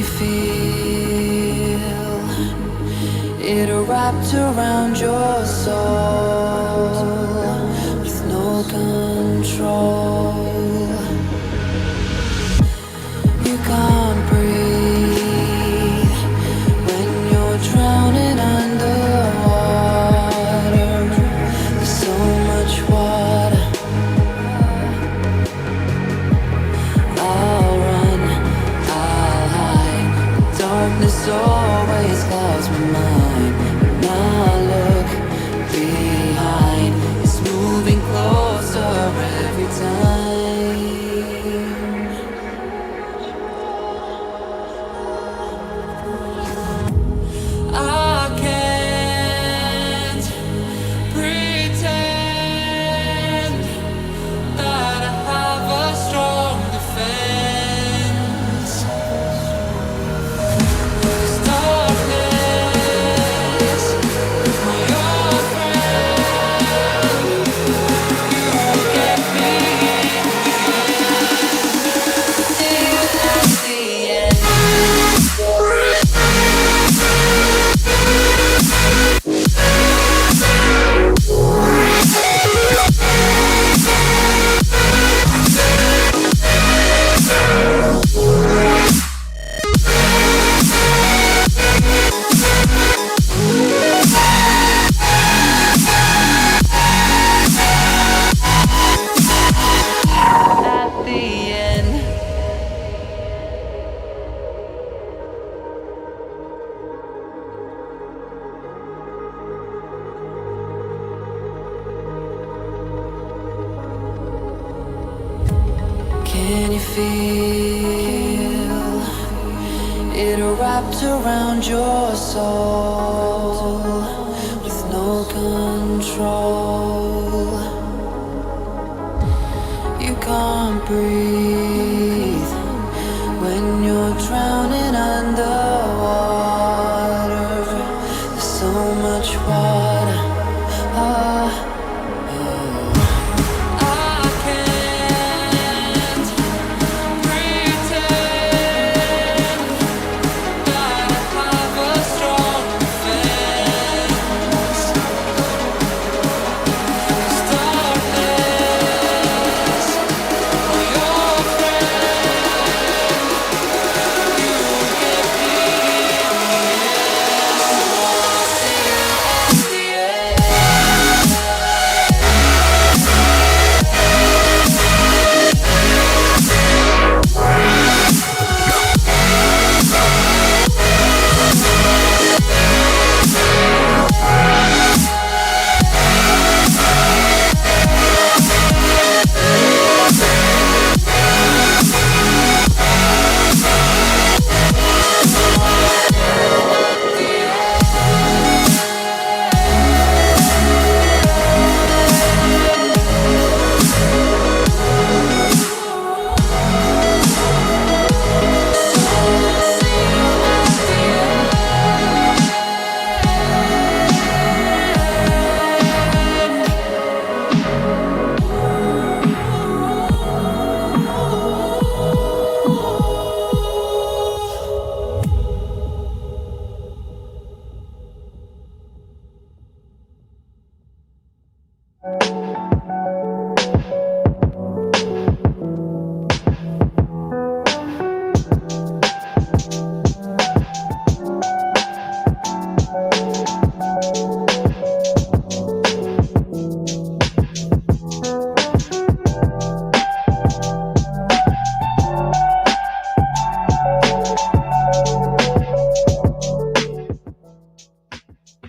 you feel it wrapped around your soul with no control? You can't breathe when you're drowning underwater. There's so much water. I'll run, I'll hide. Darkness always clouds my mind. When I look behind, it's moving closer every time. I can't pretend that I have a strong defense. 'Cause darkness, my old friend, you get me till at the end. At the end. Can you feel it wrapped around your soul with no control? You can't breathe when you're drowning underwater. There's so much water. I can't pretend that I have a strong defense. 'Cause darkness, my old friend, you get me in the end.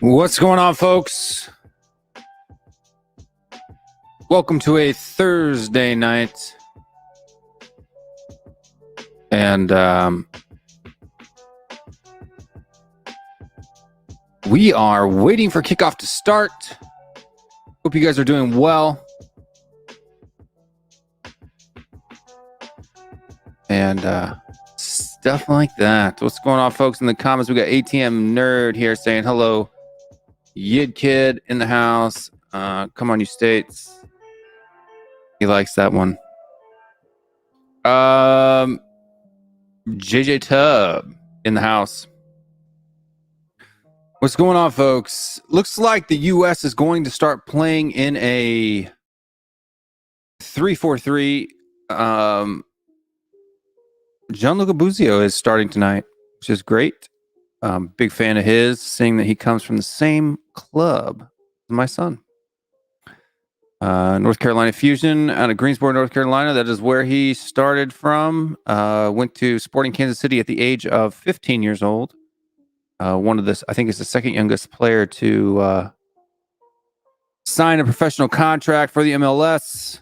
What's going on, folks? Welcome to a Thursday night. And we are waiting for kickoff to start. Hope you guys are doing well. And stuff like that. What's going on, folks? In the comments, we got ATM Nerd here saying hello. Yid Kid in the house. Come on, you states. He likes that one. JJ Tub. in the house. What's going on, folks? Looks like the U.S. is going to start playing in a 3-4-3. Gianluca Buzio is starting tonight, which is great. Big fan of his, seeing that he comes from the same club as my son. North Carolina Fusion out of Greensboro, North Carolina. That is where he started from. Went to Sporting Kansas City at the age of 15 years old. One of this, I think, is the second youngest player to sign a professional contract for the MLS.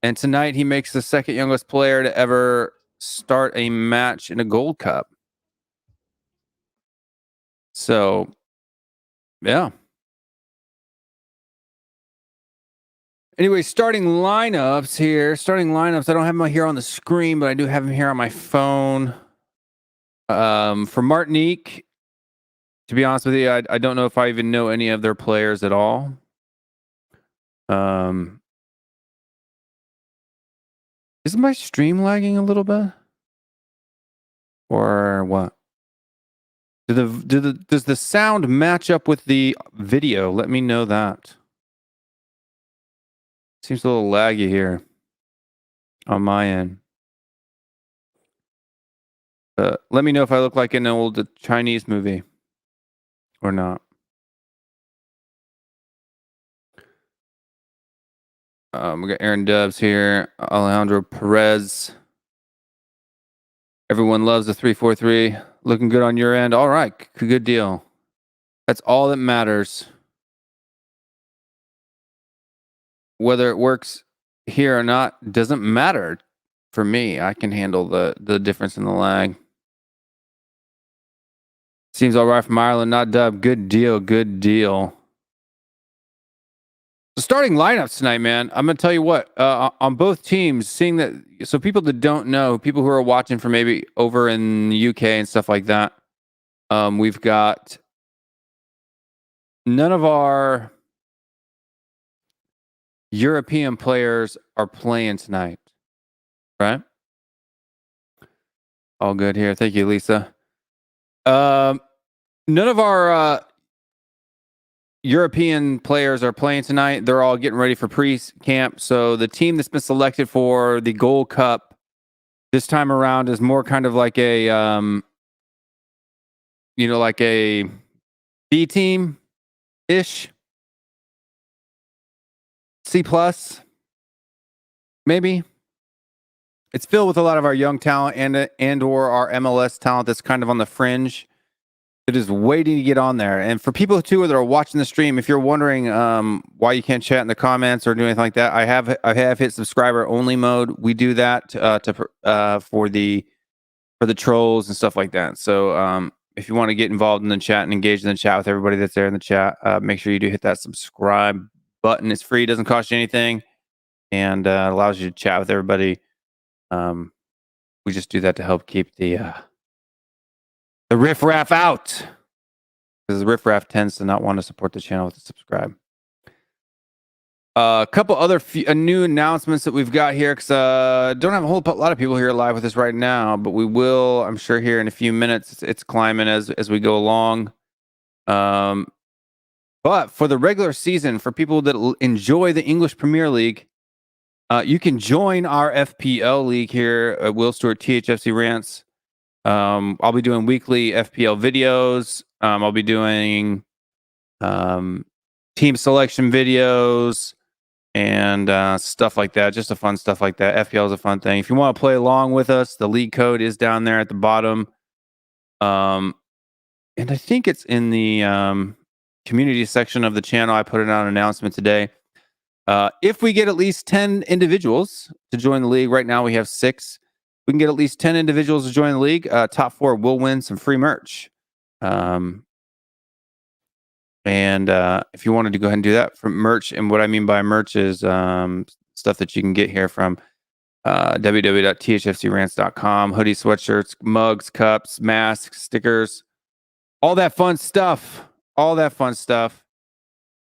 And tonight he makes the second youngest player to ever start a match in a Gold Cup. So, yeah. Anyway, starting lineups here. I don't have them here on the screen, but I do have them here on my phone. For Martinique, to be honest with you, I don't know if I even know any of their players at all. Is my stream lagging a little bit? Or what? Does the sound match up with the video? Let me know that. Seems a little laggy here on my end. Let me know if I look like an old Chinese movie or not. We got Aaron Dubs here, Alejandro Perez. Everyone loves the 3-4-3. Looking good on your end. All right, good deal. That's all that matters. Whether it works here or not doesn't matter for me. I can handle the difference in the lag. Seems all right from Ireland, not Dub. Good deal, good deal. So starting lineups tonight, man. I'm going to tell you what, on both teams, seeing that, so people that don't know, people who are watching from maybe over in the UK and stuff like that, we've got none of our European players are playing tonight, right? All good here. Thank you, Lisa. None of our European players are playing tonight. They're all getting ready for pre-camp. So the team that's been selected for the Gold Cup this time around is more kind of like a, like a B team-ish. C+, maybe. It's filled with a lot of our young talent and or our MLS talent that's kind of on the fringe. It is waiting to get on there. And for people too that are watching the stream, if you're wondering why you can't chat in the comments or do anything like that, I have hit subscriber only mode. We do that for the trolls and stuff like that. So if you want to get involved in the chat and engage in the chat with everybody that's there in the chat, make sure you do hit that subscribe button. It's free, doesn't cost you anything, and allows you to chat with everybody. We just do that to help keep the riffraff out, because the riffraff tends to not want to support the channel with the subscribe. A couple other new announcements that we've got here, because don't have a whole lot of people here live with us right now, but we will, I'm sure, here in a few minutes. It's climbing as we go along. But for the regular season, for people that enjoy the English Premier League, you can join our FPL league here at WillStewartTHFCRants. I'll be doing weekly FPL videos. I'll be doing team selection videos and stuff like that. Just a fun stuff like that. FPL is a fun thing. If you want to play along with us, the league code is down there at the bottom. And I think it's in the community section of the channel. I put it on an announcement today. If we get at least 10 individuals to join the league, right now we have 6. We can get at least 10 individuals to join the league. Top 4 will win some free merch. And if you wanted to go ahead and do that for merch, and what I mean by merch is stuff that you can get here from www.thfcrants.com. Hoodies, sweatshirts, mugs, cups, masks, stickers, all that fun stuff.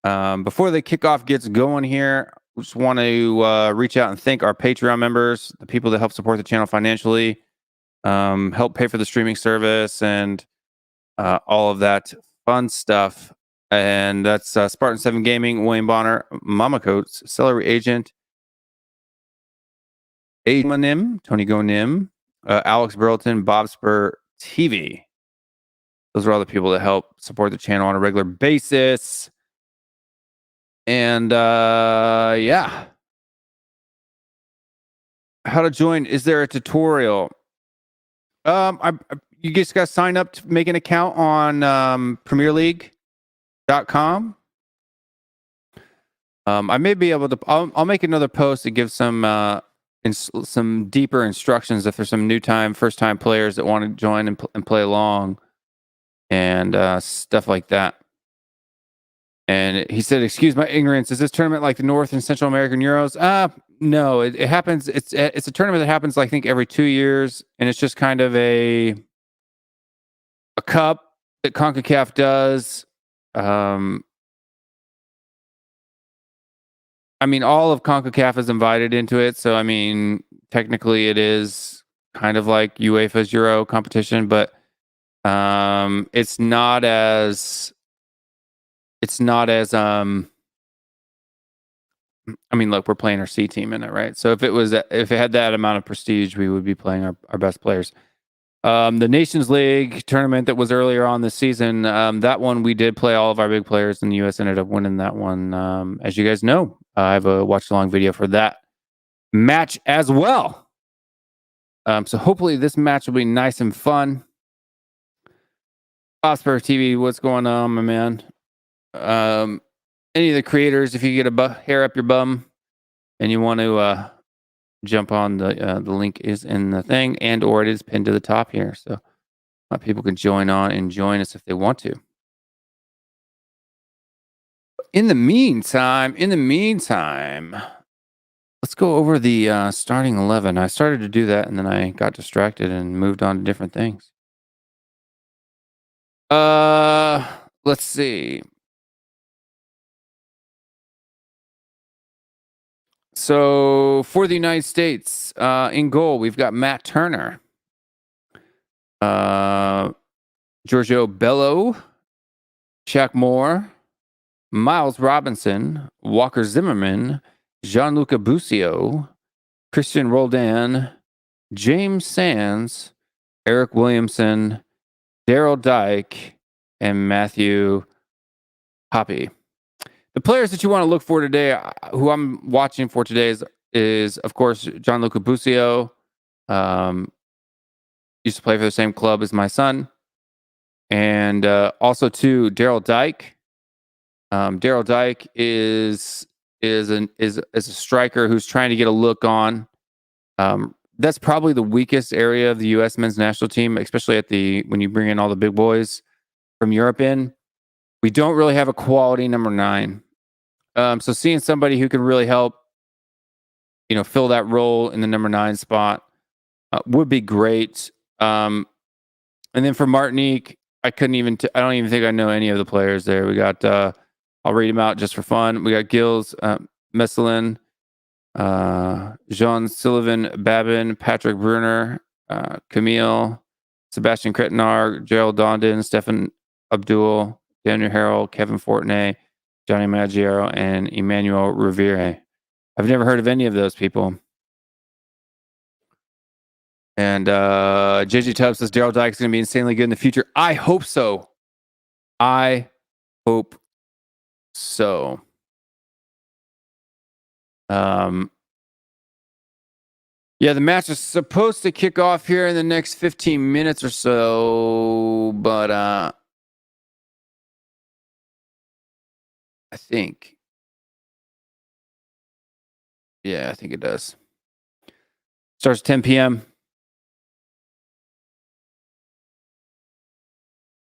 Before the kickoff gets going here, we just want to reach out and thank our Patreon members, the people that help support the channel financially. help pay for the streaming service and all of that fun stuff. And that's Spartan 7 Gaming, Wayne Bonner, Mama Coats, Celery Agent, Nim, Tony Go Nim, Alex Burleton, Bob Spur TV. Those are all the people that help support the channel on a regular basis. And yeah. How to join? Is there a tutorial? You just got to sign up to make an account on PremierLeague.com. I may be able to. I'll make another post to give some deeper instructions if there's some first time players that want to join and play along, and stuff like that. And he said, "Excuse my ignorance. Is this tournament like the North and Central American Euros?" No, it happens. It's a tournament that happens, I think, every 2 years, and it's just kind of a cup that CONCACAF does. I mean, all of CONCACAF is invited into it, so I mean, technically, it is kind of like UEFA's Euro competition, but it's not as. I mean, look, we're playing our C team in it, right? So if it had that amount of prestige, we would be playing our best players. The Nations League tournament that was earlier on this season, that one we did play all of our big players, and the U.S. ended up winning that one. As you guys know, I have a watch-along video for that match as well. So hopefully this match will be nice and fun. Hotspur TV, what's going on, my man? Any of the creators, if you get a hair up your bum and you want to jump on, the link is in the thing, and or it is pinned to the top here, so people can join on and join us if they want to. In the meantime, let's go over the starting 11. I started to do that, and then I got distracted and moved on to different things. Let's see. So for the United States, in goal, we've got Matt Turner, Giorgio Bello, Shaq Moore, Miles Robinson, Walker Zimmerman, Gianluca Busio, Christian Roldan, James Sands, Eric Williamson, Daryl Dyke, and Matthew Hoppy. The players that you want to look for today, who I'm watching for today, is of course Gianluca Busio. Used to play for the same club as my son, and also too Daryl Dyke. Daryl Dyke is a striker who's trying to get a look on. That's probably the weakest area of the U.S. men's national team, especially when you bring in all the big boys from Europe in. We don't really have a quality number 9. So seeing somebody who can really help, fill that role in the number 9 spot would be great. And then for Martinique, I don't even think I know any of the players there. We got, I'll read them out just for fun. We got Gilles, Messelin, Jean Sullivan, Babin, Patrick Bruner, Camille, Sebastian Cretinar, Gerald Dondon, Stefan Abdul, Daniel Harrell, Kevin Fortenay, Johnny Maggiero, and Emmanuel Rivere. I've never heard of any of those people. And JJ Tubbs says Daryl Dyke is going to be insanely good in the future. I hope so. Yeah, the match is supposed to kick off here in the next 15 minutes or so, but I think it does. Starts at 10 p.m.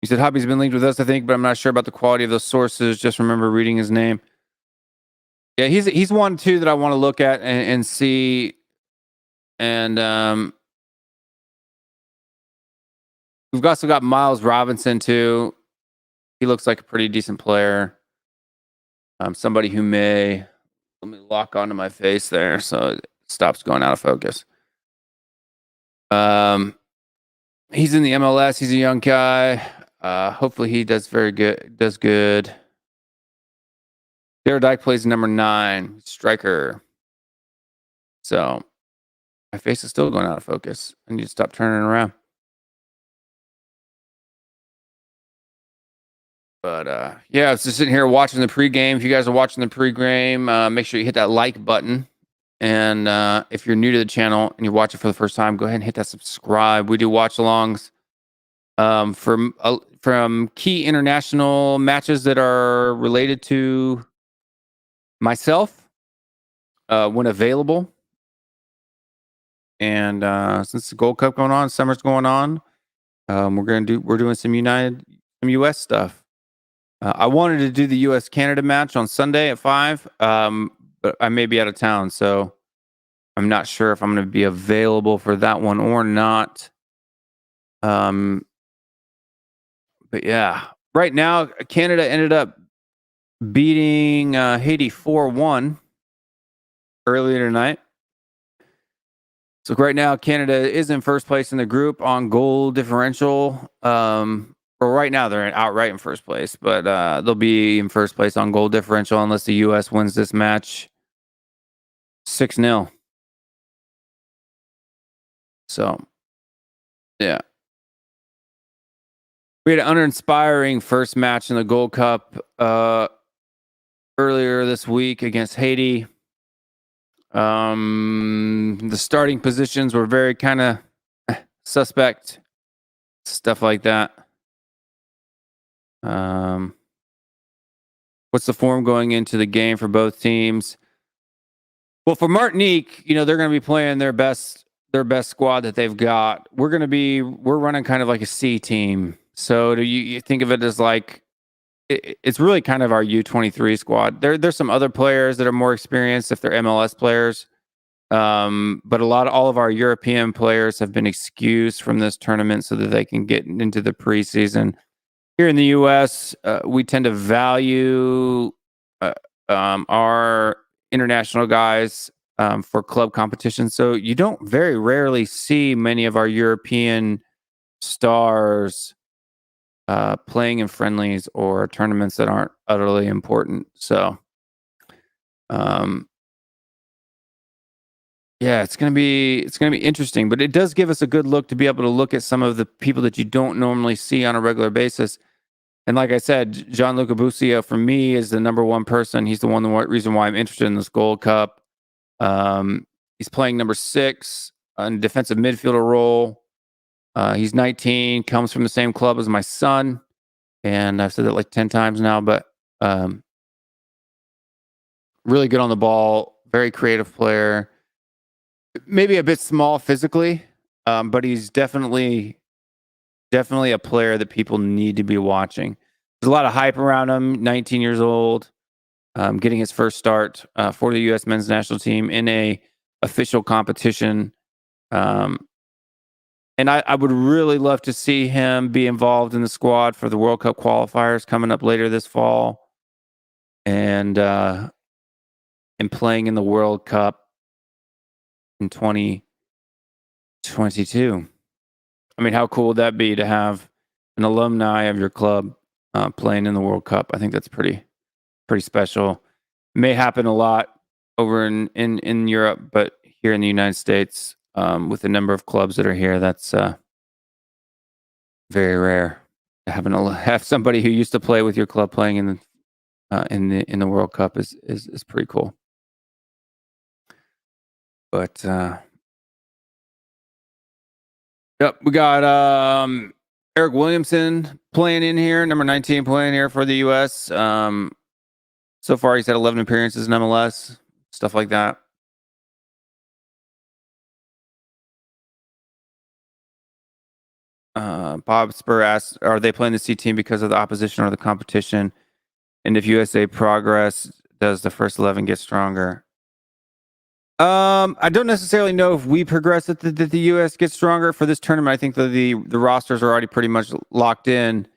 He said Hobby's been linked with us, I think, but I'm not sure about the quality of those sources. Just remember reading his name. Yeah, he's one too that I want to look at and see. And we've also got Miles Robinson too. He looks like a pretty decent player. Somebody who let me lock onto my face there so it stops going out of focus. He's in the MLS. He's a young guy. Hopefully he does very good. Does good. Derek Dyke plays number 9, striker. So my face is still going out of focus. I need to stop turning it around. But yeah, I was just sitting here watching the pregame. If you guys are watching the pregame, make sure you hit that like button. And if you're new to the channel and you watch it for the first time, go ahead and hit that subscribe. We do watch alongs from key international matches that are related to myself when available. And since the Gold Cup going on, summer's going on, we're doing some US stuff. I wanted to do the US Canada match on Sunday at 5, but I may be out of town, so I'm not sure if I'm going to be available for that one or not. But yeah, right now Canada ended up beating Haiti 4-1 earlier tonight. So right now Canada is in first place in the group on goal differential. Well, right now they're outright in first place, but they'll be in first place on goal differential unless the U.S. wins this match 6-0. So, yeah. We had an uninspiring first match in the Gold Cup earlier this week against Haiti. The starting positions were very kind of suspect, stuff like that. What's the form going into the game for both teams? Well, for Martinique, they're going to be playing their best squad that they've got. We're running kind of like a C team. So you think of it as like it's really kind of our U23 squad. There's some other players that are more experienced if they're MLS players. But all of our European players have been excused from this tournament so that they can get into the preseason. Here in the U.S., we tend to value our international guys for club competitions. So you don't very rarely see many of our European stars playing in friendlies or tournaments that aren't utterly important. So, yeah, it's gonna be interesting. But it does give us a good look to be able to look at some of the people that you don't normally see on a regular basis. And like I said, Gianluca Busio for me is the number one person. He's the reason why I'm interested in this Gold Cup. He's playing number 6 in defensive midfielder role. He's 19, comes from the same club as my son, and I've said that like 10 times now. But really good on the ball, very creative player. Maybe a bit small physically, but he's definitely a player that people need to be watching. There's a lot of hype around him. 19 years old, getting his first start for the U.S. men's national team in a official competition. And I would really love to see him be involved in the squad for the World Cup qualifiers coming up later this fall, and playing in the World Cup in 2022. I mean, how cool would that be to have an alumni of your club playing in the World Cup? I think that's pretty special. It may happen a lot over in Europe, but here in the United States, with the number of clubs that are here, that's very rare. Have somebody who used to play with your club playing in the World Cup is pretty cool. But yep, we got Eric Williamson playing in here, number 19 playing here for the U.S. So far, he's had 11 appearances in MLS, stuff like that. Bob Spur asks, are they playing the C team because of the opposition or the competition? And if USA progress, does the first 11 get stronger? I don't necessarily know if we progress that the U.S. gets stronger for this tournament. I think that the rosters are already pretty much locked in.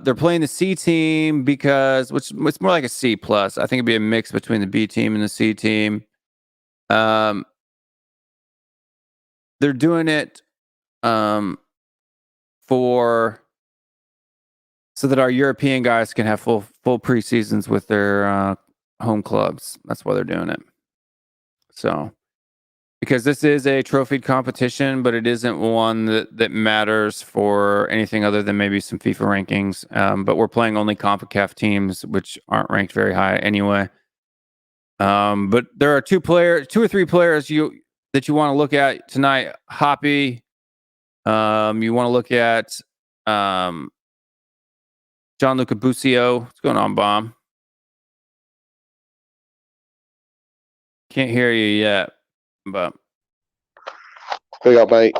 They're playing the C team because it's more like a C plus. I think it'd be a mix between the B team and the C team. They're doing it so that our European guys can have full preseasons with their home clubs. That's why they're doing it. So, because this is a trophied competition, but it isn't one that matters for anything other than maybe some FIFA rankings. But we're playing only CONCACAF teams, which aren't ranked very high anyway. But there are two or three players that you want to look at tonight. Hoppy. You want to look at Gianluca Busio. What's going on, Bomb? Can't hear you yet, but big up, mate.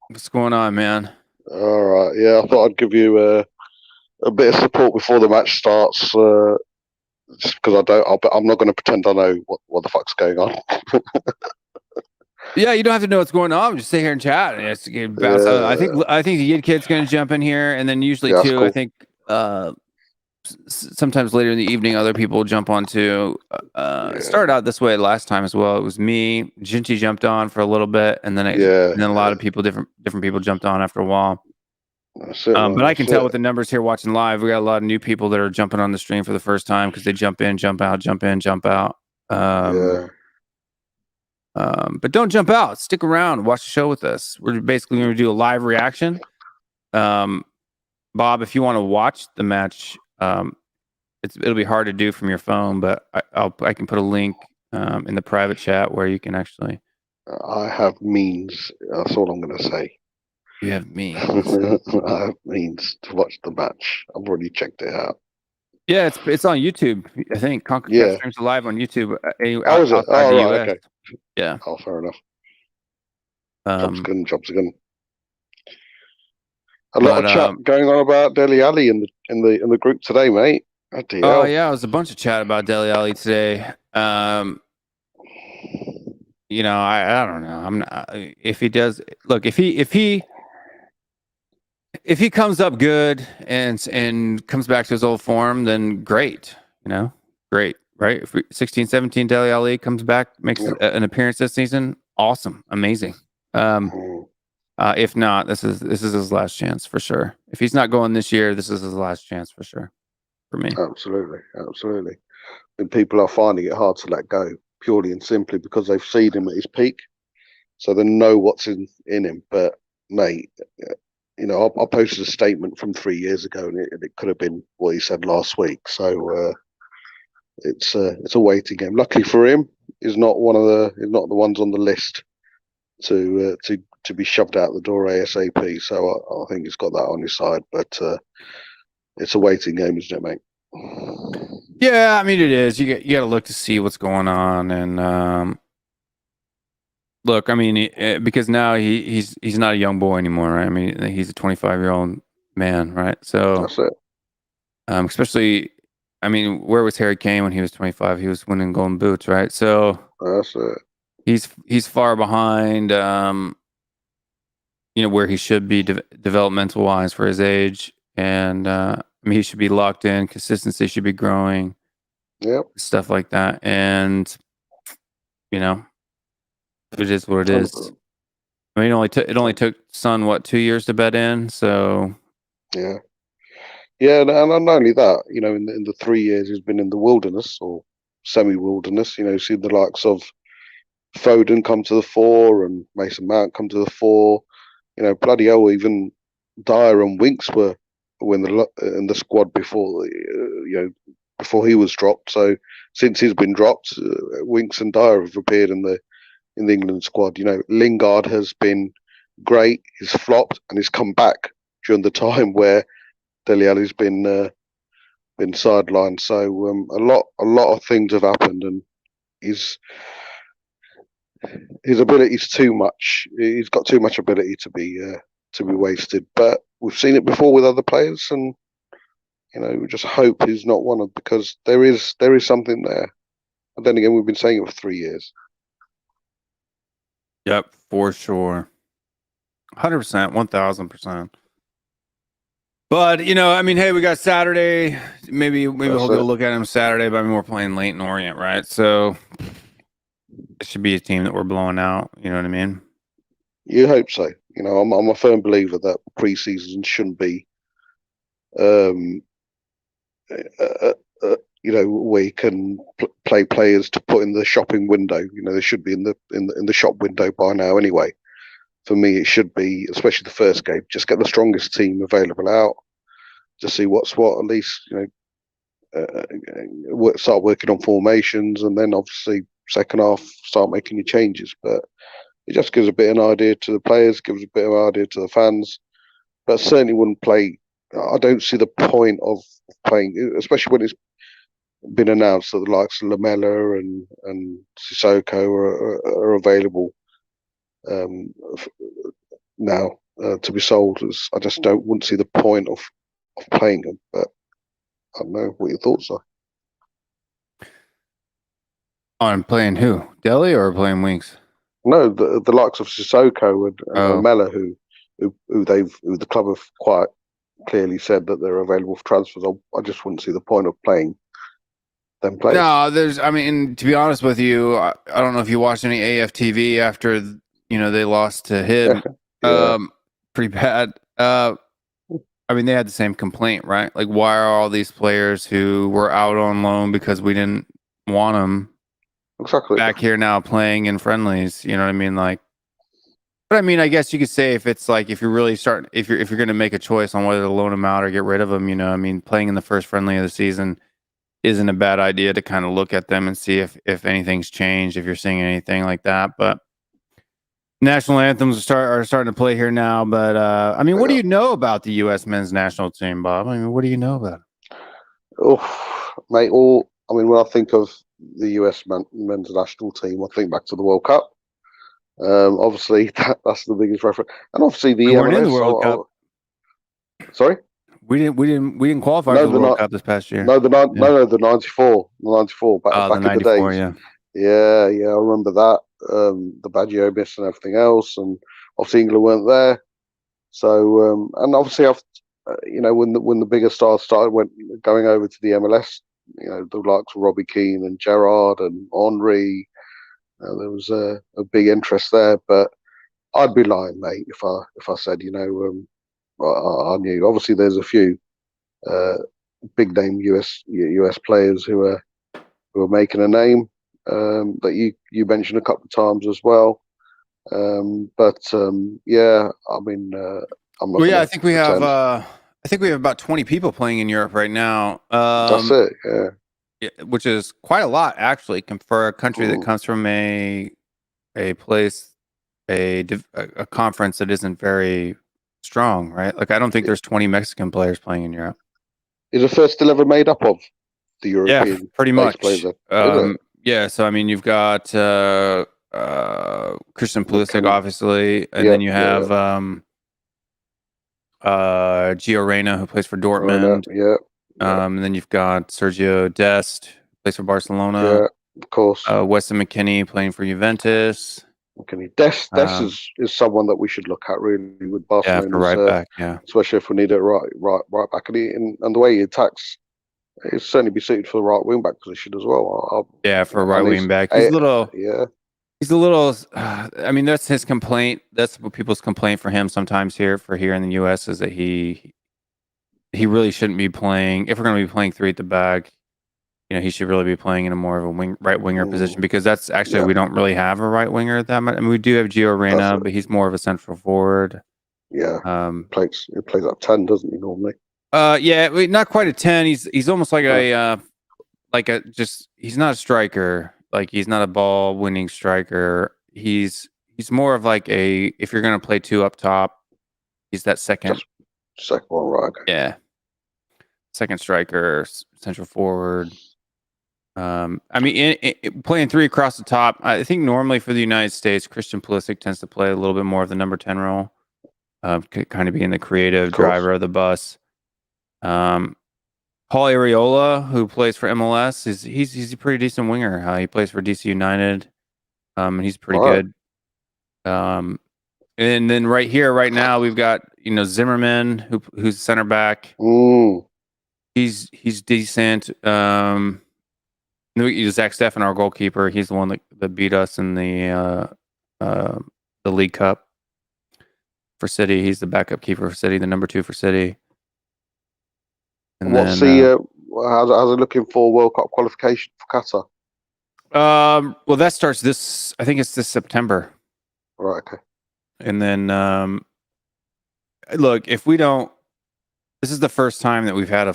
What's going on, man? All right, yeah, I thought I'd give you a bit of support before the match starts, just because I'm not going to pretend I know what the fuck's going on. Yeah, you don't have to know what's going on. Just sit here and chat. And I think the Yid Kid's going to jump in here, and then usually too. Cool. I think sometimes later in the evening, other people jump on too. It started out this way last time as well. It was me. Ginty jumped on for a little bit, and then a lot of people, different people jumped on after a while. That's it, but I can tell with the numbers here watching live, we got a lot of new people that are jumping on the stream for the first time because they jump in, jump out, jump in, jump out. But don't jump out. Stick around. Watch the show with us. We're basically going to do a live reaction. Bob, if you want to watch the match, it'll be hard to do from your phone, but I can put a link in the private chat where you can actually. I have means. That's all I'm going to say. You have means. I have means to watch the match. I've already checked it out. Yeah, it's on YouTube. I think CONCACAF streams live on YouTube. How is it? Oh, right, okay. Yeah. Oh, fair enough. Jobs good. A lot of chat going on about Dele Alli in the group today, mate. Oh yeah, it was a bunch of chat about Dele Alli today. You know, I don't know. I'm not, if he does look if he comes up good and comes back to his old form, then great. You know, great, right? If 16-17 Dele Alli comes back, makes an appearance this season, awesome, amazing. If not, this is his last chance for sure. If he's not going this year, this is his last chance for sure. For me, absolutely. And people are finding it hard to let go purely and simply because they've seen him at his peak, so they know what's in him. But mate, you know, I posted a statement from 3 years ago, and it could have been what he said last week. So it's a waiting game. Luckily for him, he's not the ones on the list to be shoved out the door ASAP. So I think he's got that on his side. But it's a waiting game, isn't it, mate? Yeah, I mean it is. You got to look to see what's going on, and look, I mean, because now he's not a young boy anymore, right? I mean, he's a 25-year-old man, right? So that's it. Especially, I mean, where was Harry Kane when he was 25? He was winning golden boots, right? So that's it. He's far behind, you know, where he should be developmental wise for his age, and I mean, he should be locked in. Consistency should be growing. Yep. Stuff like that, and you know, it is what it is. I mean, it only took Son 2 years to bed in, so yeah, and not only that, you know, in the 3 years he's been in the wilderness or semi-wilderness, you know, seen the likes of Foden come to the fore and Mason Mount come to the fore. You know, bloody hell, even Dyer and Winks were in the squad before, before he was dropped. So since he's been dropped, Winks and Dyer have appeared in the England squad. You know, Lingard has been great. He's flopped and he's come back during the time where Dele Alli's been sidelined. So a lot of things have happened, and his ability's too much. He's got too much ability to be wasted. But we've seen it before with other players, and you know, we just hope he's not one of, because there is something there. And then again, we've been saying it for 3 years. Yep, for sure, 100%, 1000%. But you know, I mean, hey, we got Saturday. Maybe we'll go look at him Saturday. But I mean, we're playing late in Orient, right? So it should be a team that we're blowing out. You know what I mean? You hope so. You know, I'm a firm believer that pre-season shouldn't be, um, you know, where you can play players to put in the shopping window. You know, they should be in the shop window by now anyway. For me, it should be, especially the first game, just get the strongest team available out, to see what's what. At least, you know, start working on formations, and then obviously second half start making your changes. But it just gives a bit of an idea to the players, gives a bit of an idea to the fans. But certainly wouldn't play. I don't see the point of playing, especially when it's been announced that the likes of Lamella and Sissoko are available now to be sold. I just wouldn't see the point of playing them. But I don't know what your thoughts are. On playing who? Delhi or playing wings? No, the likes of Sissoko and Lamella, who the club have quite clearly said that they're available for transfers. I just wouldn't see the point of playing them players. No, I mean, to be honest with you, I don't know if you watched any AFTV after, you know, they lost to him. Yeah. Pretty bad. I mean, they had the same complaint, right? Like, why are all these players who were out on loan because we didn't want them Exactly back here now playing in friendlies? You know what I mean? Like, but I mean, I guess you could say if it's like, if you're really starting, if you're going to make a choice on whether to loan them out or get rid of them, you know, I mean, playing in the first friendly of the season isn't a bad idea to kind of look at them and see if anything's changed, if you're seeing anything like that. But national anthems are starting to play here now. But I mean, what do you know about the U.S. men's national team, Bob? I mean, what do you know about it? Oh, mate, I mean, when I think of the US men's national team, I think back to the World Cup. Obviously, that's the biggest reference, and obviously the we weren't in the World Cup. Sorry, we didn't qualify for the World Cup this past year. No, the 94, back in the days. Yeah, I remember that. The Baggio miss and everything else, and obviously England weren't there. So, and obviously, you know, when the bigger stars started going over to the MLS, you know, the likes of Robbie Keane and Gerrard and Henry, there was a big interest there. But I'd be lying, mate, if I said, you know, I knew. Obviously, there's a few big name US players who are making a name that you mentioned a couple of times as well. But yeah, I mean, I'm not. Well, yeah, I think we have about 20 people playing in Europe right now. That's it. Yeah, which is quite a lot actually for a country that comes from a place, a conference that isn't very strong, right? Like, I don't think there's 20 Mexican players playing in Europe. Is the first still ever made up of the European? Yeah, pretty much. Players, yeah, so I mean, you've got Christian Pulisic, obviously, and then you have Gio Reyna, who plays for Dortmund. And then you've got Sergio Dest, plays for Barcelona. Yeah, of course. Weston McKennie playing for Juventus. Dest is someone that we should look at really with Barcelona. Yeah, for right back. Yeah, especially if we need a right back, and the way he attacks, he'd certainly be suited for the right wing back position as well. For a right wing back, he's a little. He's a little. I mean, that's his complaint. That's what people's complaint for him sometimes here in the U.S. is that he really shouldn't be playing. If we're going to be playing three at the back, you know, he should really be playing in a more of a right winger position, because that's actually we don't really have a right winger that much. I mean, we do have Gio Reyna, but he's more of a central forward. Yeah, he plays up 10, doesn't he normally? Not quite a 10. He's almost like he's not a striker. Like, he's not a ball winning striker. He's more of like if you're going to play two up top, he's that second one, right? Yeah. Second striker, central forward. I mean, playing three across the top, I think normally for the United States, Christian Pulisic tends to play a little bit more of the number 10 role, kind of being the creative driver of the bus. Paul Arriola, who plays for MLS, he's a pretty decent winger. He plays for DC United, and he's pretty good. And then right now, we've got, you know, Zimmerman, who's center back. Ooh. He's decent. Zach Steffen, our goalkeeper, he's the one that beat us in the League Cup. for City. He's the backup keeper for City, the number 2 for City. And what's then, how's it looking for World Cup qualification for Qatar? well, that starts I think it's this September. Right, okay. And then, look, if we don't, this is the first time that we've had a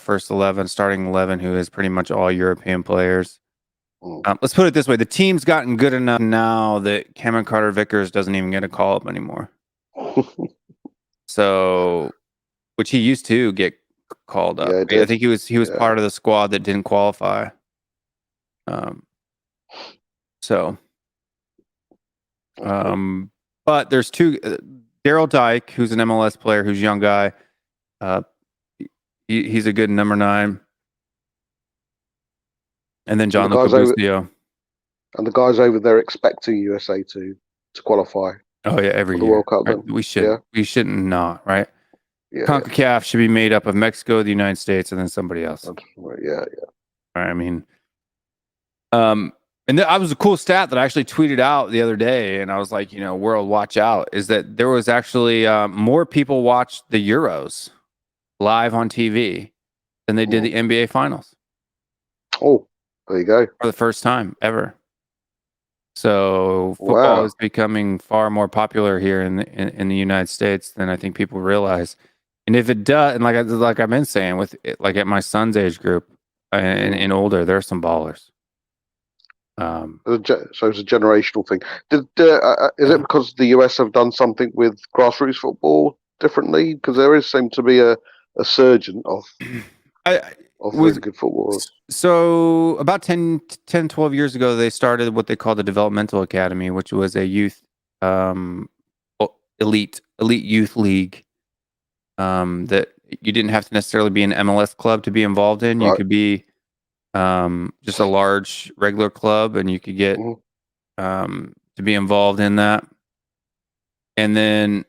starting 11 who is pretty much all European players. Let's put it this way. The team's gotten good enough now that Cameron Carter-Vickers doesn't even get a call-up anymore. So, which he used to get called up. Yeah, I think he was part of the squad that didn't qualify. But there's two. Daryl Dyke, who's an MLS player, who's a young guy. He's a good number 9. And then John Lucabustio. And the guys over there expecting USA to qualify. Oh yeah, every year. The World Cup. Right? We shouldn't not, right? Yeah. CONCACAF should be made up of Mexico, the United States, and then somebody else. Yeah. I mean, and I was a cool stat that I actually tweeted out the other day, and I was like, world, watch out, is that there was actually more people watched the Euros live on TV than they did the NBA Finals. Oh, there you go. For the first time ever. So football is becoming far more popular here in the United States than I think people realize. And if it does, and like I've been saying, with like at my son's age group and older, there are some ballers. So it's a generational thing. Is it because the US have done something with grassroots football differently? Because there seemed to be a surge of really good footballers. So about 10, 12 years ago, they started what they call the Developmental Academy, which was a youth elite youth league that you didn't have to necessarily be an MLS club to be involved in. You could be just a large regular club, and you could get to be involved in that. And then,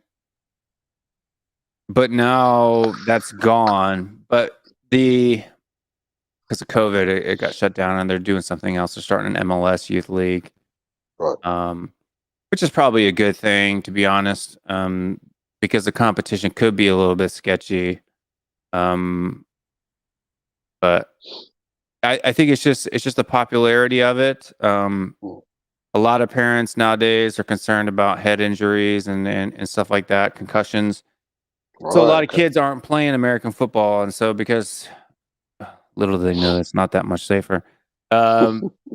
but now that's gone. But because of COVID, it got shut down, and they're doing something else. They're starting an MLS youth league, which is probably a good thing, to be honest, because the competition could be a little bit sketchy. But I think it's just the popularity of it. A lot of parents nowadays are concerned about head injuries and stuff like that, concussions. So a lot of kids aren't playing American football, and so because little do they know it's not that much safer,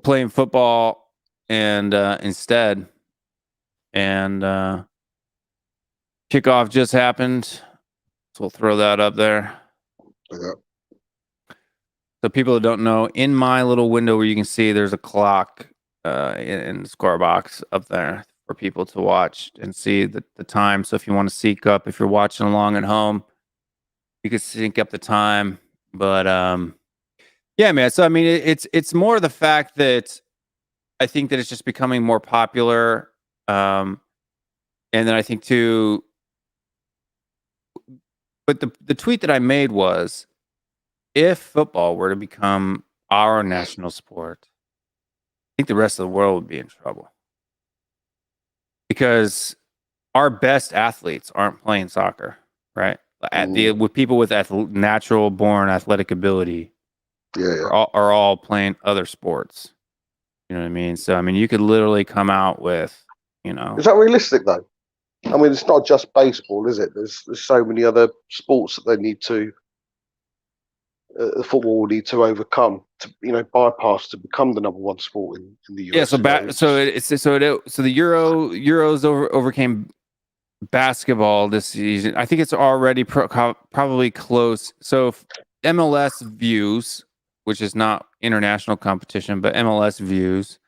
playing football and instead. And kickoff just happened, so we'll throw that up there. Yeah. So people that don't know, in my little window where you can see, there's a clock in the score box up there for people to watch and see the time. So if you want to sync up, if you're watching along at home, you can sync up the time. But yeah, man. So I mean, it's more the fact that I think that it's just becoming more popular, and then I think too. But the tweet that I made was, if football were to become our national sport, I think the rest of the world would be in trouble, because our best athletes aren't playing soccer, right? With people with natural born athletic ability, are all playing other sports. You know what I mean? So I mean, you could literally come out with, Is that realistic though? I mean, it's not just baseball, is it? There's so many other sports that they need to. The football will need to overcome to bypass to become the number one sport in the US. Yeah, so the Euros overcame basketball this season. I think it's already probably close. So MLS views, which is not international competition, but MLS views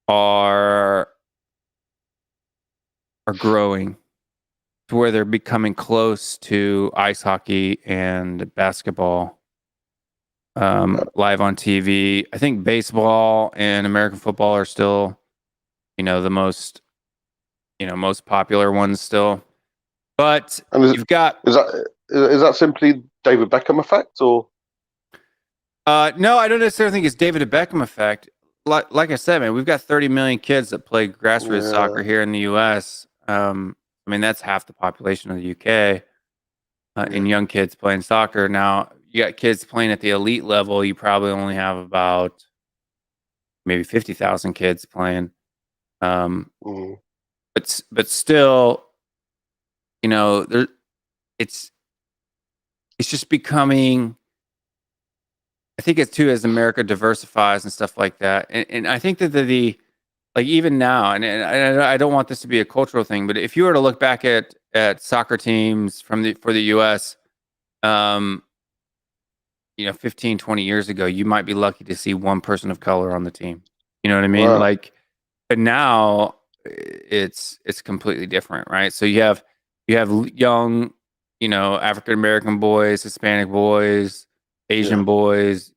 are growing to where they're becoming close to ice hockey and basketball. Live on TV. I think baseball and American football are still, the most popular ones still. But you've got is that simply David Beckham effect, or? No, I don't necessarily think it's David Beckham effect. Like I said, man, we've got 30 million kids that play grassroots soccer here in the U.S. I mean, that's half the population of the UK in young kids playing soccer. Now, you got kids playing at the elite level. You probably only have about maybe 50,000 kids playing. But still, you know, it's just becoming. I think it's too as America diversifies and stuff like that, and I think that the like even now, and I don't want this to be a cultural thing, but if you were to look back at soccer teams for the U.S., 15, 20 years ago, you might be lucky to see one person of color on the team. You know what I mean? Wow. Like, but now it's completely different, right? So you have young, African American boys, Hispanic boys, Asian boys,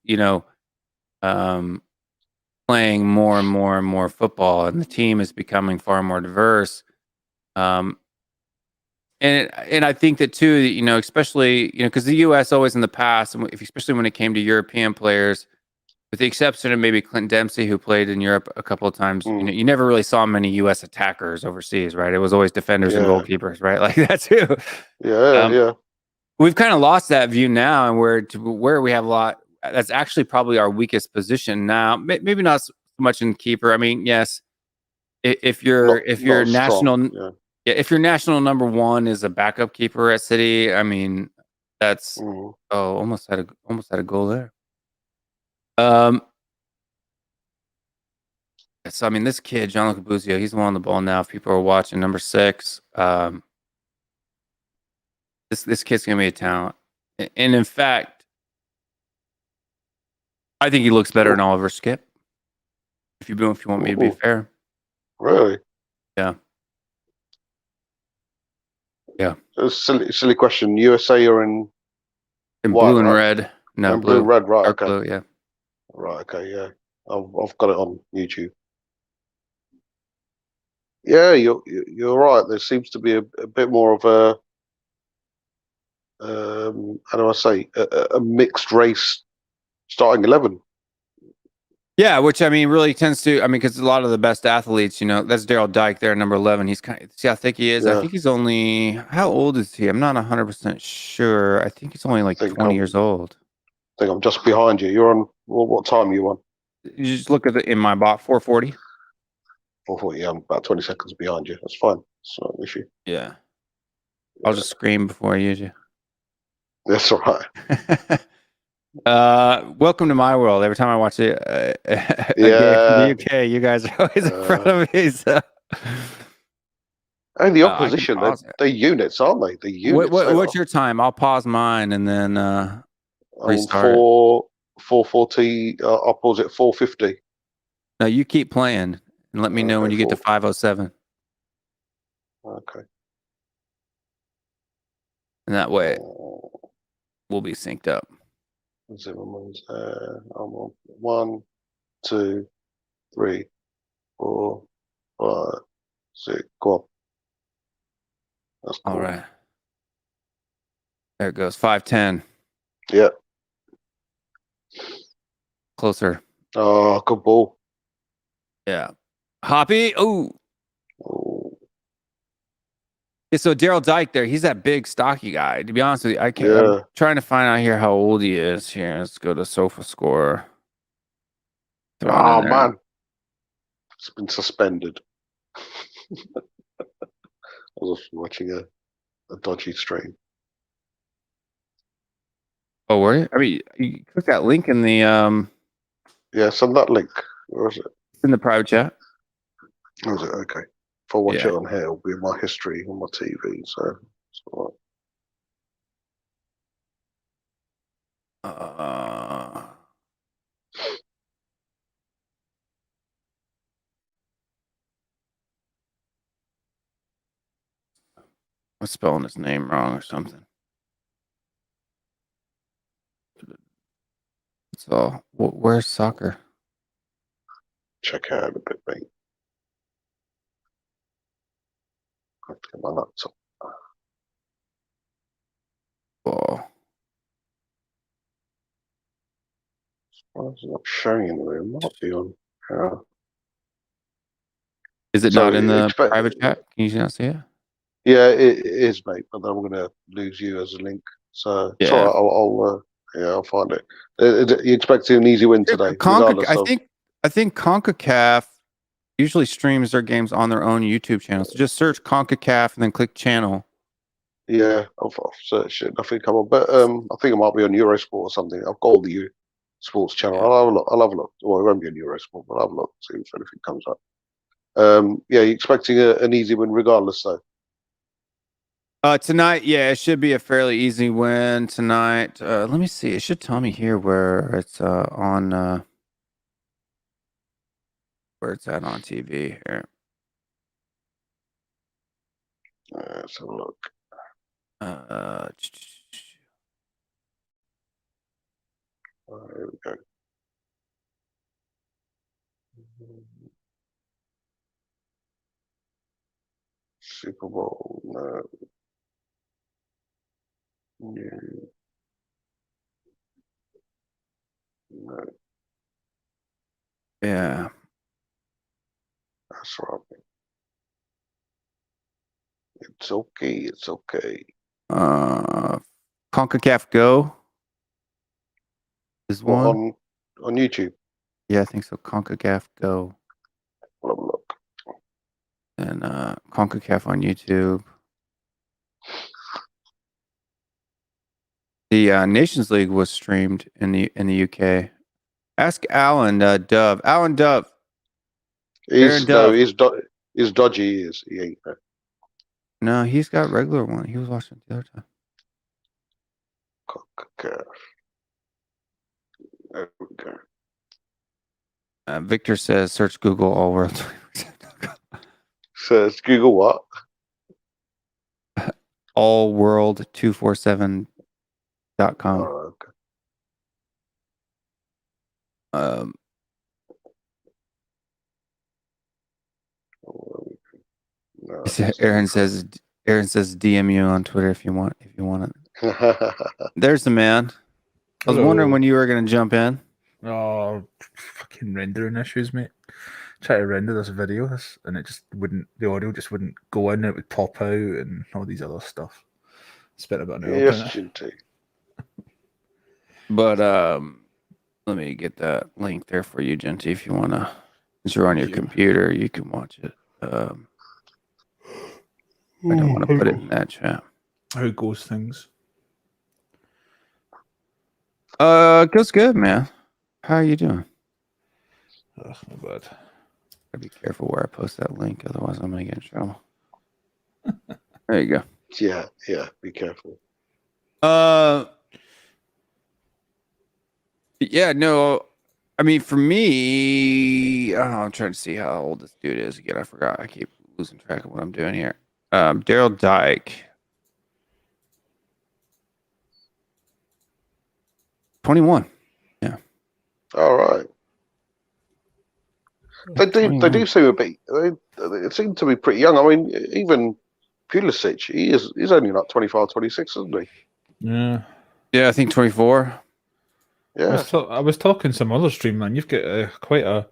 playing more and more and more football, and the team is becoming far more diverse. And I think that too, especially, because the U.S. always in the past, especially when it came to European players, with the exception of maybe Clint Dempsey, who played in Europe a couple of times, you never really saw many U.S. attackers overseas, right? It was always defenders and goalkeepers, right? Like that's who. We've kind of lost that view now, and where we have a lot. That's actually probably our weakest position now. Maybe not so much in keeper. I mean, yes, if your national if your national number one is a backup keeper at City, I mean, that's almost had a goal there. So I mean, this kid, John Lucabuzio, he's the one on the ball now. If people are watching, number 6. This kid's gonna be a talent, and in fact, I think he looks better than Oliver Skip. If you want me to be fair, really, yeah. Silly question. USA or in blue and red? No, blue and red, right? Dark Okay, blue, yeah. Right, okay, yeah. I've got it on YouTube. Yeah, you're right. There seems to be a bit more of a how do I say a mixed race starting 11. Yeah, which I mean really tends to. I mean, because a lot of the best athletes, that's Daryl Dike there, number 11. He's see how thick he is. I think he's only. How old is he? I'm not 100% sure. I think he's only like 20 years old. I think I'm just behind you. You're on. What time are you on? You just look at in my bot 440. 440. Yeah, I'm about 20 seconds behind you. That's fine. It's not an issue. Yeah. I'll just scream before I use you. That's all right. Welcome to my world. Every time I watch a game from the UK, you guys are always in front of me. So. And the opposition, they're units, aren't they? The units. What's your time? I'll pause mine and then restart. 440. I'll pause it 450. No, you keep playing and let me know when you get to 507. Okay. And that way, we'll be synced up. Zimmerman's I'm on 1, 2, 3, 4, 5, 6. Go on. That's cool. All right. There it goes. 510. Yeah. Closer. Oh, good ball. Yeah. Hoppy. Oh. Yeah, so Daryl Dike there, he's that big, stocky guy. To be honest with you, I'm trying to find out here how old he is. Here, let's go to SofaScore. Oh, man. It's been suspended. I was watching a dodgy stream. Oh, were you? I mean, you click that link in the... Yeah, send that link. Where is it? It's in the private chat. Oh, is it? Okay. If I watch it on here, it'll be in my history on my TV. So it's all right. I'm spelling his name wrong or something. So, where's soccer? Check out a bit, mate. I have to get my laptop. Oh. Why is it not showing in the room? Might be on. Is it not in the private chat? Can you not see it? Yeah, it is, mate. But then I'm going to lose you as a link. So it's all right. I'll find it. You expecting an easy win today, regardless of. I think CONCACAF usually streams their games on their own YouTube channel. So just search CONCACAF and then click channel. Yeah, I've searched it. Nothing come up, but I think it might be on Eurosport or something. I've got all the sports channel. Yeah. I'll have a look. Well, it won't be on Eurosport, but I'll have a look, see if anything comes up. Yeah, you're expecting an easy win regardless, though. Tonight, yeah, it should be a fairly easy win tonight. Let me see. It should tell me here where it's on where it's at on TV here. Let's have a look. Here Here we go. Super Bowl. No. No, Yeah. that's right. It's okay. It's okay. CONCACAF Go is What, one. on YouTube? Yeah, I think so. CONCACAF Go. I'll have a look. And CONCACAF on YouTube. The Nations League was streamed in the UK. Ask Alan Dove. Alan Dove. Aaron Dove. He's dodgy. He ain't. No, he's got regular one. He was watching it the other time. CONCACAF. There we go. Victor says search Google all world. Says Google what? Allworld247.com. Oh, okay. No, Aaron says DM you on Twitter if you want it. There's the man. I was wondering when you were gonna jump in. Oh, fucking rendering issues, mate. Try to render this video, and it just wouldn't. The audio just wouldn't go in. It would pop out, and all these other stuff. Spent about an hour. Yes, GT. But let me get that link there for you, Genty, if you wanna. Since you're on your computer, you can watch it. I don't want to put it in that chat. How goes things? It goes good, man. How are you doing? Ugh, not bad. Gotta be careful where I post that link, otherwise I'm gonna get in trouble. There you go. Yeah, be careful. Yeah, no. I mean, for me, I'm trying to see how old this dude is again. I forgot. I keep losing track of what I'm doing here. Daryl Dyke, 21. Yeah. All right. They do seem a bit. They seem to be pretty young. I mean, even Pulisic, he's only like 25, 26, isn't he? Yeah. Yeah, I think 24. Yeah. I was talking some other stream, man. You've got quite a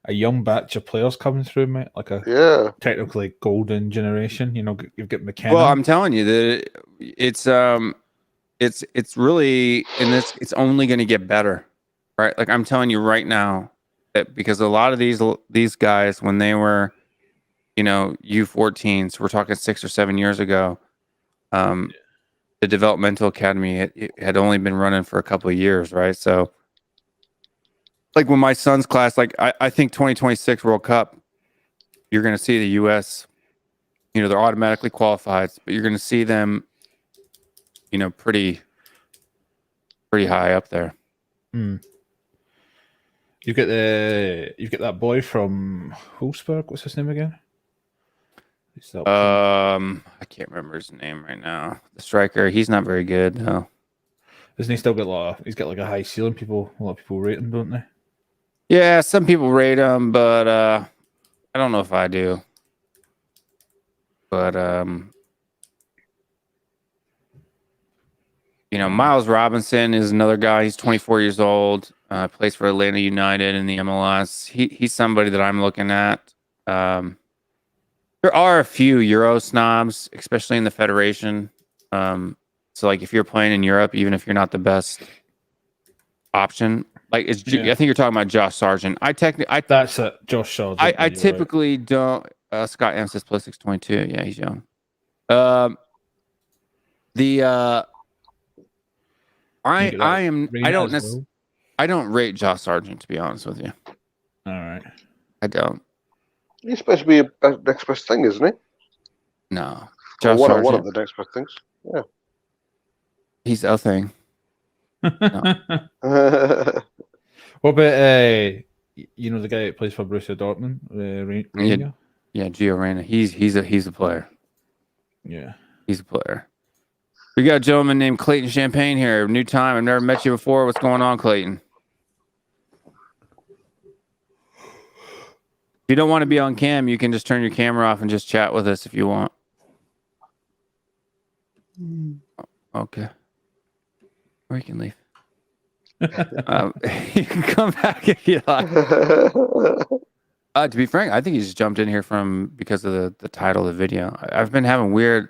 young batch of players coming through, mate. Like a technically golden generation. You know, you've got McKenna. Well, I'm telling you that it's really it's only going to get better, right? Like I'm telling you right now, that because a lot of these guys when they were, U14s, we're talking 6 or 7 years ago, the developmental academy it had only been running for a couple of years, right? So, like when my son's class, like I think 2026 World Cup, you're going to see the U.S. They're automatically qualified, but you're going to see them, pretty high up there. Mm. You've got that boy from Hotspur. What's his name again? I can't remember his name right now. The striker, he's not very good though. Doesn't he still get he's got like a high ceiling? A lot of people rate him, don't they? Yeah, some people rate him, but I don't know if I do. But Miles Robinson is another guy. He's 24 years old. Plays for Atlanta United in the MLS. He's somebody that I'm looking at. There are a few Euro snobs, especially in the Federation. So like if you're playing in Europe, even if you're not the best option, like I think you're talking about Josh Sargent. That's it, Josh Sargent. I typically don't. Scott M says plus 622. Yeah, he's young. I don't rate Josh Sargent, to be honest with you. All right. I don't. He's supposed to be a next best thing, isn't he? No. Josh Sargent. One of the next best things. Yeah. He's a thing. What about you know the guy that plays for Borussia Dortmund, Reina? Yeah, Gio Reyna. He's a player. Yeah, he's a player. We got a gentleman named Clayton Champagne here. New time. I've never met you before. What's going on, Clayton? If you don't want to be on cam, you can just turn your camera off and just chat with us if you want. Okay. Or you can leave. You can come back if you like. To be frank, I think he just jumped in here because of the title of the video. I've been having weird,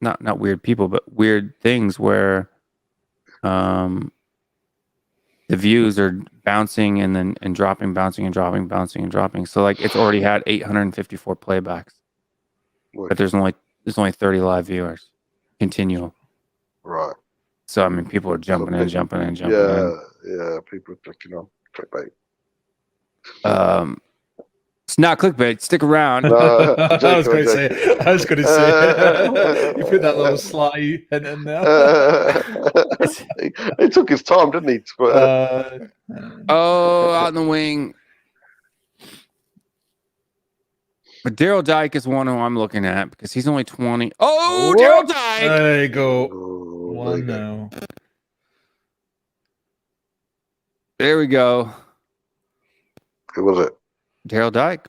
not weird people, but weird things where the views are bouncing and dropping, bouncing and dropping, bouncing and dropping. So like it's already had 854 playbacks, but there's only 30 live viewers. Continual. Right. So I mean, people are jumping in. Yeah, people are clicking on clickbait. It's not clickbait. Stick around. I was going to say. You put that little sly hint in there. He took his time, didn't he? Out in the wing. But Daryl Dyke is one who I'm looking at because he's only 20. Oh, Daryl Dyke! There you go. Oh, One now. There we go. Who was it? Daryl Dyke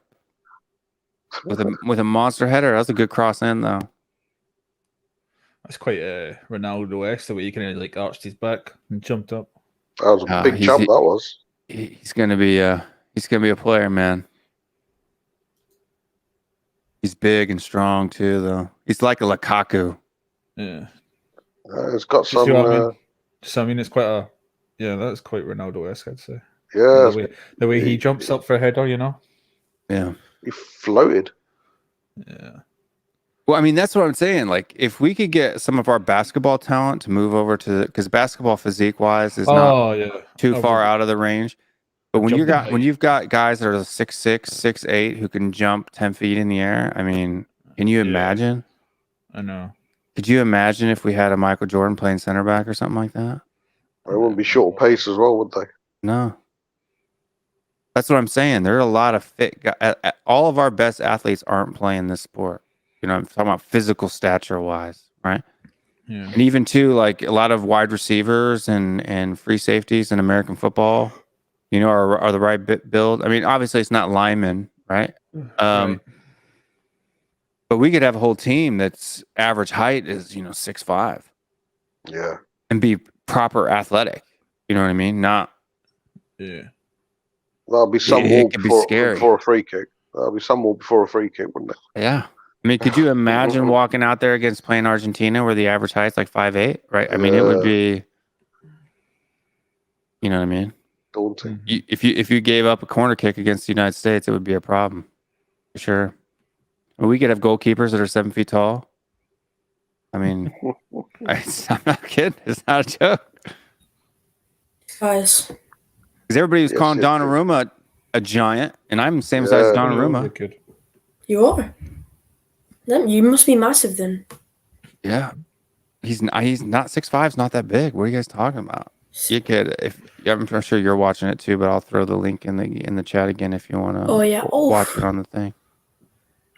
with a monster header. That was a good cross in though. That's quite Ronaldo-esque the way he kind of like arched his back and jumped up. That was a big jump. That was. He's gonna be a player, man. He's big and strong too, though. He's like a Lukaku. Yeah. It's got some. I mean, it's quite that's quite Ronaldo-esque, I'd say. Yeah. The way he jumps up for a header, you know? Yeah. He floated. Yeah. Well, I mean, that's what I'm saying. Like, if we could get some of our basketball talent to move over to because basketball physique-wise is not too far out of the range. But when you've got guys that are 6'6", 6'8", who can jump 10 feet in the air, I mean, can you imagine? I know. Could you imagine if we had a Michael Jordan playing center back or something like that? They wouldn't be short pace as well, would they? No. That's what I'm saying. There are a lot of fit guys. All of our best athletes aren't playing this sport. You know, I'm talking about physical stature wise, right? Yeah. And even too, like a lot of wide receivers and free safeties in American football, you know, are the right build. I mean, obviously it's not linemen, right? Right. But we could have a whole team that's average height is, 6'5". Yeah. And be proper athletic. You know what I mean? Not. Yeah. That'll be some It wall could be scary. before a free kick. That'll be some wall before a free kick, wouldn't it? Yeah. I mean, could you imagine walking out there against playing Argentina where the average height's like 5'8", right? I mean, it would be, you know what I mean? Daunting. If you gave up a corner kick against the United States, it would be a problem. For sure. We could have goalkeepers that are 7 feet tall. I mean, I'm not kidding. It's not a joke. Guys. Because everybody was calling Donnarumma a giant, and I'm the same size as Donnarumma. You are? Then you must be massive then. Yeah. He's not 6'5", he's not that big. What are you guys talking about? You could, I'm sure you're watching it too, but I'll throw the link in the chat again if you want to watch it on the thing.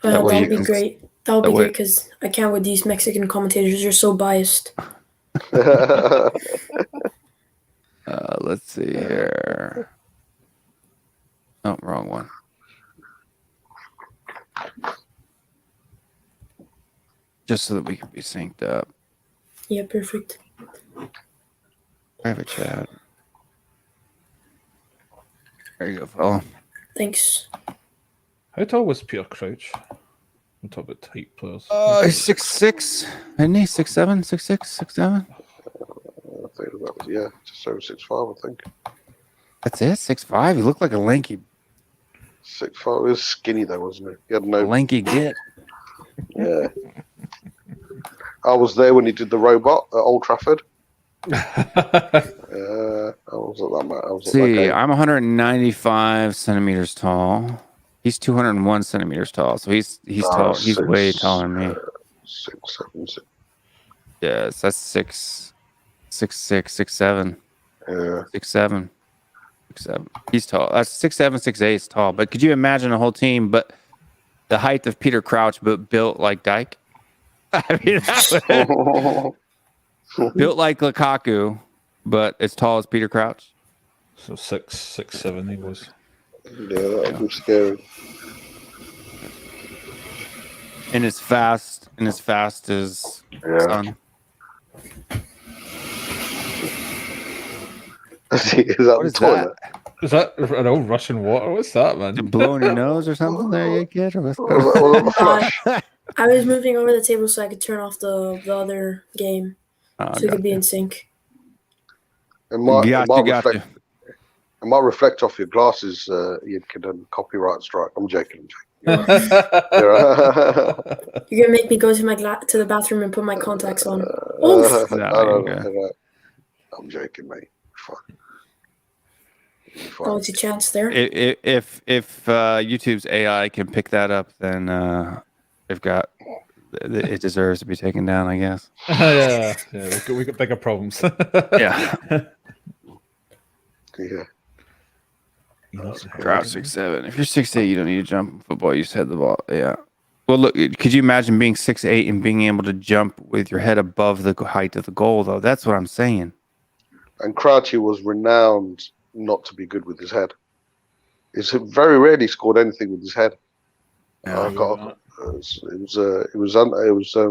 That would be great. That would be great because I can't with these Mexican commentators. They're so biased. Let's see here. Oh, wrong one. Just so that we can be synced up. Yeah, perfect. Private chat. There you go, fella. Thanks. How tall was Peter Crouch? We'll talk about height players. He's 6'6", isn't he? 6'7", 6'6", 6'7"? I think that was, yeah, just over 6'5", I think. That's it, 6'5". He looked like a lanky 6'5". He was skinny though, wasn't he? He had no. lanky git. Yeah. I was there when he did the robot at Old Trafford. I was at that match. I was at that See, game. I'm 195 centimeters tall. He's 201 centimeters tall, so he's tall. He's way taller than me. 6'7". Yes, that's 6'6", 6'7". Yeah. 6'7". 6'7". He's tall. That's 6'7", 6'8" is tall. But could you imagine a whole team, but the height of Peter Crouch, but built like Dyke? I mean, that would, built like Lukaku, but as tall as Peter Crouch. So 6'7" he was. Yeah, that would be scary. And as fast as Yeah. Son. Is that What the is toilet? Is that an old Russian water? What's that, man? You blowing your nose or something there, you kid? Or what's Was that the flush? I was moving over the table so I could turn off the other game, Oh, so we could be in sync. It might Gotcha. reflect off your glasses, you could copyright strike. I'm joking. You're gonna make me go to to the bathroom and put my contacts on. No, No, I'm joking, mate. Fine. Oh, it's a chance there. If YouTube's AI can pick that up, then they've got it deserves to be taken down, I guess. yeah, we got bigger problems. Yeah. Yeah. Crouch 6'7". If you're 6'8", you don't need to jump in football. You just head the ball. Yeah. Well, look, could you imagine being 6'8" and being able to jump with your head above the height of the goal, though? That's what I'm saying. And Crouchy was renowned not to be good with his head. He's very rarely scored anything with his head. Yeah, It was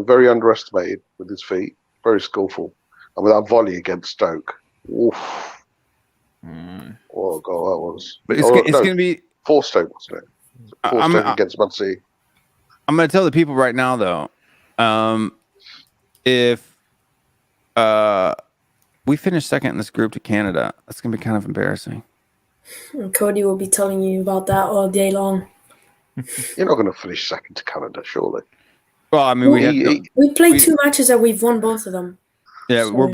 very underestimated with his feet. Very skillful, and with that volley against Stoke. Oof. What a goal that was! But it's going to be for Stoke, wasn't it? For Stoke against Man City. I'm going to tell the people right now, though, if we finish second in this group to Canada, that's going to be kind of embarrassing. And Cody will be telling you about that all day long. You're not going to finish second to Canada, surely. Well, I mean, we played 2 matches that we've won both of them. Yeah, So- we're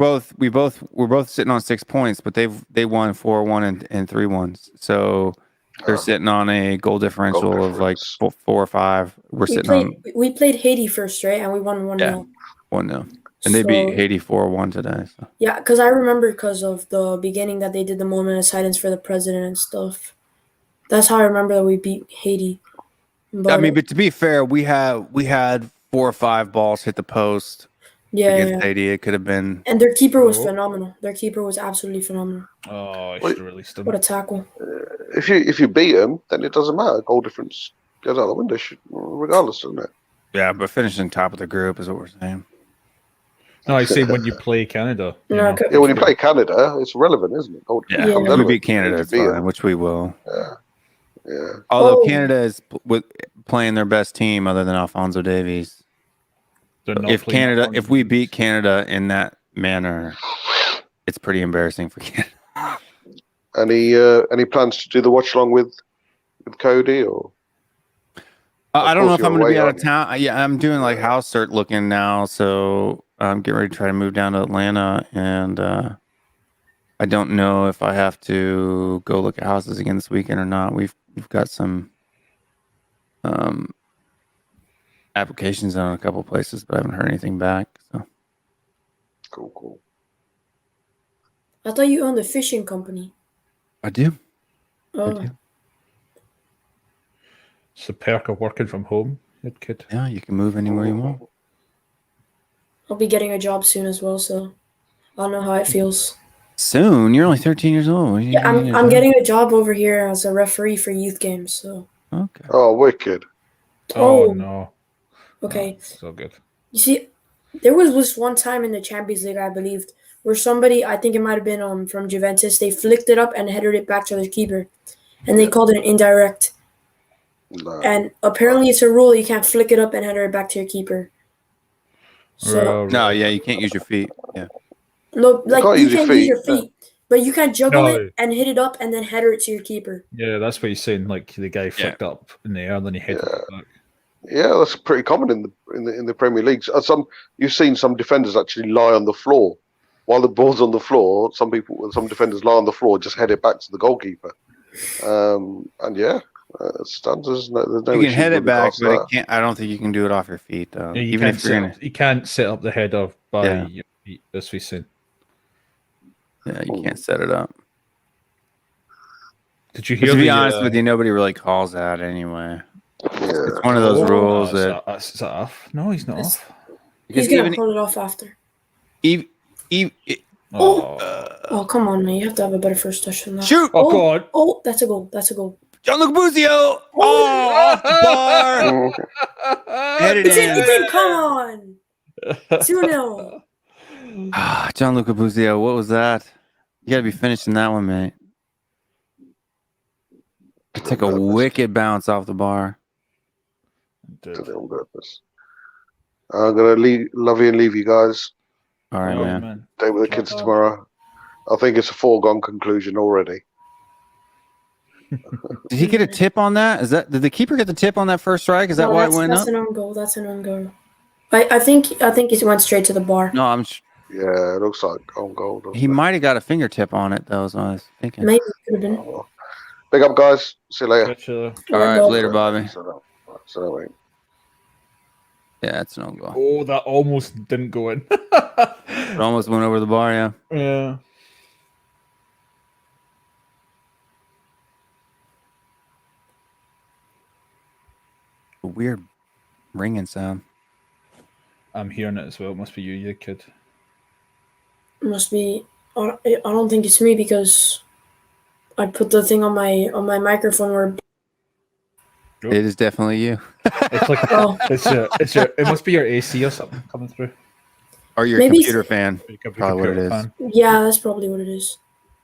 both sitting on 6 points, but they won 4-1 and 3-1. So they're sitting on a goal differential of like 4 or 5. We played Haiti first, right? And we won 1-0. Yeah. 1-0. And they beat Haiti 4-1 today. So. Yeah, because I remember because of the beginning that they did the moment of silence for the president and stuff. That's how I remember that we beat Haiti. But to be fair, we had 4 or 5 balls hit the post. Against Haiti, it could have been. And their keeper was phenomenal. Their keeper was absolutely phenomenal. Oh, I should have released him. What a tackle! If you beat them, then it doesn't matter. Goal difference goes out the window, regardless, doesn't it? Yeah, but finishing top of the group is what we're saying. No, I say when you play Canada. Yeah, when you play Canada, it's relevant, isn't it? If we beat Canada, it's fine, which we will. Yeah. Although Canada is playing their best team other than Alphonso Davies. If we beat Canada in that manner, it's pretty embarrassing for Canada. Any plans to do the watch along with Cody or? I don't know if I'm going to be out of town. Yeah, I'm doing like house search looking now, so I'm getting ready to try to move down to Atlanta, and I don't know if I have to go look at houses again this weekend or not. We've got some applications on a couple places, but I haven't heard anything back. So cool. I thought you owned a fishing company. I do. Oh. I do. It's the perk of working from home, kid. Yeah, you can move anywhere you want. I'll be getting a job soon as well, so I'll know how it feels. Soon? You're only 13 years old. Yeah, I'm getting a job over here as a referee for youth games. So. Okay. Oh, wicked. Oh no. Okay. Oh, so good. You see, there was this one time in the Champions League, I believed, where somebody, I think it might have been from Juventus, they flicked it up and headed it back to the keeper, and they called it an indirect. No. And apparently it's a rule you can't flick it up and header it back to your keeper. So No, yeah, you can't use your feet. Yeah. no, like can't you use your can use your feet, feet, but you can't juggle No. it and hit it up and then header it to your keeper. Yeah, that's what he's saying. Like the guy flicked up in the air, and then he headed it back. Yeah, that's pretty common in the Premier League. You've seen some defenders actually lie on the floor while the ball's on the floor. Some defenders lie on the floor, just head it back to the goalkeeper. And yeah, there's no You can issues head with it back, regards to but that. it can't. I don't think you can do it off your feet though. Yeah, Even if you're gonna, you can't set up the header by Yeah. your feet. That's what he's saying. yeah, you can't set it up. Did you But hear? to be honest with you, nobody really calls that anyway. Yeah. It's one of those rules is that is that off? No, he's not off. He's because gonna even pull it off after. even Oh, come on, man! You have to have a better first touch than that. shoot, Oh, God. Oh, that's a goal. That's a goal. Gianluca Busio. Oh, off the bar. Mm. Headed It's in. in. It's in. Come on. 2-0. Ah, Gianluca Busio. What was that? You got to be finishing that one, mate. It took a wicked bounce off the bar. On purpose. I'm gonna love you and leave you guys. All right, man. Stay with the kids tomorrow. I think it's a foregone conclusion already. Did he get a tip on that? Did the keeper get the tip on that first strike? Is that why it went that's up? an own goal. That's an own goal. I think it went straight to the bar. No, Yeah, it looks like on goal. doesn't he it? might have got a fingertip on it though. Is what I was thinking. Maybe it could have been. Oh, well. Big up, guys. See you later. All right, later, Bobby. So, wait. Yeah, it's no goal. Oh, that almost didn't go in. It almost went over the bar. Yeah. Yeah. A weird ringing sound. I'm hearing it as well. It must be you kid. It must be. I don't think it's me because I put the thing on my microphone where. It is definitely you. It's like Oh. it must be your AC or something coming through. Or your Maybe- computer fan. Your Probably what it computer is. fan. Yeah, that's probably what it is.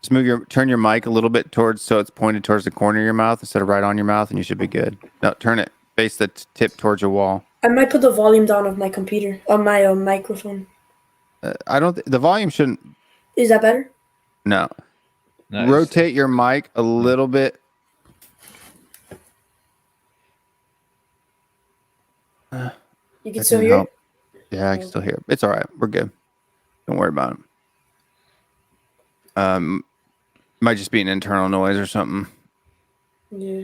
Just turn your mic a little bit towards, so it's pointed towards the corner of your mouth instead of right on your mouth, and you should be good. No, turn it, face the tip towards your wall. I might put the volume down of my computer on my microphone. I don't. The volume shouldn't. Is that better? No. Nice. Rotate your mic a little bit. You can That still didn't hear help. Yeah, I can still hear it. It's all right. We're good. Don't worry about it. Might just be an internal noise or something. it. Yeah.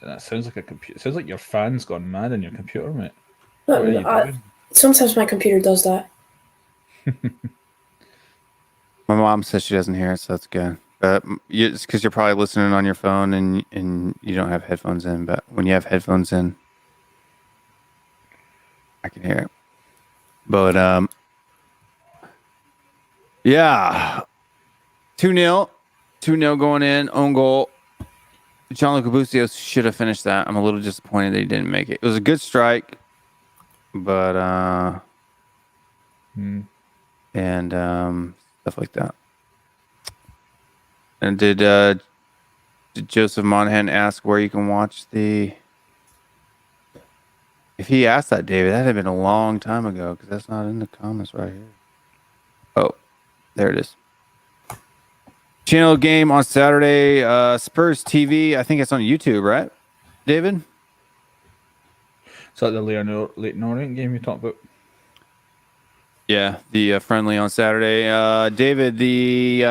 That sounds like a computer. Sounds like your fan's gone mad in your computer, mate. But, What are you doing? sometimes my computer does that. My mom says she doesn't hear it, so that's good. It's because you're probably listening on your phone and you don't have headphones in. But when you have headphones in, I can hear it. But yeah, 2-0 going in, own goal. Gianluca Busio should have finished that. I'm a little disappointed that he didn't make it. It was a good strike, but and stuff like that. And did Joseph Monahan ask where you can watch the? If he asked that, David, that had been a long time ago because that's not in the comments right here. Oh, there it is. Channel game on Saturday. Spurs TV. I think it's on YouTube, right, David? Is that the Leighton Orient game you talked about? Yeah, the friendly on Saturday. David, the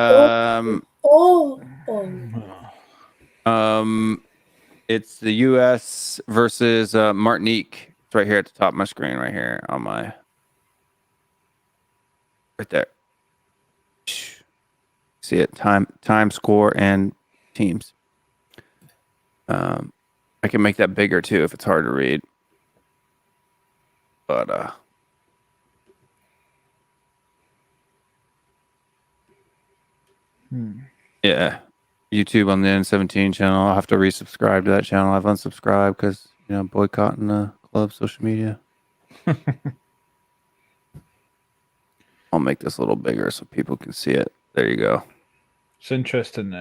it's the U.S. versus Martinique. It's right here at the top of my screen, right here on my, right there. See it? Time, score, and teams. I can make that bigger too if it's hard to read. But yeah, YouTube on the N17 channel. I'll have to resubscribe to that channel. I've unsubscribed because boycotting the club social media. I'll make this a little bigger so people can see it. There you go. It's interesting.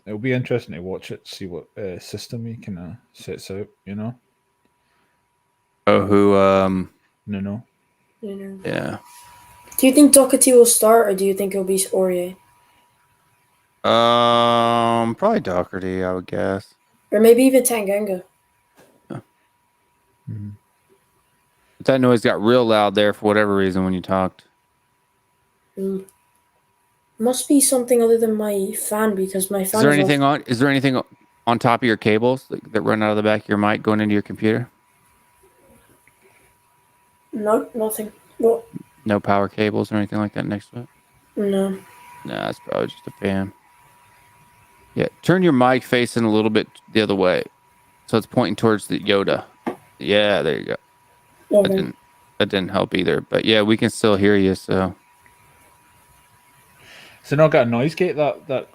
It'll be interesting to watch it, see what system he kind of sets out. You know. Oh, who? No. You know. Yeah. Do you think Doherty will start, or do you think it'll be Aurier? Probably Doherty, I would guess. Or maybe even Tanganga. Mhm. But that noise got real loud there for whatever reason when you talked. Must be something other than my fan, because my fan Is there off. anything on? Is there anything on top of your cables that run out of the back of your mic going into your computer? No, nothing. Well, No power cables or anything like that next to it? no. Nah, it's probably just a fan. Yeah, turn your mic facing a little bit the other way, so it's pointing towards the Yoda. Yeah, there you go. Okay. That didn't help either, but yeah, we can still hear you. So not got a noise gate that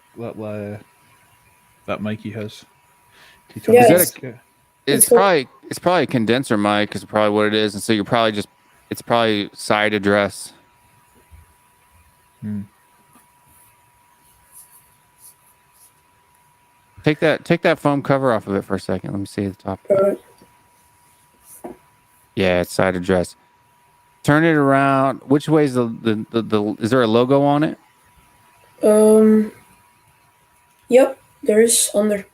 mic he has. He told Yeah, me Is that like, it's cool. probably a condenser mic is probably what it is, and so you're probably it's probably side address. Take that foam cover off of it for a second. Let me see the top. Yeah, it's side address. Turn it around. Which way is the is there a logo on it? Yep, there's under.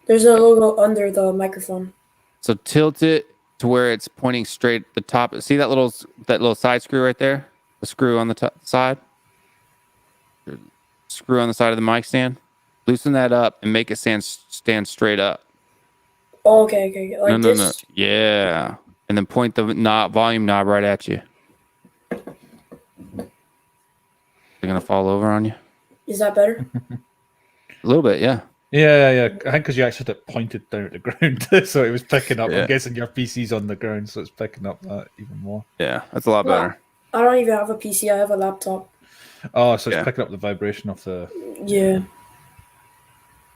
There's a logo under the microphone. So tilt it to where it's pointing straight at the top. See that little side screw right there? The screw on the top side? Screw on the side of the mic stand? Loosen that up and make it stand straight up. Oh, okay. Like No. this? Yeah. And then point the volume knob right at you. They're going to fall over on you? Is that better? A little bit, yeah. Yeah. I think because you actually had it pointed down at the ground, so it was picking up. Yeah. I'm guessing your PC's on the ground, so it's picking up that even more. Yeah, that's a lot better. I don't even have a PC. I have a laptop. Oh, so it's Yeah. picking up the vibration of the. Yeah.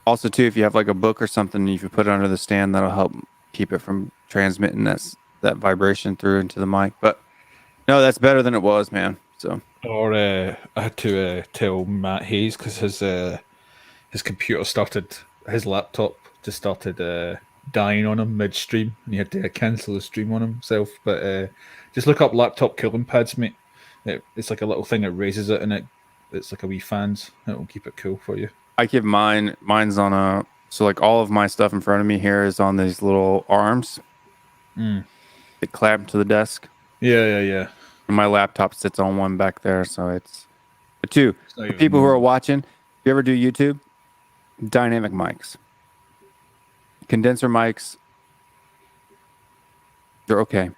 Also, too, if you have like a book or something, if you put it under the stand, that'll help keep it from transmitting that vibration through into the mic. But no, that's better than it was, man. So. Or I had to tell Matt Hayes because his computer his laptop just started dying on him midstream, and he had to cancel the stream on himself. But just look up laptop cooling pads, mate. It's like a little thing that raises it, and it's like a wee fans. It will keep it cool for you. I keep mine's on so like all of my stuff in front of me here is on these little arms that clamp to the desk. Yeah. And my laptop sits on one back there, so but two, for people who are watching, if you ever do YouTube, dynamic mics, condenser mics, they're okay.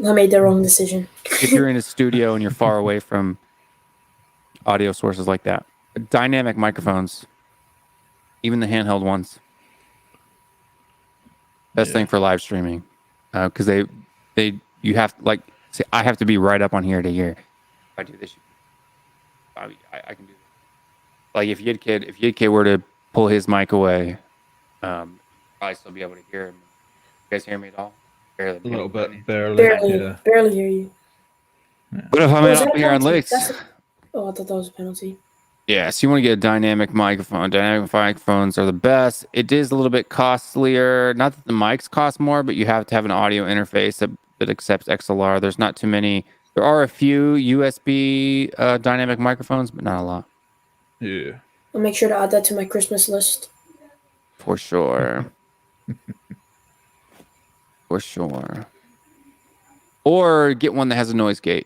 I made the wrong decision. If you're in a studio and you're far away from audio sources like that. Dynamic microphones, even the handheld ones, best thing for live streaming, because you have like say I have to be right up on here to hear. If I do this, I can do this. Like if Yidkid were to pull his mic away, probably still be able to hear him. You guys hear me at all? Barely. A little bit, barely. Barely hear you. What if I'm is that up a here on penalty? lakes? Oh, I thought that was a penalty. Yeah, so you want to get a dynamic microphone. Dynamic microphones are the best. It is a little bit costlier. Not that the mics cost more, but you have to have an audio interface that accepts XLR. There's not too many. There are a few USB dynamic microphones, but not a lot. Yeah. I'll make sure to add that to my Christmas list. For sure. For sure. Or get one that has a noise gate.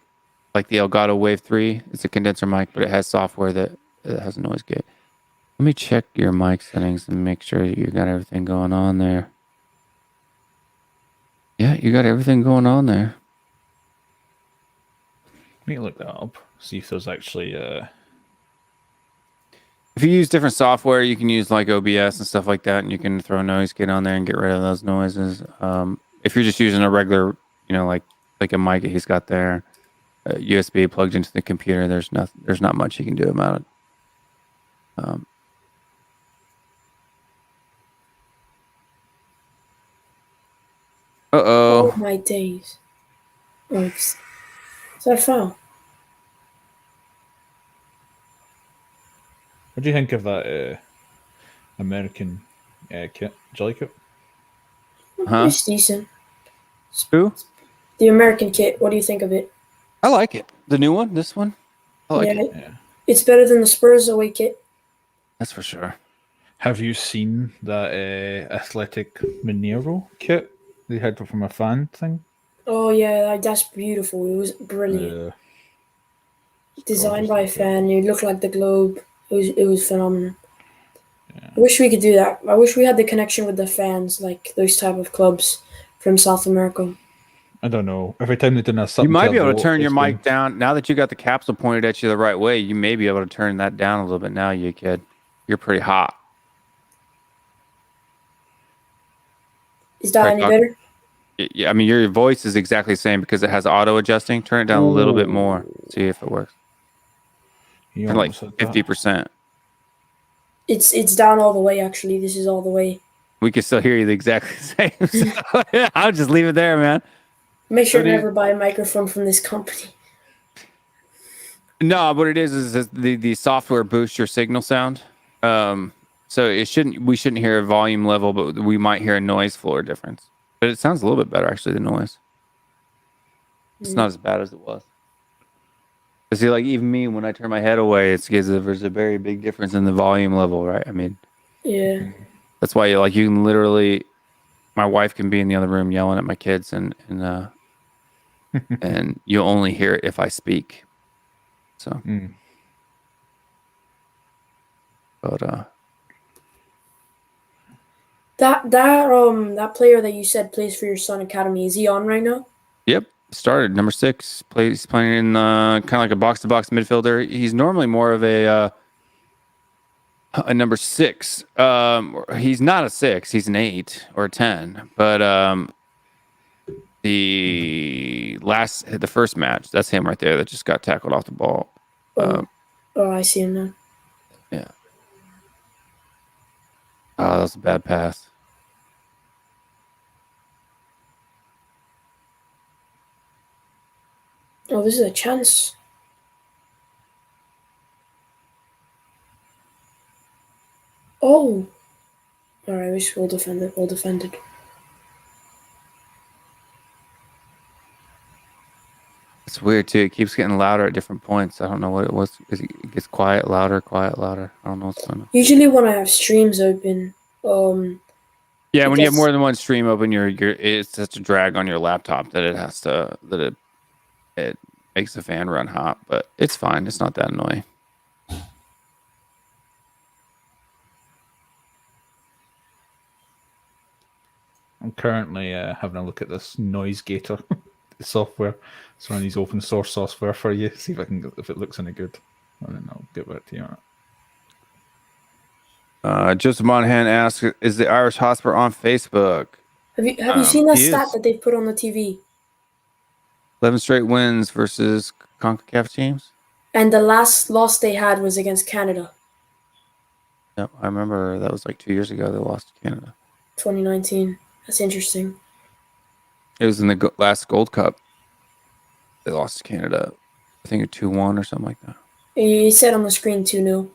Like the Elgato Wave 3. It's a condenser mic, but it has software that has a noise gate. Let me check your mic settings and make sure you got everything going on there. Yeah, you got everything going on there. Let me look that up. See if there's actually If you use different software, you can use like OBS and stuff like that, and you can throw a noise gate on there and get rid of those noises. If you're just using a regular, like a mic that he's got there, USB plugged into the computer, there's not much you can do about it. Oh my days. Oh, is that a foul? What do you think of that American kit? Do you like it? Huh? It's decent. Who? The American kit. What do you think of it? I like it. The new one. This one. I like it. Yeah. It's better than the Spurs away kit. That's for sure. Have you seen that Athletic Mineiro kit they had from a fan thing? Oh yeah, that's beautiful. It was brilliant. Designed by a gorgeous, fan. It looked like the globe. It was phenomenal. Yeah. I wish we could do that. I wish we had the connection with the fans, like those type of clubs from South America. I don't know. Every time they do something, You might be able to turn your mic down now that you got the capsule pointed at you the right way. You may be able to turn that down a little bit now, you kid. You're pretty hot. Is that any better? Yeah, I mean your voice is exactly the same because it has auto adjusting. Turn it down a little bit more. See if it works. You're like 50%. It's down all the way. Actually, this is all the way. We can still hear you the exactly same. So, yeah, I'll just leave it there, man. Make sure to never buy a microphone from this company. No, what it is the software boosts your signal sound. So we shouldn't hear a volume level, but we might hear a noise floor difference. But it sounds a little bit better actually, the noise. It's not as bad as it was. But see, like even me, when I turn my head away, it's because there's a very big difference in the volume level, right? I mean, yeah. That's why you can literally, my wife can be in the other room yelling at my kids and and you'll only hear it if I speak. So, but that player that you said plays for your Sun Academy, is he on right now? Yep, started number 6. He's playing in kind of like a box-to-box midfielder. He's normally more of a number 6. He's not a 6. He's an 8 or a 10. But the first match, that's him right there that just got tackled off the ball. I see him now. Yeah. Oh, that was a bad pass. Oh, this is a chance. Oh. All right, we should well defended. Well defended. It's weird too. It keeps getting louder at different points. I don't know what it was. It gets quiet, louder, quiet, louder. I don't know what's going on. Usually when I have streams open, yeah, when you have more than one stream open, it's such a drag on your laptop that it makes the fan run hot. But it's fine. It's not that annoying. I'm currently having a look at this Noise Gator software. It's one of these open source software for you. See if it looks any good. And then I'll get back to you on it. Joseph Monahan asks, "Is the Irish Hotspur on Facebook?" Have you seen that stat that they put on the TV? 11 straight wins versus CONCACAF teams. And the last loss they had was against Canada. Yep, I remember that was like 2 years ago. They lost to Canada. 2019. That's interesting. It was in the last Gold Cup. They lost to Canada. I think a 2-1 or something like that. He said on the screen 2-0.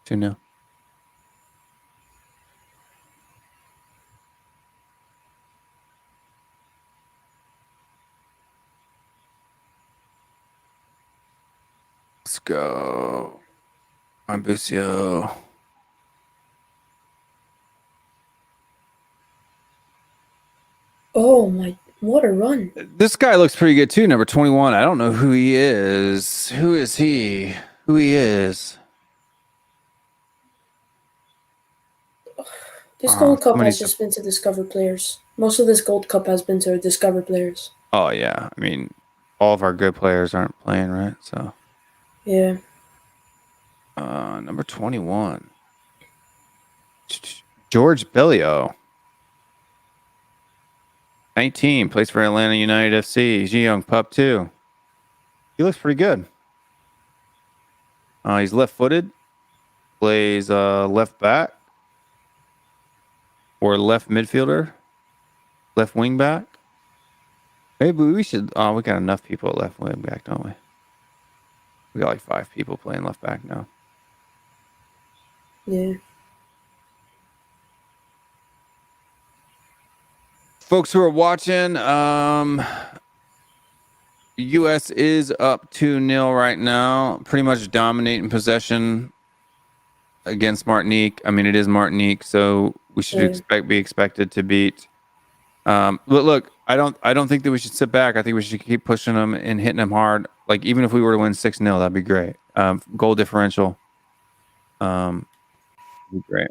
2-0. Let's go. I'm Bucio. Oh my, what a run. This guy looks pretty good too, number 21. I don't know who he is. Who is he? Who he is? This Gold Cup has just been to Discover players. Most of this Gold Cup has been to Discover players. Oh, yeah. I mean, all of our good players aren't playing, right? So, yeah. Number 21. George Bellio. 19, plays for Atlanta United FC. He's a young pup, too. He looks pretty good. He's left-footed. Plays left back. Or left midfielder. Left wing back. Maybe we should... Oh, we got enough people at left wing back, don't we? We got like 5 people playing left back now. Yeah. Folks who are watching, U.S. is up 2-0 right now, pretty much dominating possession against Martinique. I mean, it is Martinique, so we should be expected to beat. Look, I don't think that we should sit back. I think we should keep pushing them and hitting them hard. Like, even if we were to win 6-0, that'd be great. Goal differential, would be great.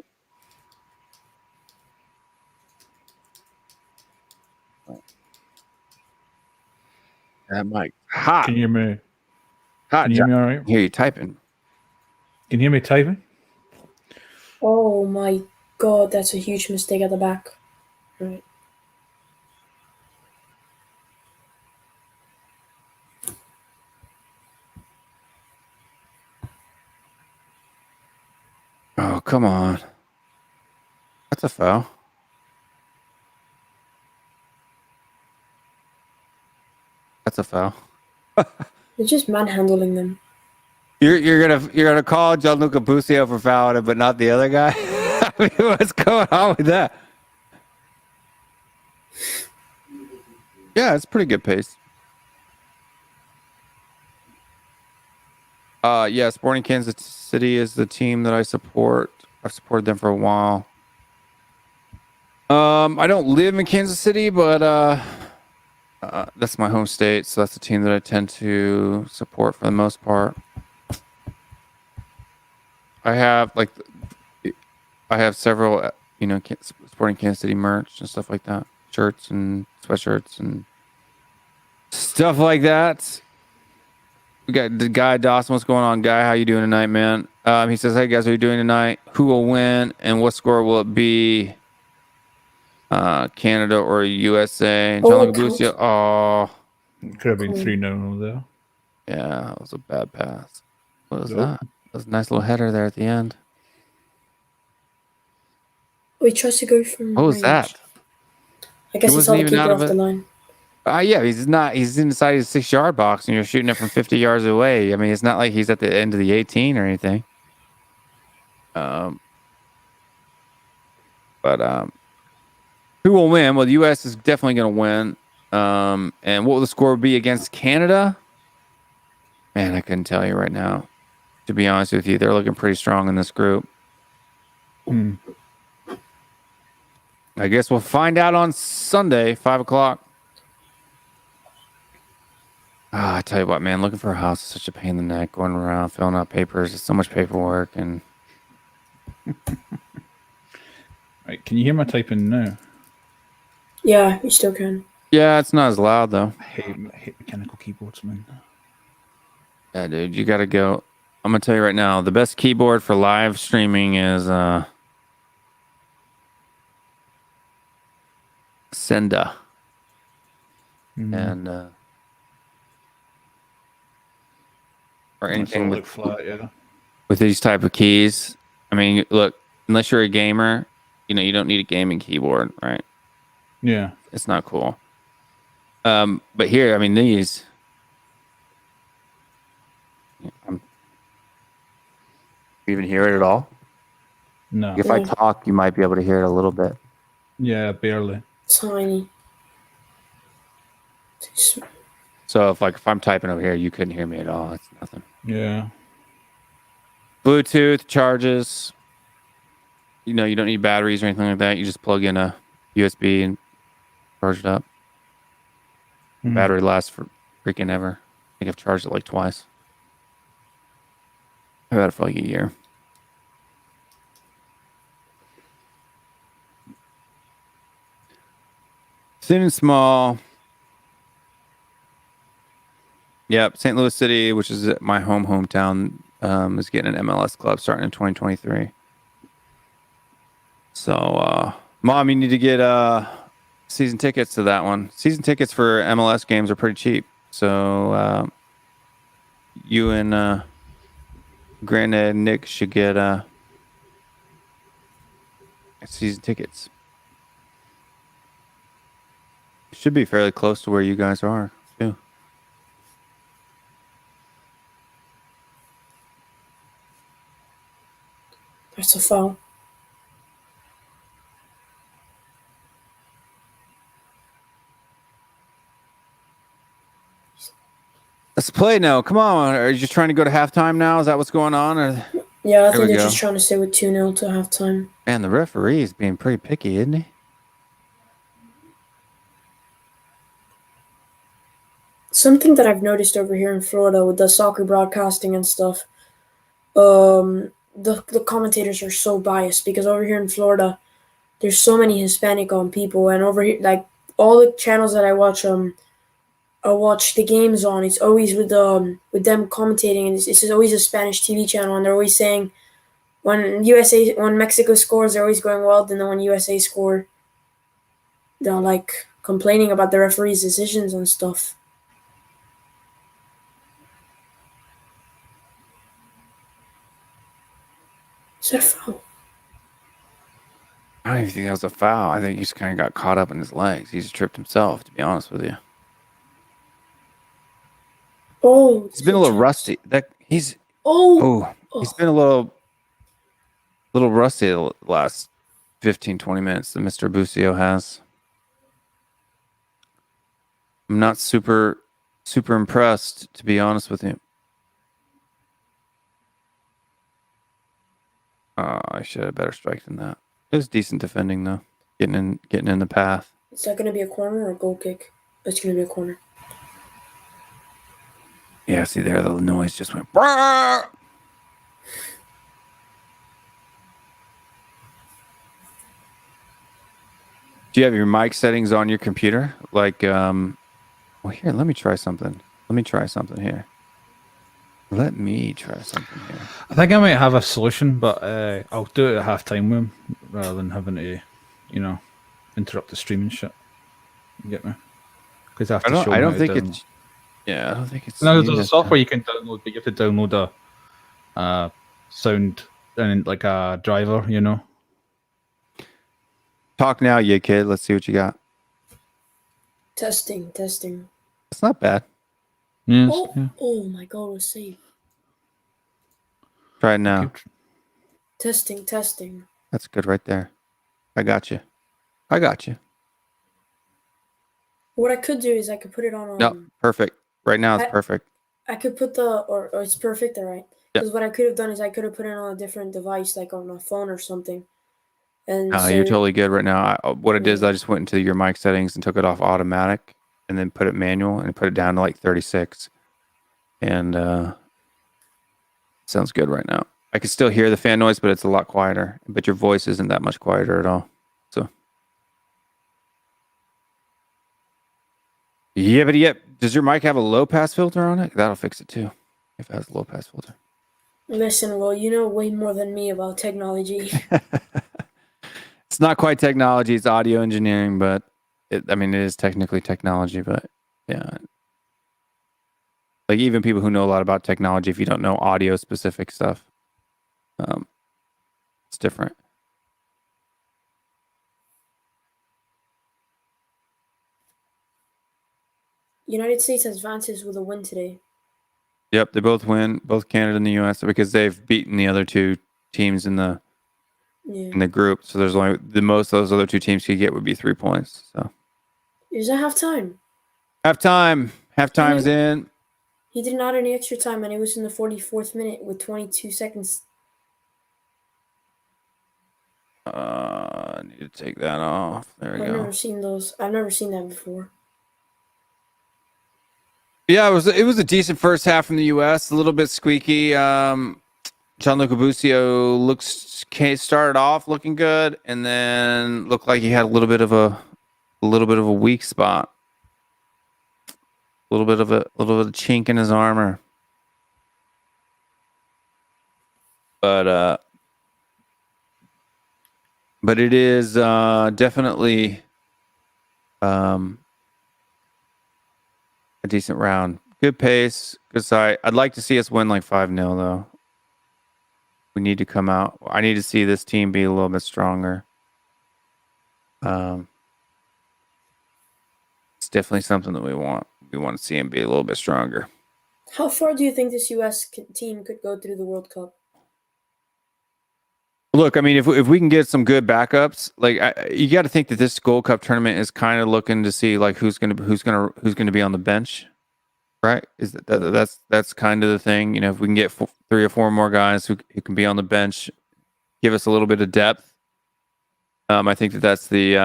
That mic hot. Can you hear me? Hot. Can you hear me all right? Hear you typing. Can you hear me typing? Oh my god, that's a huge mistake at the back. Right. Oh, come on. That's a foul. That's a foul. They're just manhandling them. You're gonna call Gianluca Busio for fouling him, but not the other guy. I mean, what's going on with that? Yeah, it's pretty good pace. Yeah, Sporting Kansas City is the team that I support. I've supported them for a while. I don't live in Kansas City, but that's my home state, so that's the team that I tend to support for the most part. I have several, Sporting Kansas City merch and stuff like that, shirts and sweatshirts and stuff like that. We got the guy Dawson. What's going on, guy? How you doing tonight, man? He says, "Hey guys, how you doing tonight? Who will win and what score will it be? Canada or USA?" Oh, It could have been 3-0 there. Yeah, that was a bad pass. What was that? That was a nice little header there at the end. Oh, he tries to go from. What was range. that? I guess He he saw wasn't the even keeper out of off the it. line. Yeah, he's inside his 6-yard box and you're shooting it from 50 yards away. I mean, it's not like he's at the end of the 18 or anything. But who will win? Well, the U.S. is definitely going to win. And what will the score be against Canada? Man, I couldn't tell you right now. To be honest with you, they're looking pretty strong in this group. I guess we'll find out on Sunday, 5:00. I tell you what, man, looking for a house is such a pain in the neck. Going around filling out papers, it's so much paperwork. And Right, can you hear my typing now? Yeah, you still can. yeah, it's not as loud though. I hate mechanical keyboards, man. Yeah, dude, you got to go. I'm gonna tell you right now, the best keyboard for live streaming is Senda, and or anything Look flat, yeah. with these type of keys. I mean, look, unless you're a gamer, you don't need a gaming keyboard, right? Yeah. It's not cool. But here, I mean, these. You even hear it at all? No. If I talk, you might be able to hear it a little bit. Yeah, barely. Tiny. So if I'm typing over here, you couldn't hear me at all. It's nothing. Yeah. Bluetooth charges. You don't need batteries or anything like that. You just plug in a USB and charge it up. Battery lasts for freaking ever. I think I've charged it like twice. I've had it for like a year. Thin and small. Yep, St. Louis City, which is my hometown, is getting an MLS club starting in 2023. So, Mom, you need to get season tickets to that one. Season tickets for MLS games are pretty cheap. So, you and Granddad Nick should get season tickets. Should be fairly close to where you guys are, too. That's a foul. Let's play now. Come on. Are you just trying to go to halftime now? Is that what's going on? Or... Yeah, I There think we they're go. just trying to stay with 2-0 to halftime. Man, the referee is being pretty picky, isn't he? Something that I've noticed over here in Florida with the soccer broadcasting and stuff, the commentators are so biased because over here in Florida, there's so many Hispanic people, and over here, like all the channels that I watch the games on. It's always with them commentating, and it's always a Spanish TV channel, and they're always saying when Mexico scores, they're always going well. Then when USA score, they're like complaining about the referees' decisions and stuff. Is that a foul? I don't even think that was a foul. I think he just kind of got caught up in his legs. He just tripped himself, to be honest with you. Oh, He's been a little rusty. He's been a little rusty the last 15, 20 minutes that Mr. Busio has. I'm not super impressed, to be honest with you. I should have better strike than that. It was decent defending though. Getting in the path. Is that going to be a corner or a goal kick? It's going to be a corner. Yeah, see there, the noise just went. Brrr! Do you have your mic settings on your computer? Like, well, here, let me try something. Let me try something here. I think I might have a solution, but I'll do it at halftime with him rather than having to, interrupt the stream and shit. You get me? Because I have to show him I don't how to think download. it's. Yeah, I don't think it's. No, there's a software you can download, but you have to download a sound and like a driver, Talk now, you kid. Let's see what you got. Testing. It's not bad. Yes, Oh, yeah. oh my God, was saved. Try it now. Testing. That's good right there. I got you. What I could do is I could put it on. No, perfect. Right now it's perfect. I could put or it's perfect, all right. Because what I could have done is I could have put it on a different device, like on my phone or something. And You're totally good right now. What I did is I just went into your mic settings and took it off automatic, and then put it manual and put it down to like 36. And sounds good right now. I can still hear the fan noise, but it's a lot quieter. But your voice isn't that much quieter at all. So, yep. Does your mic have a low pass filter on it? That'll fix it too. If it has a low pass filter. Listen, well, you know way more than me about technology. It's not quite technology; it's audio engineering, but it is technically technology. But yeah, like even people who know a lot about technology, if you don't know audio specific stuff, it's different. United States advances with a win today. Yep, they both win, both Canada and the U.S. because they've beaten the other two teams in the group. So there's only the most those other two teams could get would be 3 points. So is that halftime? Halftime's in. He didn't add any extra time, and it was in the 44th minute with 22 seconds. I need to take that off. There we go. I've never seen those. I've never seen that before. Yeah, it was a decent first half from the U.S. A little bit squeaky. Gianluca Busio started off looking good, and then looked like he had a little bit of a weak spot. A little bit of a chink in his armor. But it is definitely a decent round. Good pace, good side. I'd like to see us win like 5-0 though. We need to come out. I need to see this team be a little bit stronger. It's definitely something that we want. We want to see him be a little bit stronger. How far do you think this U.S. team could go through the World Cup? Look, I mean, if we can get some good backups, like you got to think that this Gold Cup tournament is kind of looking to see like who's gonna be on the bench, right? That's kind of the thing. You know, if we can get 3 or 4 more guys who can be on the bench, give us a little bit of depth. I think that's the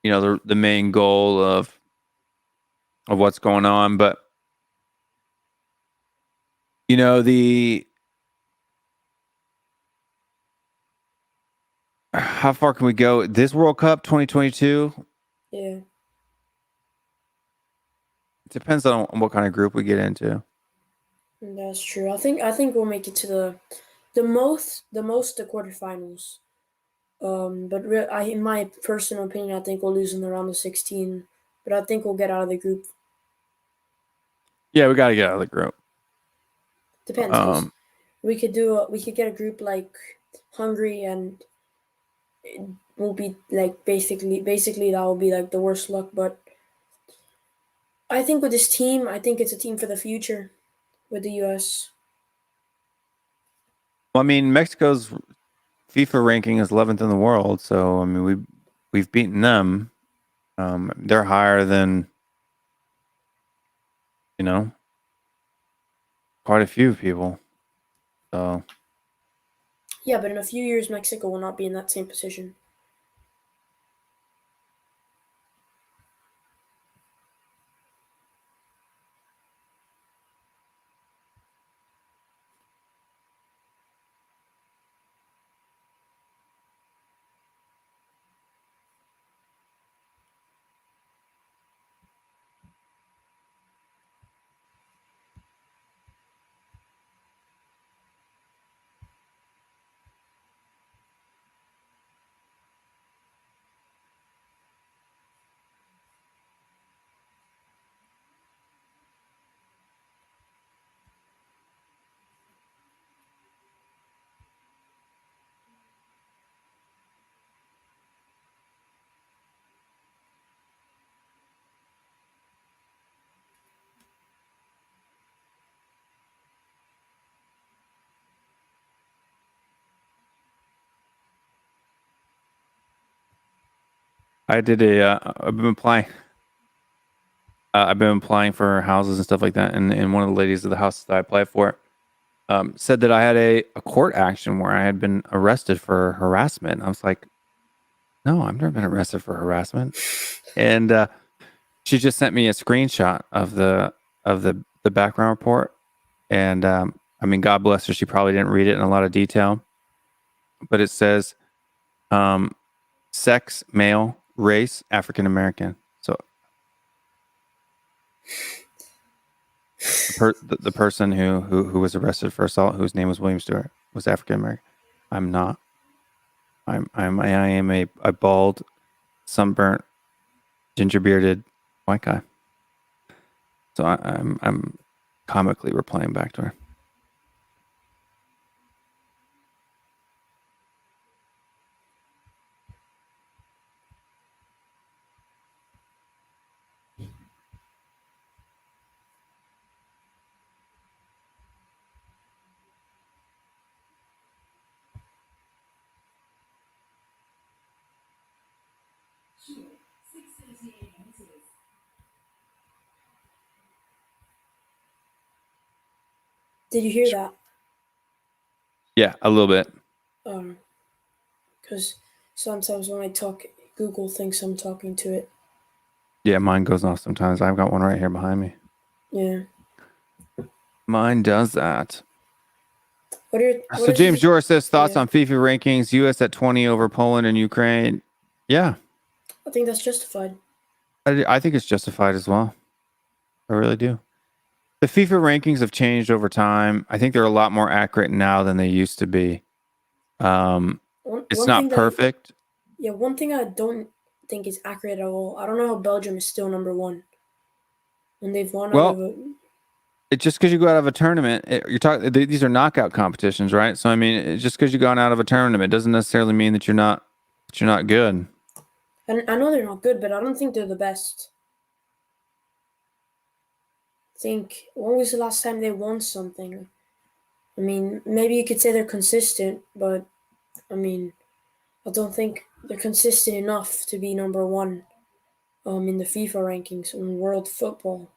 the main goal of what's going on. But you know, how far can we go? This World Cup 2022. Yeah. It depends on what kind of group we get into. That's true. I think we'll make it to the most the quarterfinals. But in my personal opinion, I think we'll lose in the round of 16. But I think we'll get out of the group. Yeah, we got to get out of the group. Depends. 'Cause we could get a group like Hungary, and it will be like basically that will be like the worst luck. But I think with this team, I think it's a team for the future with the US. Well, I mean, Mexico's FIFA ranking is 11th in the world, so I mean we've beaten them. They're higher than quite a few people. So Yeah, but in a few years, Mexico will not be in that same position. I did I've been applying. I've been applying for houses and stuff like that, and one of the ladies of the house that I applied for said that I had a court action where I had been arrested for harassment. I was like, no, I've never been arrested for harassment. And she just sent me a screenshot of the background report, and I mean, God bless her, she probably didn't read it in a lot of detail, but it says sex, male, race, African American. So the person who was arrested for assault, whose name was William Stewart, was African American. I'm not. I am a bald, sunburnt, ginger bearded white guy. So I'm comically replying back to her. Did you hear that? Yeah, a little bit. Because sometimes when I talk, Google thinks I'm talking to it. Yeah, mine goes off sometimes. I've got one right here behind me. Yeah. Mine does that. What So James Joris says thoughts yeah. on FIFA rankings: U.S. at 20 over Poland and Ukraine. Yeah, I think that's justified. I think it's justified as well. I really do. The FIFA rankings have changed over time. I think they're a lot more accurate now than they used to be. It's not perfect. One thing I don't think is accurate at all. I don't know how Belgium is still number 1 when they've won out of it. Just because you go out of a tournament, you're talking. These are knockout competitions, right? So I mean, just because you gone out of a tournament doesn't necessarily mean that you're not good. And I know they're not good, but I don't think they're the best. I think when was the last time they won something? I mean, maybe you could say they're consistent, but I mean, I don't think they're consistent enough to be number one in the FIFA rankings in world football.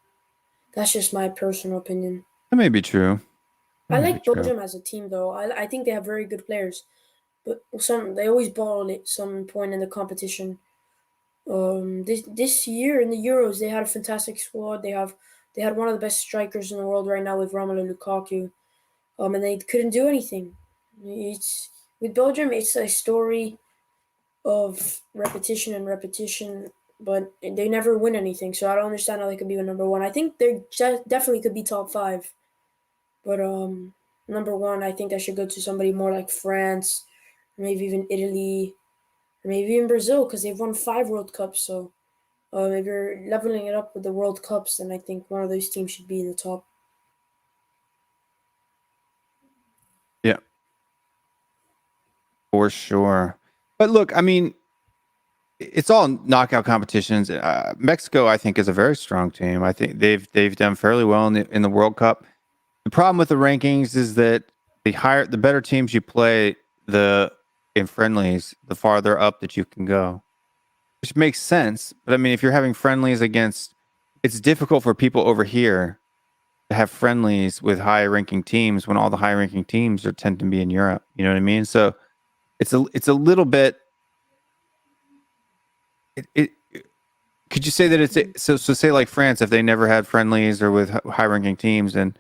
That's just my personal opinion. That may be true. I That may like be true. Belgium as a team, though. I think they have very good players, but they always ball at some point in the competition. This year in the Euros, they had a fantastic squad. They had one of the best strikers in the world right now with Romelu Lukaku, and they couldn't do anything. It's with Belgium, it's a story of repetition and repetition, but they never win anything. So I don't understand how they could be number one. I think they definitely could be top five, but number one, I think I should go to somebody more like France, or maybe even Italy, or maybe even Brazil because they've won 5 World Cups. So if you're leveling it up with the World Cups, then I think one of those teams should be in the top. Yeah. For sure. But look, I mean, it's all knockout competitions. Mexico, I think, is a very strong team. I think they've done fairly well in the World Cup. The problem with the rankings is that the better teams you play in friendlies, the farther up that you can go, which makes sense. But I mean, if you're having friendlies it's difficult for people over here to have friendlies with high ranking teams when all the high ranking teams tend to be in Europe. You know what I mean? So it's a little bit. Could you say that it's so say like France, if they never had friendlies or with high ranking teams, and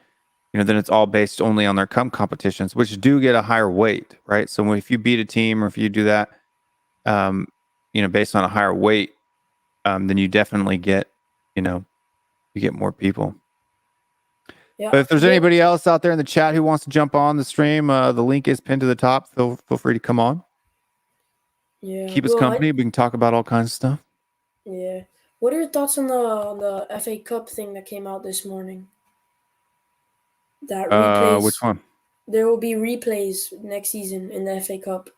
then it's all based only on their competitions, which do get a higher weight, right? So if you beat a team or if you do that, based on a higher weight, then you definitely get, you get more people. Yeah. But if there's anybody else out there in the chat who wants to jump on the stream, the link is pinned to the top. Feel free to come on. Yeah. Keep us company. We can talk about all kinds of stuff. Yeah. What are your thoughts on the FA Cup thing that came out this morning? That replays. Which one? There will be replays next season in the FA Cup.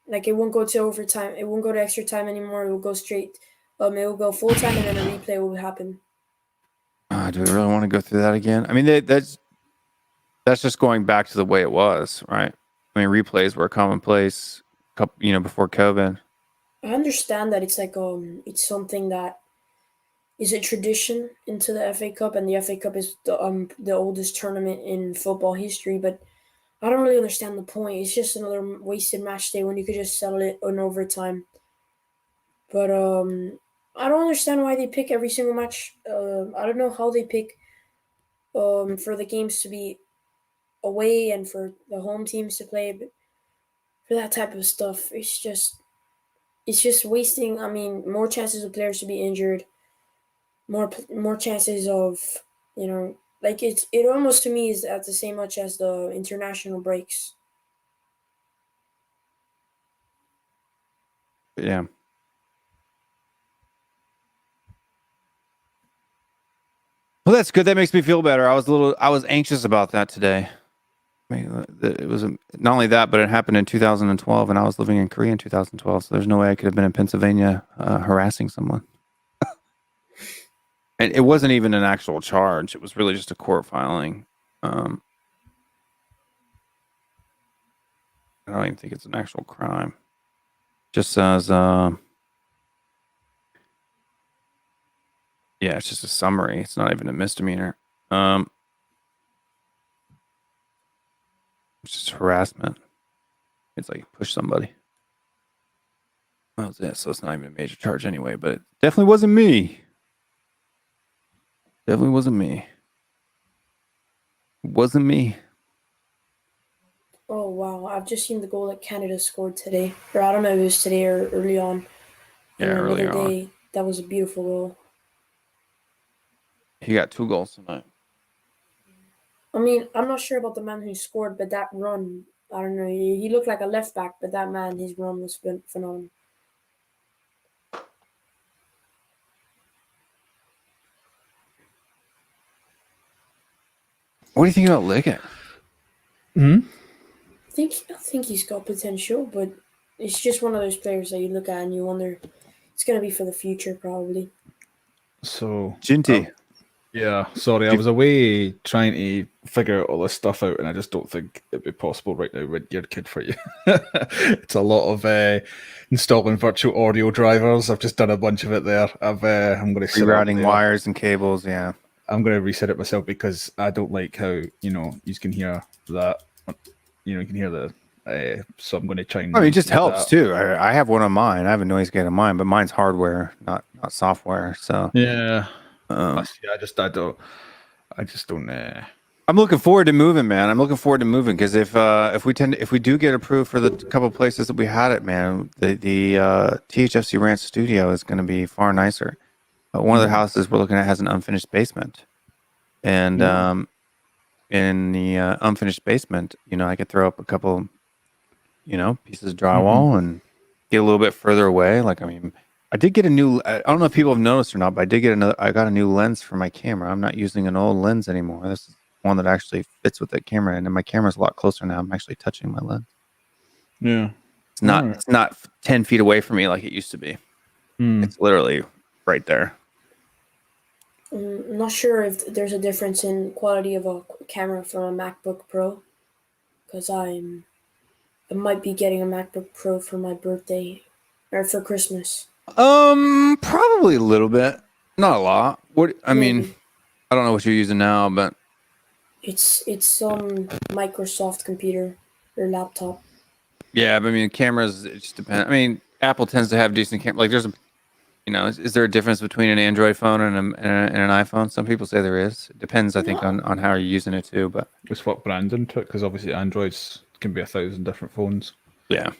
Like it won't go to overtime. It won't go to extra time anymore. It will go straight. It will go full time, and then a replay will happen. Do we really want to go through that again? I mean, that's just going back to the way it was, right? I mean, replays were commonplace, before COVID. I understand that it's like it's something that is a tradition into the FA Cup, and the FA Cup is the oldest tournament in football history. But I don't really understand the point. It's just another wasted match day when you could just settle it in overtime. But I don't understand why they pick every single match. I don't know how they pick for the games to be away and for the home teams to play, but for that type of stuff, it's just wasting. I mean, more chances of players to be injured, more chances of like it almost to me is at the same much as the international breaks. Yeah. Well, that's good. That makes me feel better. I was anxious about that today. I mean, it was not only that, but it happened in 2012, and I was living in Korea in 2012. So there's no way I could have been in Pennsylvania harassing someone. And it wasn't even an actual charge. It was really just a court filing. I don't even think it's an actual crime. Just says, yeah, it's just a summary. It's not even a misdemeanor. It's just harassment. It's like push somebody. Well, so it's not even a major charge anyway, but it definitely wasn't me. Definitely wasn't me. It wasn't me. Oh wow! I've just seen the goal that Canada scored today, or I don't know if it was today or early on. Yeah, earlier on. Day, that was a beautiful goal. He got 2 goals tonight. I mean, I'm not sure about the man who scored, but that run, I don't know. He looked like a left back, but that man, his run was phenomenal. What do you think about Liggett? I think he's got potential, but it's just one of those players that you look at and you wonder it's going to be for the future, probably. So, Ginty. Yeah, sorry, I was away trying to figure all this stuff out, and I just don't think it'd be possible right now with your kid for you. It's a lot of installing virtual audio drivers. I've just done a bunch of it there. I'm going to Rerouting wires and cables. Yeah. I'm going to reset it myself because I don't like how you can hear that. You can hear the. So I'm going to try and. I mean, it just do helps that. too. I have one on mine. I have a noise gate on mine, but mine's hardware, not software. So Yeah. um, I just don't. I'm looking forward to moving, man. I'm looking forward to moving because if we do get approved for the couple places that we had it, man, the THFCRants studio is going to be far nicer. One of the houses we're looking at has an unfinished basement, and in the unfinished basement, I could throw up a couple, pieces of drywall and get a little bit further away. Like, I mean, I did get a new. I don't know if people have noticed or not, but I got a new lens for my camera. I'm not using an old lens anymore. This is one that actually fits with that camera, and my camera's a lot closer now. I'm actually touching my lens. Yeah. It's not 10 feet away from me like it used to be. It's literally right there. I'm not sure if there's a difference in quality of a camera from a MacBook Pro, because I might be getting a MacBook Pro for my birthday or for Christmas. Probably a little bit, not a lot. I mean, I don't know what you're using now, but it's some Microsoft computer or laptop. yeah, but I mean, cameras, it just depends. I mean, Apple tends to have decent cameras. Like, there's is there a difference between an Android phone and an iPhone? Some people say there is. It depends, I think, on how you're using it too. But It's what Brandon took, because obviously Androids can be 1,000 different phones. yeah.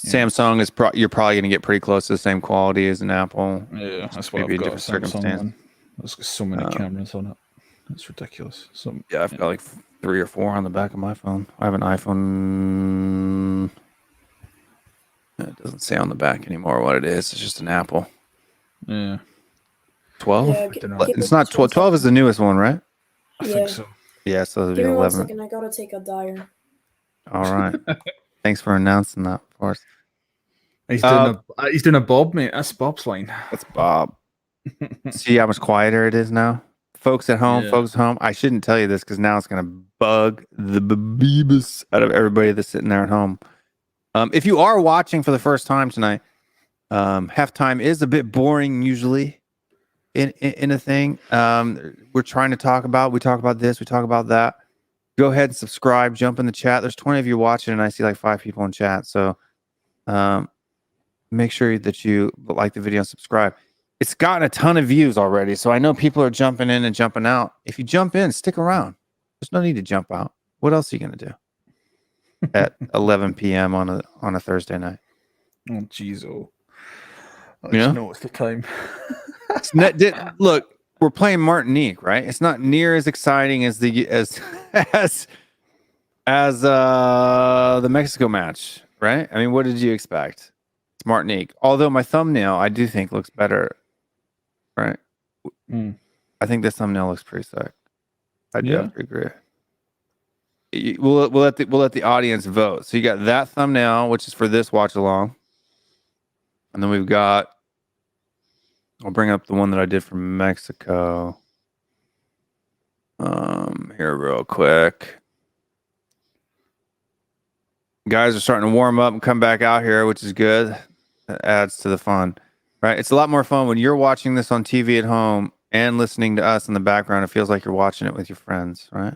Samsung is you're probably going to get pretty close to the same quality as an Apple. Yeah, that's what Maybe I've a got. different circumstance. One. There's so many cameras on it. It's ridiculous. Yeah, I've got like 3 or 4 on the back of my phone. I have an iPhone. It doesn't say on the back anymore what it is. It's just an Apple. Yeah. 12? Yeah, It's not 12. 12 is the newest one, right? I think so. Yeah, so it'll be Give me 1 11. second. I gotta take a dyer. All right. Thanks for announcing that for us. He's doing a Bob, mate. That's Bob's line. That's Bob. See how much quieter it is now? Folks at home, I shouldn't tell you this because now it's going to bug the beebus out of everybody that's sitting there at home. If you are watching for the first time tonight, halftime is a bit boring usually in a thing. We talk about this, we talk about that. Go ahead and subscribe, jump in the chat. There's 20 of you watching, and I see like 5 people in chat. So make sure that you like the video and subscribe. It's gotten a ton of views already, so I know people are jumping in and jumping out. If you jump in, stick around. There's no need to jump out. What else are you going to do at 11 p.m. on a Thursday night? Oh, jeez. I just know it's the time. Look, we're playing Martinique, right? It's not near as exciting as the Mexico match, right? I mean, what did you expect? It's Martinique. Although my thumbnail, I do think looks better, right? I think this thumbnail looks pretty sick. I do have to agree. We'll let the audience vote. So you got that thumbnail, which is for this watch along, and then we've got. I'll bring up the one that I did from Mexico. Here real quick. Guys are starting to warm up and come back out here, which is good. That adds to the fun, right? It's a lot more fun when you're watching this on TV at home and listening to us in the background. It feels like you're watching it with your friends, right?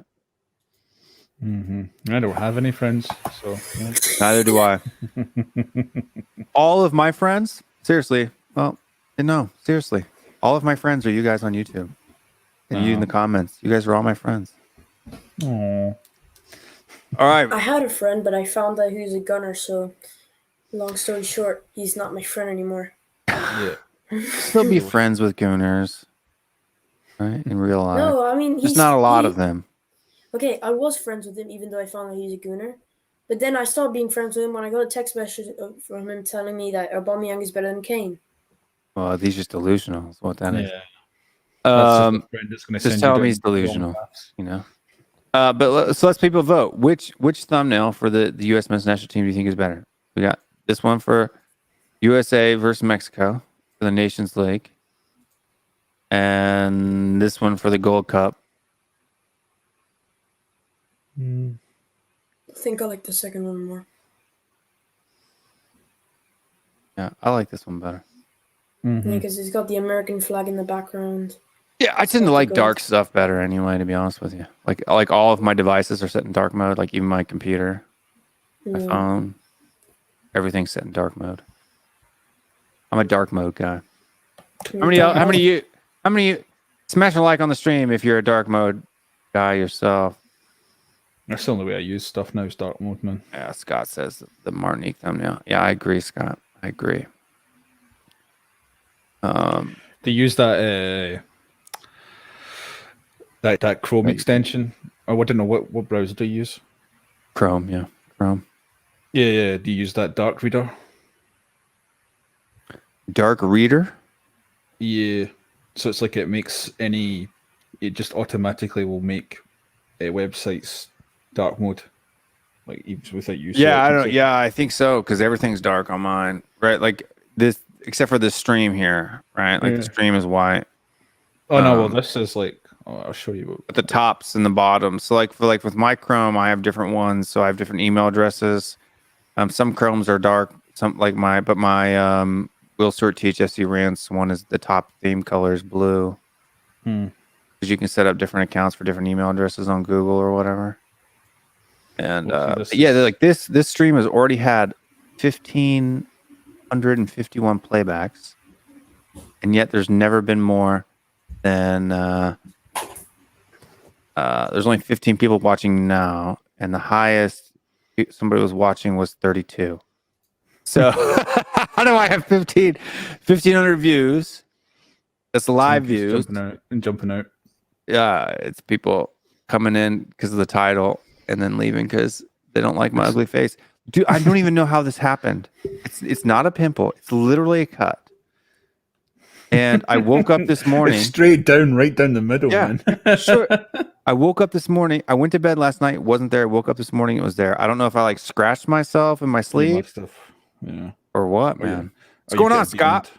I don't have any friends, so yeah. Neither do I. All of my friends, seriously. Well, no, seriously. All of my friends are you guys on YouTube. And you in the comments. You guys are all my friends. Aww. All right. I had a friend, but I found out he was a gunner, so long story short, he's not my friend anymore. Yeah. Still be friends with gooners, right? In real life. No, I mean, there's not a lot of them. Okay, I was friends with him even though I found out he's a gooner. But then I stopped being friends with him when I got a text message from him telling me that Aubameyang is better than Kane. Well, he's just delusional. Is what that is. Just tell me he's delusional. But so let's people vote. Which thumbnail for the U.S. men's national team do you think is better? We got this one for USA versus Mexico for the Nations League, And this one for the Gold Cup. I think I like the second one more. Yeah, I like this one better. Yeah, because it's got the American flag in the background. Yeah, I tend to like dark stuff better anyway, to be honest with you. Like all of my devices are set in dark mode, like even my computer, my phone, everything's set in dark mode. I'm a dark mode guy. How many smash a like on the stream if you're a dark mode guy yourself? That's the only way I use stuff now is dark mode, man. Yeah, Scott says the Martinique thumbnail. Yeah, I agree, Scott. I agree. They use that that Chrome extension. I don't know what browser do you use? Chrome, yeah. Chrome. Yeah. Do you use that dark reader? Dark reader? Yeah. So it's like it just automatically will make websites dark mode, like even without you. Yeah, I think so, because everything's dark on mine, right? Like this, except for this stream here, right? Like the stream is white. Oh no, well this is like. Oh, I'll show you. At the tops and the bottoms. So with my Chrome, I have different ones. So I have different email addresses. Some Chromes are dark. Some my WillStewartTHFCRants one is the top theme color is blue. Because you can set up different accounts for different email addresses on Google or whatever. And this stream has already had 1,551 playbacks, and yet there's never been more than there's only 15 people watching now, and the highest somebody was watching was 32. So how do I have 1,500 views? That's live views. Jumping out. Yeah, it's people coming in because of the title and then leaving because they don't like my ugly face. Dude, I don't even know how this happened. It's not a pimple. It's literally a cut. And I woke up this morning. It's straight down, right down the middle, man. Sure. I woke up this morning. I went to bed last night. It wasn't there. I woke up this morning. It was there. I don't know if I scratched myself in my sleep. Yeah. Or what, man? What's going on, Scott?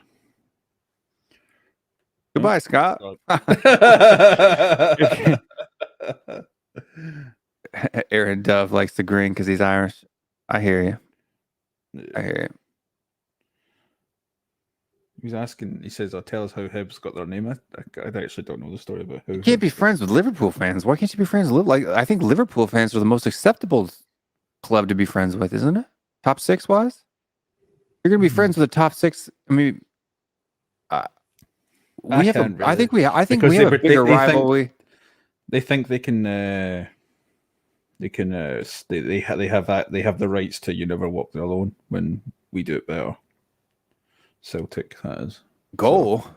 Goodbye, Scott. Aaron Dove likes to grin because he's Irish. I hear you. I hear you. He's asking, he says, tell us how Hibs got their name. I actually don't know the story about how. You can't be friends with Liverpool fans. Why can't you be friends with I think Liverpool fans are the most acceptable club to be friends with, isn't it? Top 6 wise? You're going to be friends with the top 6. I mean, I think we have a bigger rivalry. They think they can they have the rights to you never walk alone when we do it better. Celtic, that is. Goal? Are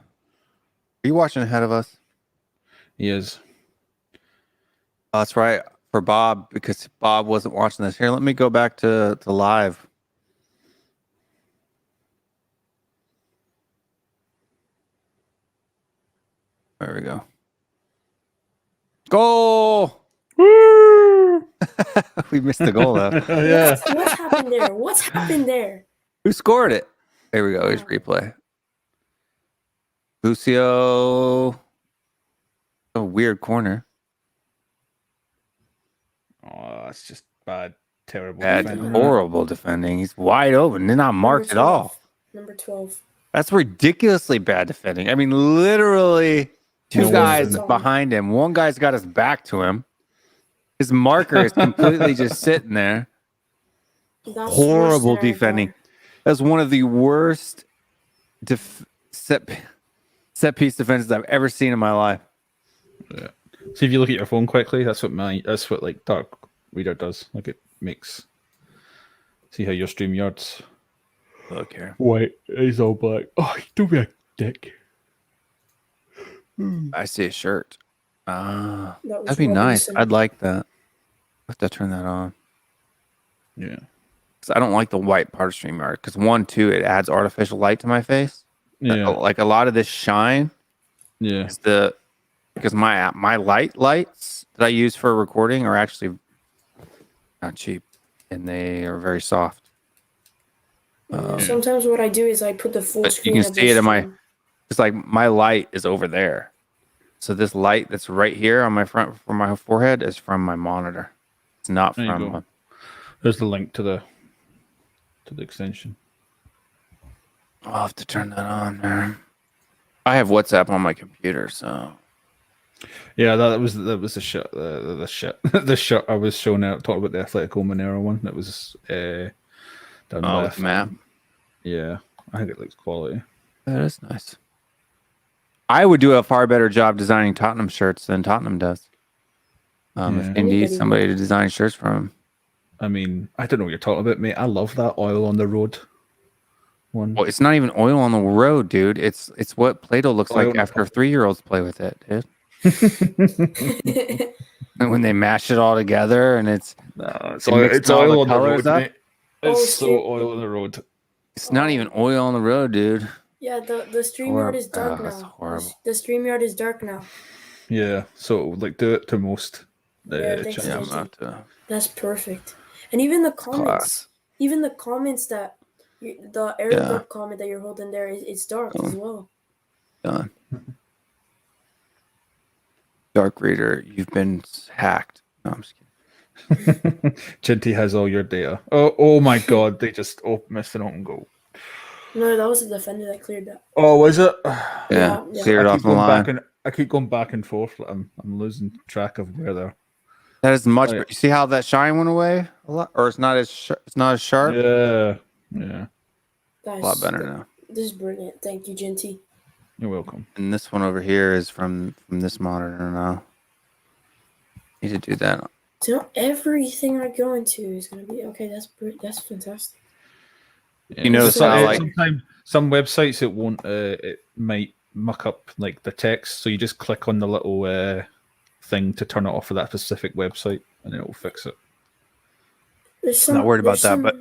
you watching ahead of us? He is. Oh, that's right. For Bob, because Bob wasn't watching this. Here, let me go back to live. There we go. Goal! Woo! We missed the goal, though. Yeah. What's happened there? What's happened there? Who scored it? There we go. Here's replay. Lucio. A weird corner. Oh, that's just bad, terrible. Bad, horrible defending. He's wide open. They're not marked at all. Number 12. That's ridiculously bad defending. I mean, literally two guys behind him. One guy's got his back to him. His marker is completely just sitting there. That's Horrible defending. That's one of the worst set piece defenses I've ever seen in my life. Yeah. See if you look at your phone quickly. That's what like Dark Reader does. Like it makes. See how your stream yards. Look here. White. He's all black. Oh, don't be a dick. I see a shirt. That'd be Robinson. nice. I'd like that. I have to turn that on. Yeah. I don't like the white part of StreamYard because 1, 2, it adds artificial light to my face. Yeah. Like a lot of this shine. Yeah. Is because my lights that I use for recording are actually not cheap and they are very soft. Sometimes what I do is I put the full but screen. you can see it in my. It's like my light is over there. So this light that's right here on my front for my forehead is from my monitor. It's not There you from. go. There's the link to the extension. I'll have to turn that on, man. I have WhatsApp on my computer, so Yeah, that was the shot. The shot I was showing out talking about the Atletico Mineiro one. That was down with left. the map. Yeah, I think it looks quality. That is nice. I would do a far better job designing Tottenham shirts than Tottenham does. If he needs somebody to design shirts for him. I mean, I don't know what you're talking about, mate. I love that oil on the road one. Well, it's not even oil on the road, dude. It's what Play-Doh looks Oil like on after top. 3-year-olds play with it, dude. And when they mash it all together, and it's It's It mixed it's all the oil on the colours road, up? mate. It's Oh, so shit. oil on the road. it's not even oil on the road, dude. Yeah, the StreamYard is dark That's now. horrible. The StreamYard is dark now. Yeah, so like do it to most. Yeah, thanks, Yeah, I'm Jesse. gonna have to. That's perfect. And even the comments, Class. that the Arabic comment that you're holding there it's dark as well. Done. Dark Reader, you've been hacked. No, I'm just kidding. Chinty has all your data. Oh my god, they just missed an open goal. No, that was the defender that cleared that. Oh, was it? Yeah, Yeah. cleared I off keep the going line. back and I keep going back and forth. I'm losing track of where they're. That is much. Oh, yeah. You see how that shine went away a lot, or it's not as sharp. Yeah. A lot better now. This is brilliant. Thank you, Genty. You're welcome. And this one over here is from this monitor now. Need to do that. So everything I go into is gonna be okay. That's fantastic. Yeah, You notice how, like- sometimes some websites it won't. It might muck up like the text, so you just click on the little thing to turn it off for that specific website, and it will fix it. There's Not worried about that, but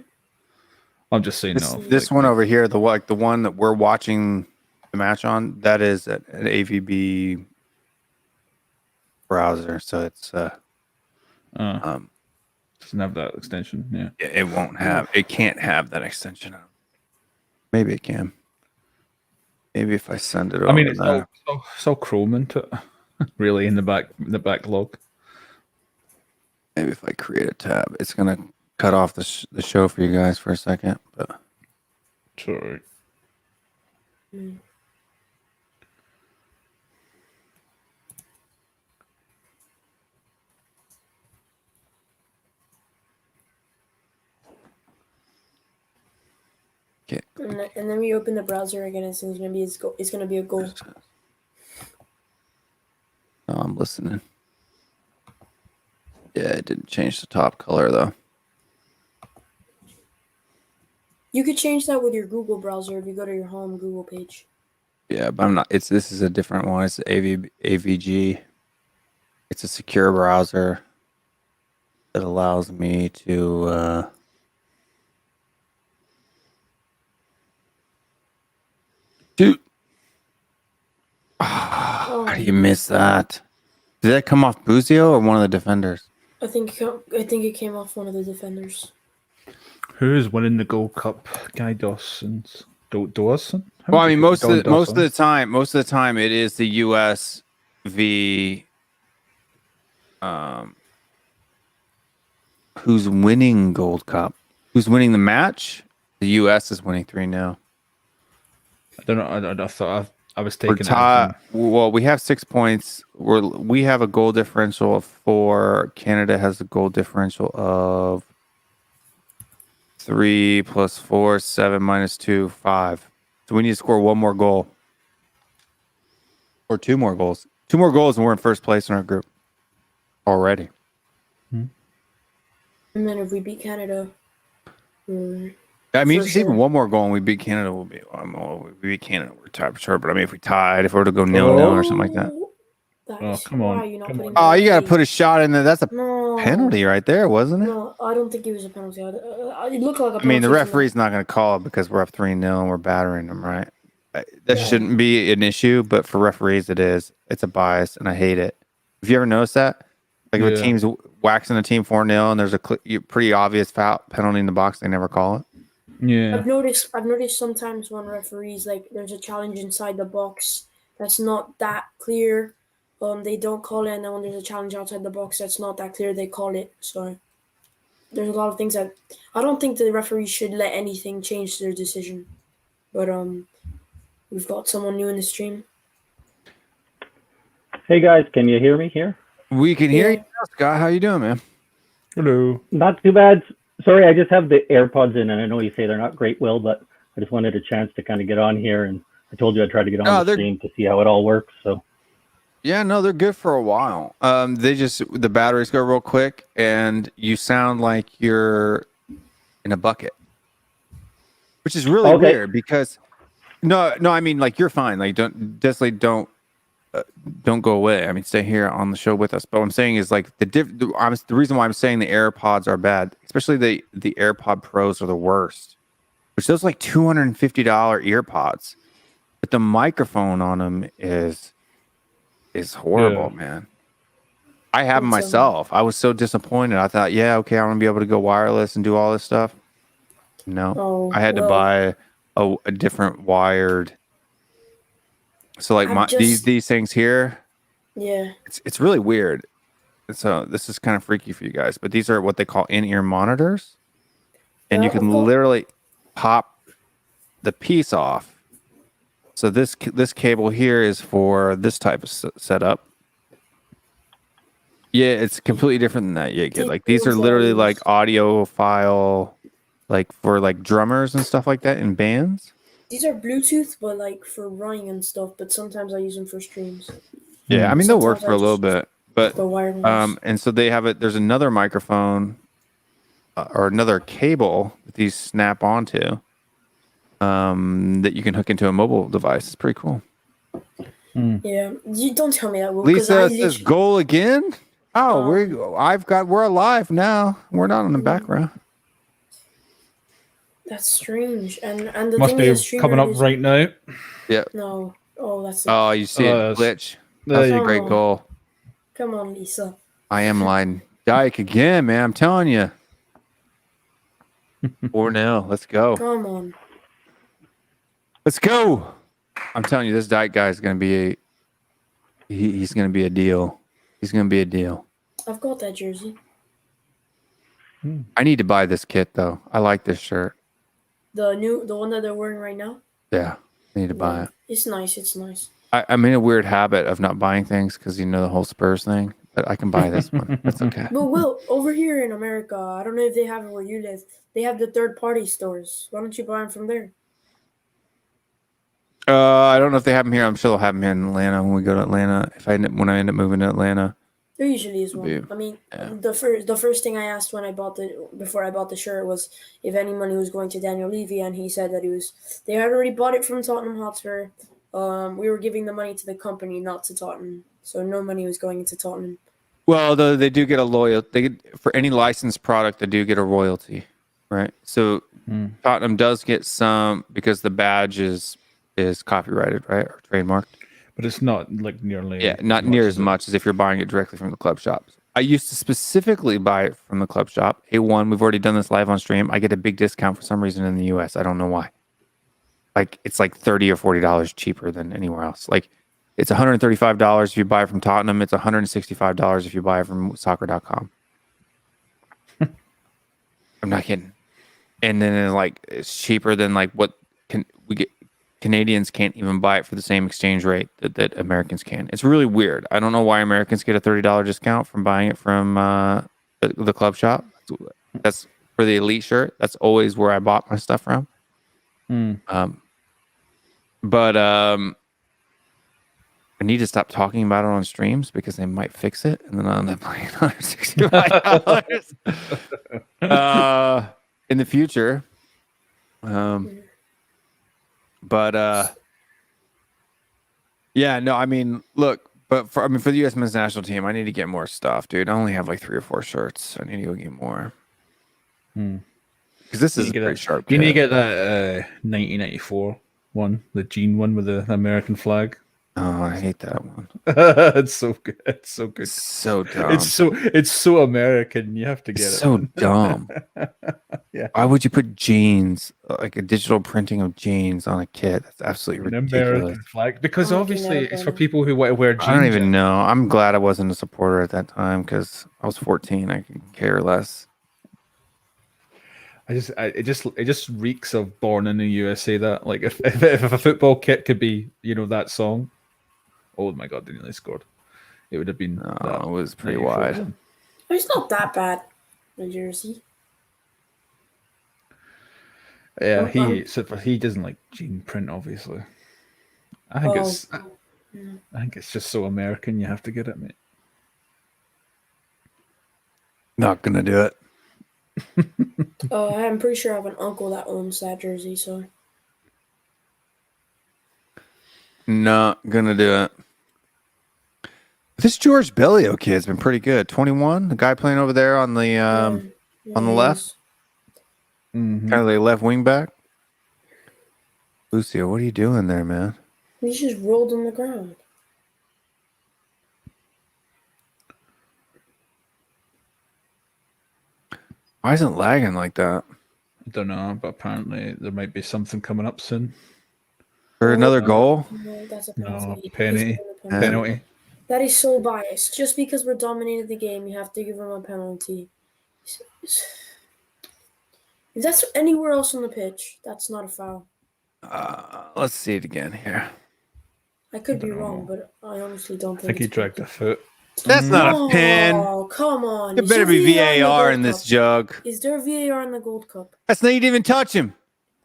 I'm just saying this one over here, the one that we're watching the match on, that is an AVB browser, so it's doesn't have that extension. Yeah, it can't have that extension. Maybe it can. Maybe if I send it over. I mean it's all Chrome into it, really in the backlog. Maybe if I create a tab, it's gonna cut off the show for you guys for a second. But Sorry. okay. and then we open the browser again, and it's gonna be a goal. No, I'm listening. Yeah, it didn't change the top color though. You could change that with your Google browser if you go to your home Google page. Yeah, but I'm not. This is a different one. It's AVG. It's a secure browser that allows me to. Dude, how do you miss that? Did that come off Buzio or one of the defenders? I think it came off one of the defenders. Who is winning the Gold Cup? Guy Dawson's. Dawson? Well, I mean, most of the time, it is the U.S. v. Who's winning Gold Cup? Who's winning the match? The U.S. is winning 3-0. I don't know. I thought I was We're taking tied. Well, we have 6 points. We have a goal differential of 4. Canada has a goal differential of 3 plus 4, 7 minus 2, 5. So we need to score one more goal. Or 2 more goals. 2 more goals and we're in first place in our group. Already. And then if we beat Canada, I mean, For just sure. even one more goal and we beat Canada, we'll be. We beat Canada, we're tied for sure. But I mean, if we tied, if we were to go 0-0 or something like that. come on, Why are you not come putting on. that Oh, you got to in? put a shot in there. That's a No. penalty right there, wasn't it? No, I don't think it was a penalty. It looked like a penalty. I mean, the to me. referee's not going to call it because we're up 3-0 and we're battering them, right? That shouldn't be an issue, but for referees, it is. It's a bias, and I hate it. Have you ever noticed that? Like if a Yeah. team's waxing a team 4-0 and there's a pretty obvious foul penalty in the box, they never call it. Yeah. I've noticed sometimes when referees, like, there's a challenge inside the box that's not that clear, they don't call it, and then when there's a challenge outside the box that's not that clear, they call it. So there's a lot of things that I don't think the referees should let anything change their decision. But we've got someone new in the stream. Hey guys, can you hear me here? We can hear Yeah. you now, Scott. How you doing, man? Hello. Not too bad. Sorry, I just have the AirPods in, and I know you say they're not great, Will, but I just wanted a chance to kind of get on here, and I told you I'd try to get on the stream to see how it all works. So Yeah, no, they're good for a while. The batteries go real quick, and you sound like you're in a bucket, which is really weird because no, I mean, like, you're fine. Like, don't go away. I mean, stay here on the show with us. But what I'm saying is, like, the reason why I'm saying the AirPods are bad, especially the AirPod Pros are the worst, which those like $250 earpods, but the microphone on them is horrible, man. I have them myself. I was so disappointed. I thought, yeah, okay, I'm gonna be able to go wireless and do all this stuff. No, I had to buy a different wired. So like these things here, yeah, it's really weird. So this is kind of freaky for you guys, but these are what they call in-ear monitors, and you can literally pop the piece off. So this cable here is for this type of setup. Yeah, it's completely different than that. Yeah, kid. Like, these are literally like audiophile, like for like drummers and stuff like that in bands. These are Bluetooth, but like for running and stuff. But sometimes I use them for streams. Yeah, I mean, they'll work for a little bit, but the wireless. and so they have it. There's another microphone or another cable that these snap onto that you can hook into a mobile device. It's pretty cool. Yeah, you don't tell me that. Will, Lisa says goal again. Oh, we're alive now. We're not in the background. That's strange. And the Must thing be is, coming up right now. Yeah. No. Oh, that's. Oh, you see it glitch. That's a great goal. Come on, Lisa. I am lying. Dyke again, man. I'm telling you. 4-0. Let's go. Come on. Let's go. I'm telling you, this Dyke guy is going to be he's going to be a deal. He's going to be a deal. I've got that jersey. I need to buy this kit though. I like this shirt. The one that they're wearing right now. Yeah, I need to buy it. It's nice. It's nice. I'm in a weird habit of not buying things because the whole Spurs thing. But I can buy this one. That's okay. But Will, over here in America, I don't know if they have it where you live. They have the third-party stores. Why don't you buy them from there? I don't know if they have them here. I'm sure they'll have them here in Atlanta when we go to Atlanta. When I end up moving to Atlanta. There usually is one. I mean, the first thing I asked before I bought the shirt was if any money was going to Daniel Levy, and he said that they had already bought it from Tottenham Hotspur. We were giving the money to the company, not to Tottenham, so no money was going into Tottenham. Well, they do get for any licensed product. They do get a royalty, right? So Tottenham does get some because the badge is copyrighted, right, or trademarked. But it's not like nearly. Not near as much as if you're buying it directly from the club shops. I used to specifically buy it from the club shop. A1, we've already done this live on stream. I get a big discount for some reason in the US. I don't know why. Like, it's like $30 or $40 cheaper than anywhere else. Like, it's $135 if you buy it from Tottenham. It's $165 if you buy it from soccer.com. I'm not kidding. And then like it's cheaper than like what we get. Canadians can't even buy it for the same exchange rate that Americans can. It's really weird. I don't know why Americans get a $30 discount from buying it from the club shop. That's for the elite shirt. That's always where I bought my stuff from. But I need to stop talking about it on streams because they might fix it, and then I'll end up paying $165 in the future. Yeah, no, I mean, look, but for the U.S. men's national team, I need to get more stuff, dude. I only have like 3 or 4 shirts. I need to go get more. Because this is a pretty sharp. You need to get that 1994 one, the jean one with the American flag. Oh, I hate that one. It's so good. It's so good. It's so dumb. It's so American. You have to get It's it. so dumb. Yeah. Why would you put jeans, like a digital printing of jeans, on a kit? That's absolutely An ridiculous. American flag, because I'm obviously looking at it it's right for now. people who want to wear jeans. I don't even know. I'm glad I wasn't a supporter at that time because I was 14. I could care less. It just reeks of Born in the USA. That, like, if a football kit could be, that song. Oh my God, they nearly scored. It would have been. No, it was pretty 94 wide. win. It's not that bad, the jersey. Yeah, he doesn't like jean print, obviously. I think it's just so American. You have to get it, mate. Not gonna do it. I'm pretty sure I have an uncle that owns that jersey, so. Not gonna do it. This George Bellio kid's been pretty good. 21, the guy playing over there on the on the left, Mhm. kind of like left wing back. Lucio, what are you doing there, man? He just rolled on the ground. Why isn't it lagging like that? I don't know, but apparently there might be something coming up soon. For another goal? No, that's a No, penalty. penalty. He's given a penalty. Penalty. That is so biased. Just because we're dominated the game, you have to give him a penalty. If that's anywhere else on the pitch, that's not a foul. Let's see it again here. I could be wrong, but I honestly don't I think think he it's dragged a foot. That's not a pin. Oh, come on. There Is better there be VAR VAR the in Gold this Cup? jug. Is there VAR in the Gold Cup? That's not, you didn't even touch him.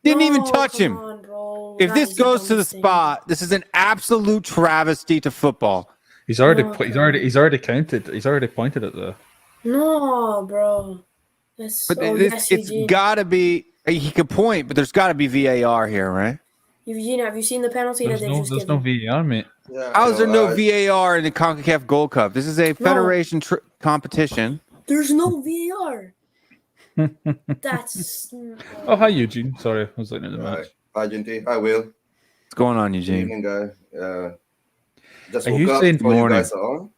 Didn't even No, touch come him. on, bro. If That this is the goes to the dumbest thing. spot, this is an absolute travesty to football. He's already No, he's already counted. He's already pointed at the. No, bro. That's But yes, it's Eugene. gotta be. He could point, but there's got to be VAR here, right? Eugene, have you seen the penalty that There's they've no just there's no given? VAR, mate. Yeah, How is there no VAR in the CONCACAF Gold Cup? This is a federation competition. There's no VAR. That's. Oh, hi Eugene. Sorry, I was looking at the match. Hi, Jinty. Hi, Will. What's going on, Good Eugene? evening, guy. Just Are woke you up, saying saw you morning? guys are on.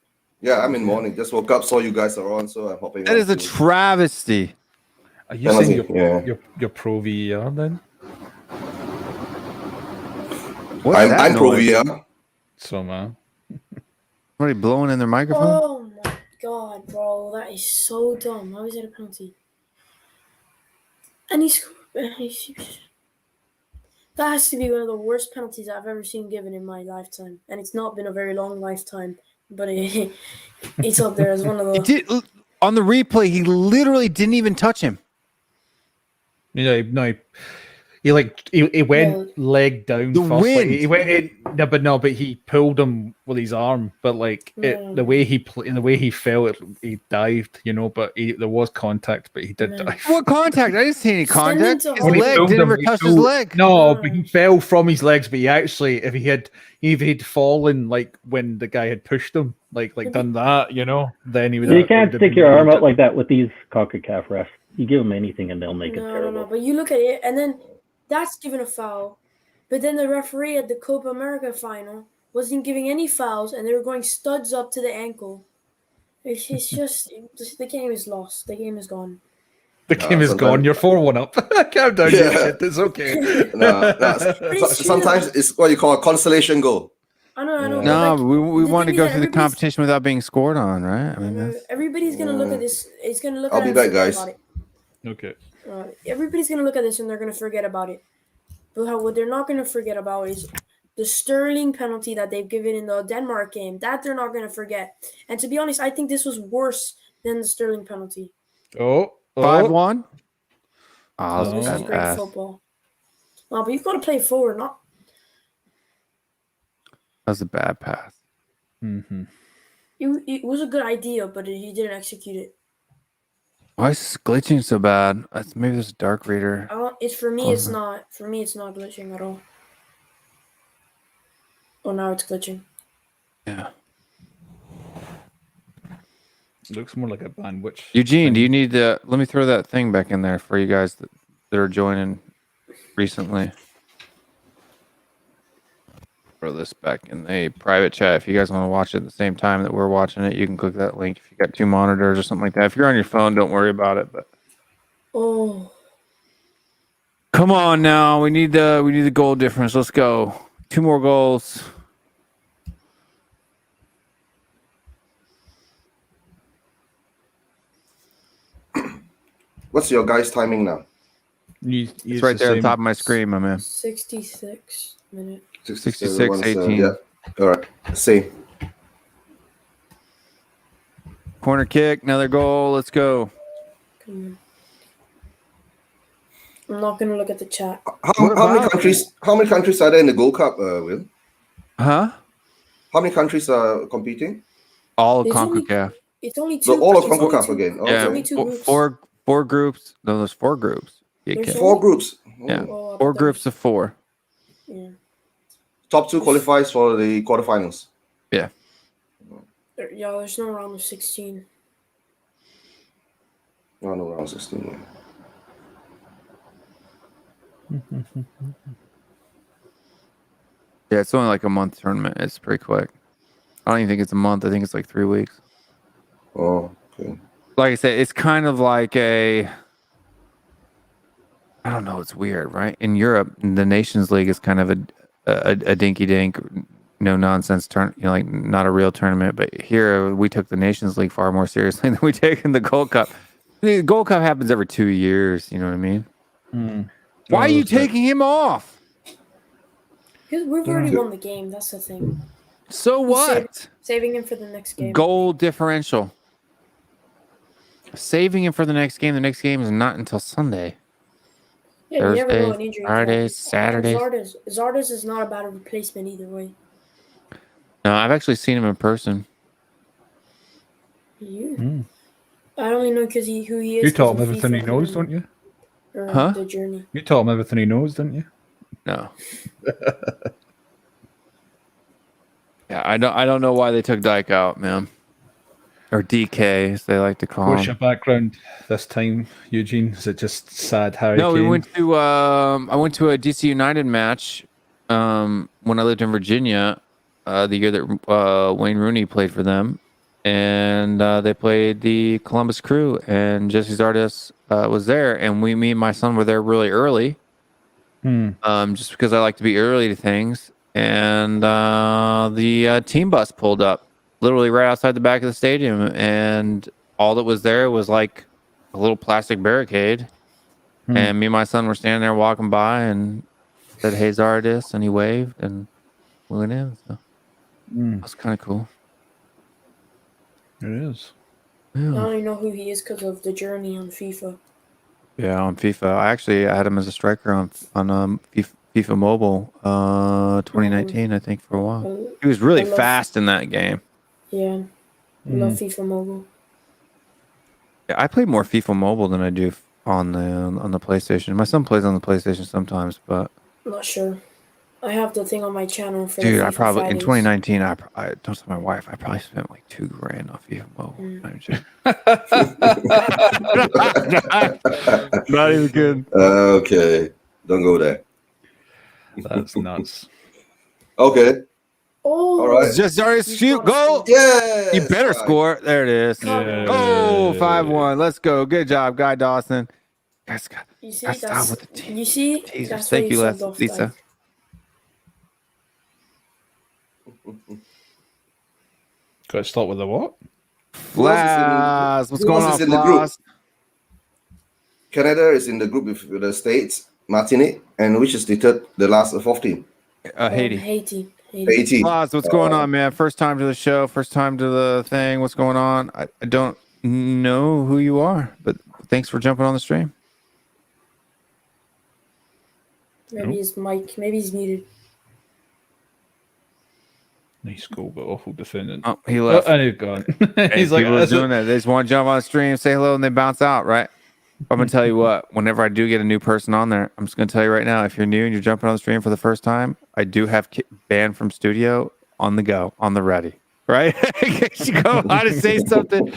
Yeah, I'm in morning. Just woke up, saw you guys are on, so I'm hopping That on is a to- travesty. Are you Penalty, saying yeah. you're pro VAR then? What's that I'm pro noise? VR. So man. Somebody blowing in their microphone? Oh my god, bro. That is so dumb. How is that a penalty? And that has to be one of the worst penalties I've ever seen given in my lifetime. And it's not been a very long lifetime. But it's up there as one of the. On the replay, he literally didn't even touch him. No, he went leg down The first. Like, wind. he went in, but he pulled him with his arm. But the way he fell, he dived. But there was contact, but he did No. dive. What contact? I didn't see any contact. Send His him to When he leg pulled didn't him, ever he touch his pulled- leg. No, but he fell from his legs. But he actually, if he'd fallen like when the guy had pushed him, like done that, then he would. You can't stick your arm out like that with these CONCACAF refs. You give them anything and they'll make it No. terrible. But you look at it, and then that's given a foul. But then the referee at the Copa America final wasn't giving any fouls, and they were going studs up to the ankle. It's just the game is lost. The game is gone. The game is sometimes- gone. You're 4-1 up. Calm down, Yeah. you shit. It's okay. Sometimes it's what you call a consolation goal. I know. No, but, but we the want to thing go is that through the everybody's- competition without being scored on, right? I mean, that's, everybody's gonna look at this. It's gonna look I'll at be it. back, and forget guys. about it. Okay. Everybody's gonna look at this and they're gonna forget about it. But what they're not gonna forget about is the Sterling penalty that they've given in the Denmark game. That they're not gonna forget. And to be honest, I think this was worse than the Sterling penalty. 5-1. Oh, This that's is a bad great pass. football. But you've got to play forward, not. That was a bad pass. Mm-hmm. It was a good idea, but he didn't execute it. Why is this glitching so bad? Maybe there's a dark reader. It's for me. It's Uh-huh. not. For me, it's not glitching at all. Oh, now it's glitching. Yeah. Looks more like a bandwidth. Eugene, do you need to let me throw that thing back in there for you guys that are joining recently? throw this back in a private chat. If you guys want to watch it at the same time that we're watching it, you can click that link. If you got 2 monitors or something like that. If you're on your phone, don't worry about it. But Oh, come on now, we need the goal difference. Let's go. 2 more goals. What's your guys' timing now? It's right there at the top of my screen, my man. 66 minutes. 66, 18. 18. Yeah. All right. Same. Corner kick, another goal. Let's go. Come on. I'm not gonna look at the chat. How many countries? How many countries are there in the Gold Cup, Will? Huh? How many countries are competing? All of It's only- CONCACAF. It's only 2. So all of it's only CONCACAF 2. again. Yeah, It's only 2 groups. four groups. No, there's 4 groups. Yeah, There's okay. 4 groups. Yeah. Oh, 4 groups of 4. Yeah. Top 2 qualifies for the quarterfinals. Yeah. Yeah, there's no round of 16. Oh, no, round 16. Yeah, it's only like a month tournament. It's pretty quick. I don't even think it's a month. I think it's like 3 weeks. Oh, okay. Like I said, it's kind of like I don't know. It's weird, right? In Europe, the Nations League is kind of a dinky dink, no nonsense like not a real tournament. But here, we took the Nations League far more seriously than we take in the Gold Cup. The Gold Cup happens every 2 years. You know what I mean? Why are you taking him off? Because we've already won the game. That's the thing. So what? Saving him for the next game. Goal differential. Saving him for the next game. The next game is not until Sunday. Yeah, you never know Thursdays, an injury. Fridays, Saturdays. Zardes is not a bad replacement either way. No, I've actually seen him in person. You? I only know because who he is. You taught 'cause him of everything he FIFA knows, and- don't you? Or Huh? The journey. You taught him everything he knows, didn't you? No. Yeah, I don't know why they took Dyke out, man. Or DK, as they like to call What's your him. background this time, Eugene? Is it just sad Harry No, we Kane? went to I went to a DC United match when I lived in Virginia, the year that Wayne Rooney played for them, and they played the Columbus Crew, and Jesse Zardes was there, and me and my son were there really early, just because I like to be early to things, and the team bus pulled up literally right outside the back of the stadium, and all that was there was like a little plastic barricade, and me and my son were standing there walking by and said, "Hey, Zardes," and he waved, and we went in. So that's kind of cool. It is. I only know who he is because of the journey on FIFA. Yeah, on FIFA, I had him as a striker on FIFA Mobile, 2019, I think, for a while. He was really I love- fast in that game. Yeah. I love FIFA Mobile. Yeah, I play more FIFA Mobile than I do on the PlayStation. My son plays on the PlayStation sometimes, but I'm not sure. I have the thing on my channel for dude, the I FIFA probably in Fridays. 2019, I don't tell my wife, I probably spent like $2,000 on FIFA Mobile. Not even good. Okay. Don't go there. That's nuts. Okay. Oh, All right. Just Zardes, shoot, go! Yeah. You better score. There it is. Yeah. Oh, 5-1. Let's go. Good job, Guy Dawson. Guys, You see, That's that's not what the team- you see. Jesus, That's thank why you, subbed off Lisa. Dyke. Got to start with the what? Flas, what's going else on, is in the group? Flas? Canada is in the group with the States, Martinique, and which is the last 4th team? Haiti. Haiti. Haiti. Flas, what's going on, man? First time to the show, first time to the thing. What's going on? I don't know who you are, but thanks for jumping on the stream. Maybe his mic. Maybe he's muted. Nice goal, but awful defendant. Oh, he Oh, left. and he's gone. Hey, He's like, people are "That's it." doing that. They just want to jump on the stream, say hello, and they bounce out, right? I'm going to tell you what, whenever I do get a new person on there, I'm just going to tell you right now, if you're new and you're jumping on the stream for the first time, I do have banned from studio on the go, on the ready, right? In case you go on to say something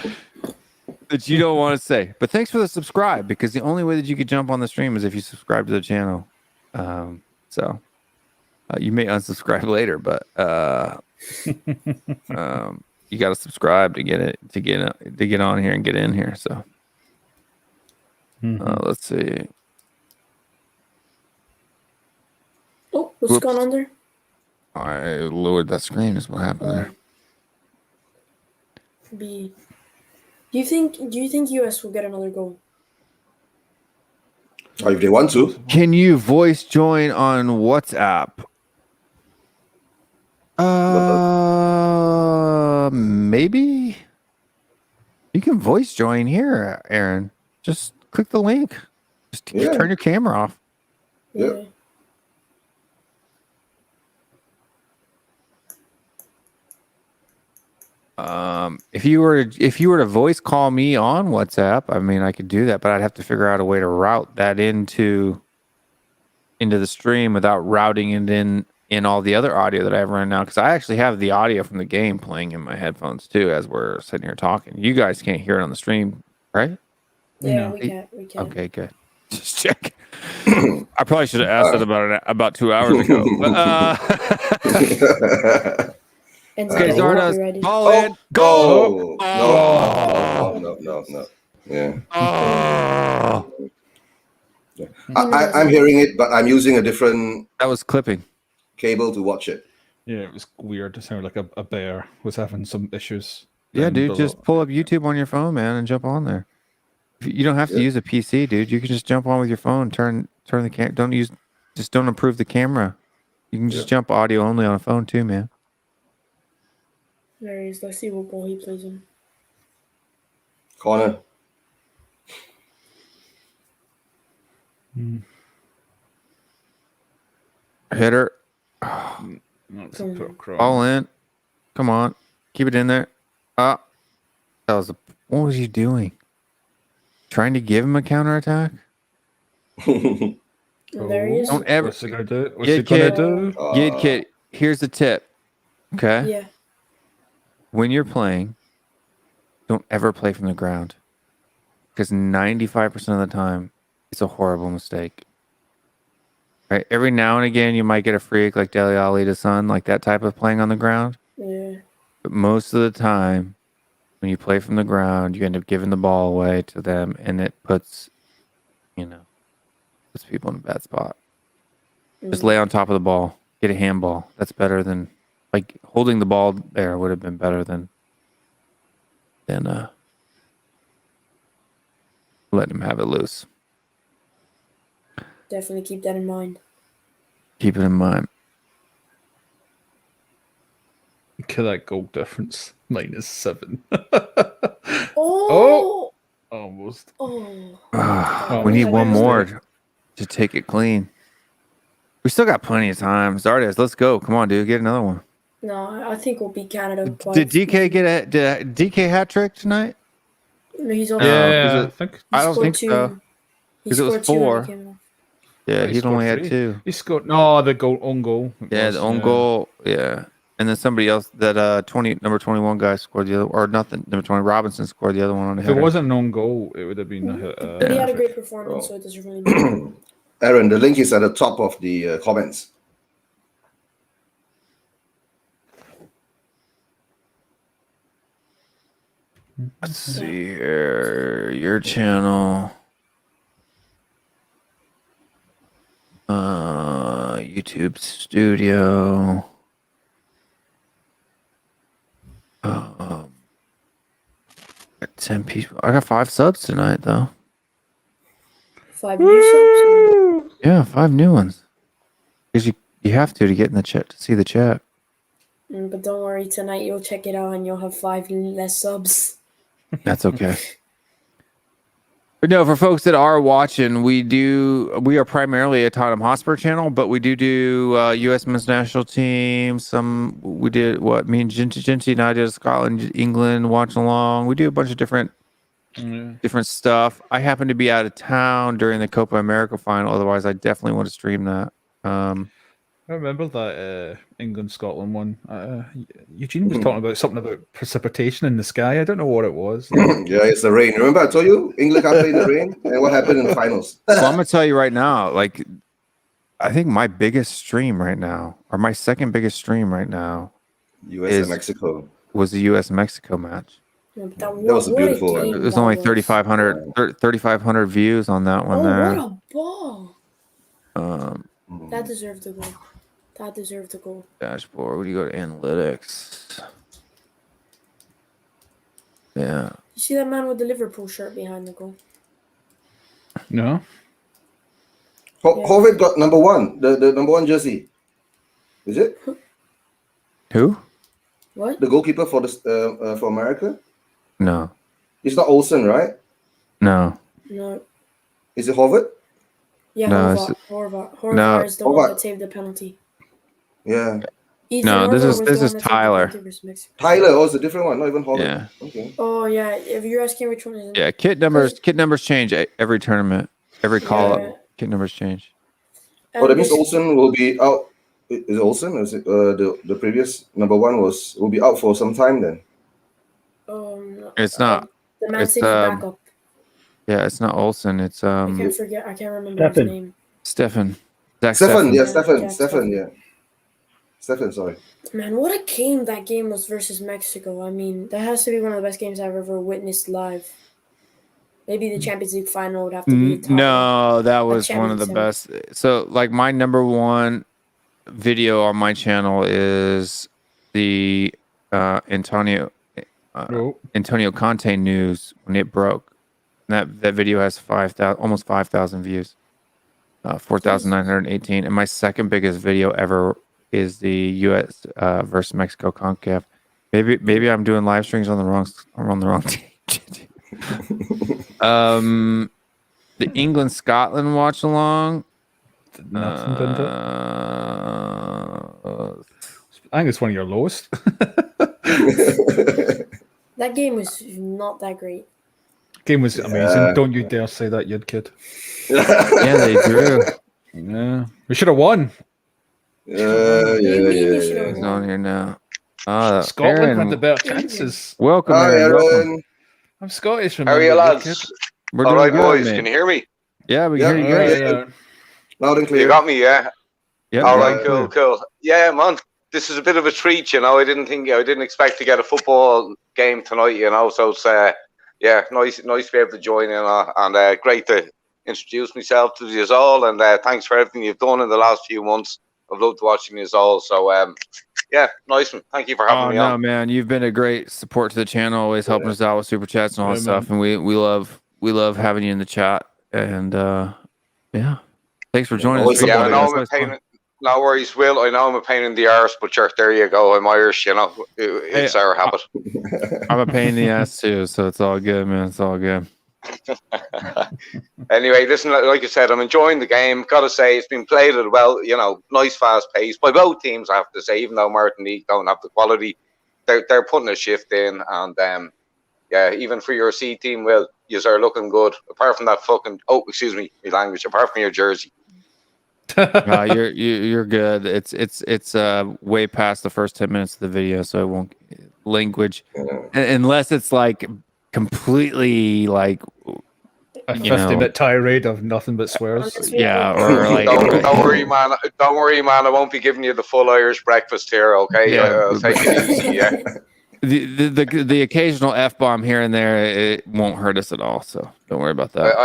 that you don't want to say. But thanks for the subscribe, because the only way that you could jump on the stream is if you subscribe to the channel. So You may unsubscribe later, but you got to subscribe to get on here and get in here. So let's see. Oh, what's going on there? I lowered that screen. Is what happened there. Do you think US will get another goal? Or if they want to. Can you voice join on WhatsApp? Maybe. You can voice join here, Aaron. Just click the link. Just turn your camera off. Yeah. If you were to voice call me on WhatsApp, I mean, I could do that, but I'd have to figure out a way to route that into the stream without routing it in all the other audio that I have running now. Because I actually have the audio from the game playing in my headphones too, as we're sitting here talking. You guys can't hear it on the stream, right? Yeah, No. we can. Okay, good. Just check. I probably should have asked that about 2 hours ago. But, And okay, then Zardas, copyrighted. ball in, go! No. Yeah. Oh, I'm hearing it, but I'm using a different that was clipping. cable to watch it. Yeah, it was weird. It sounded like a bear was having some issues. Yeah, And dude, the- just pull up YouTube on your phone, man, and jump on there. You don't have to use a PC, dude. You can just jump on with your phone. Turn the cam. Don't improve the camera. You can just jump audio only on a phone too, man. There he is. Let's see what ball he plays in. Corner. Hitter, That's a poor cross. all in. Come on, keep it in there. What was he doing? Trying to give him a counterattack? And there he is. Don't ever. What's he gonna do? What's Yeah, he gonna kid. do? Kid, kid. Here's the tip. Okay. Yeah. When you're playing, don't ever play from the ground, because 95% of the time it's a horrible mistake. Right? Every now and again you might get a freak like Dele Alli to Son, like that type of playing on the ground. Yeah. But most of the time, when you play from the ground, you end up giving the ball away to them, and it puts people in a bad spot. Just lay on top of the ball, get a handball. That's better than holding the ball there would have been better than letting him have it loose. Definitely keep that in mind. Keep it in mind. Look at that goal difference. -7. Oh. Almost. Oh. We need I one missed more to take it clean. We still got plenty of time. Zardes, let's go. Come on, dude. Get another one. No, I think we'll beat Canada. Did DK get did DK hat trick tonight? No, he's on. Yeah, is I think I don't think two. so. He 'Cause it was scored 2 when he 4. came off. Yeah, he he'd only scored had 3. 2. he scored. No, the own goal. it Yeah, was, the own goal. Yeah. And then somebody else, that number 21 guy scored the other, or nothing. Number 20 Robinson scored the other one on the If it header. wasn't an own goal, it would have been. But he had a great performance, so it doesn't really matter. Aaron, the link is at the top of the comments. Let's see here. Your channel. YouTube Studio. Got 10 people. I got 5 subs tonight, though. 5 new subs. Yeah, 5 new ones. Because you have to get in the chat to see the chat. But don't worry, tonight you'll check it out and you'll have 5 less subs. That's okay. But no, for folks that are watching, we are primarily a Tottenham Hotspur channel, but we do US men's national team. We did me and Ginty and I did Scotland, England, watching along. We do a bunch of different stuff. I happen to be out of town during the Copa America final. Otherwise, I definitely want to stream that. I remember that England-Scotland one. Eugene was talking about something about precipitation in the sky. I don't know what it was. Yeah, it's the rain. Remember I told you England can't play in the rain? And what happened in the finals? So I'm gonna tell you right now, I think my biggest stream right now, or my second biggest stream right now, US Is- and Mexico. was the U.S.-Mexico match. Yeah, but That was a what beautiful one. game It was that only was. 3,500 views on that one Oh, there. what a ball! That deserved the goal. That deserved the goal. Dashboard. What do you go to analytics? Yeah. You see that man with the Liverpool shirt behind the goal? No. Hovet got number 1, the number 1 jersey. Is it Who? What? the goalkeeper for the for America? No. It's not Olsen, right? No. No. Is it Hovet? Yeah, No, Horvath. no. Horvath is the one Horvath. that saved the penalty. Yeah. Ethan No, this Horvath is- was this the is one that saved the Tyler. penalty versus Mexico. Tyler, oh, it's a different one, not even Hovet. Yeah. Okay. Oh yeah, if you're asking which one is it? Yeah. Kit numbers change every tournament, every call Yeah. up. Kit numbers change. Oh, that means this- Olsen will be out. Is it Olsen? Or is it the previous number 1 will be out for some time then? It's not. The Man it's, City backup. Yeah, it's not Olsen. It's I can't remember his Stefan. name. Stefan. Zach Stefan, yeah, Yeah, Stefan, yeah, Stefan, yeah. Stefan, sorry. Man, what a game that game was versus Mexico. I mean, that has to be one of the best games I've ever witnessed live. Maybe the Champions League final would have to be top. No, that was one of the Champions best. So, like, my number one video on my channel is the Antonio Conte news when it broke. That video has 5,000, almost 5,000 views, 4,918. And my second biggest video ever is the U.S. Versus Mexico CONCACAF. Maybe I'm doing live streams on the wrong tangent. The England Scotland watch along. Nothing done to it. I think it's one of your lowest. That game was not that great. Game was amazing. Don't you dare say that, Yud Kid. Yeah, they drew. Yeah, we should have won. Yeah. It's on here now. Scotland Aaron, had the better chances. welcome, Hi, Aaron. Welcome. Aaron. I'm Scottish. How are you, remember, Yud Kid. lads? We're All doing right, good, boys. mate. Can you hear me? Yeah, we Yeah, hear you yeah, great. yeah. Loud and clear. You got me, yeah. Yep, All yeah, right, cool. Yeah, man. This is a bit of a treat, you know. I didn't expect to get a football game tonight, you know. So it's nice to be able to join in, and great to introduce myself to you all. And thanks for everything you've done in the last few months. I've loved watching you all. So nice one. Thank you for having me on. Man, you've been a great support to the channel, always helping us out with super chats and all that stuff, and we love having you in the chat. And thanks for joining us. Yeah, I know I'm a pain. No worries, Will. I know I'm a pain in the arse, but sure, there you go. I'm Irish, you know. It's our habit. I'm a pain in the ass too, so it's all good, man. It's all good. Anyway, listen, like I said, I'm enjoying the game. Gotta say, it's been played at well, you know, nice fast pace by both teams, I have to say, even though Martinique don't have the quality, they're putting a shift in, and even for your C team, Will, you are looking good. Apart from that fucking excuse me, my language, apart from your jersey. You're good. It's way past the first 10 minutes of the video, so it won't language unless it's like completely like a 50-minute tirade of nothing but swears. Yeah, or like don't worry, man. Don't worry, man. I won't be giving you the full Irish breakfast here. Okay, Yeah. I'll take it easy. Yeah. The occasional F-bomb here and there, it won't hurt us at all, so don't worry about that.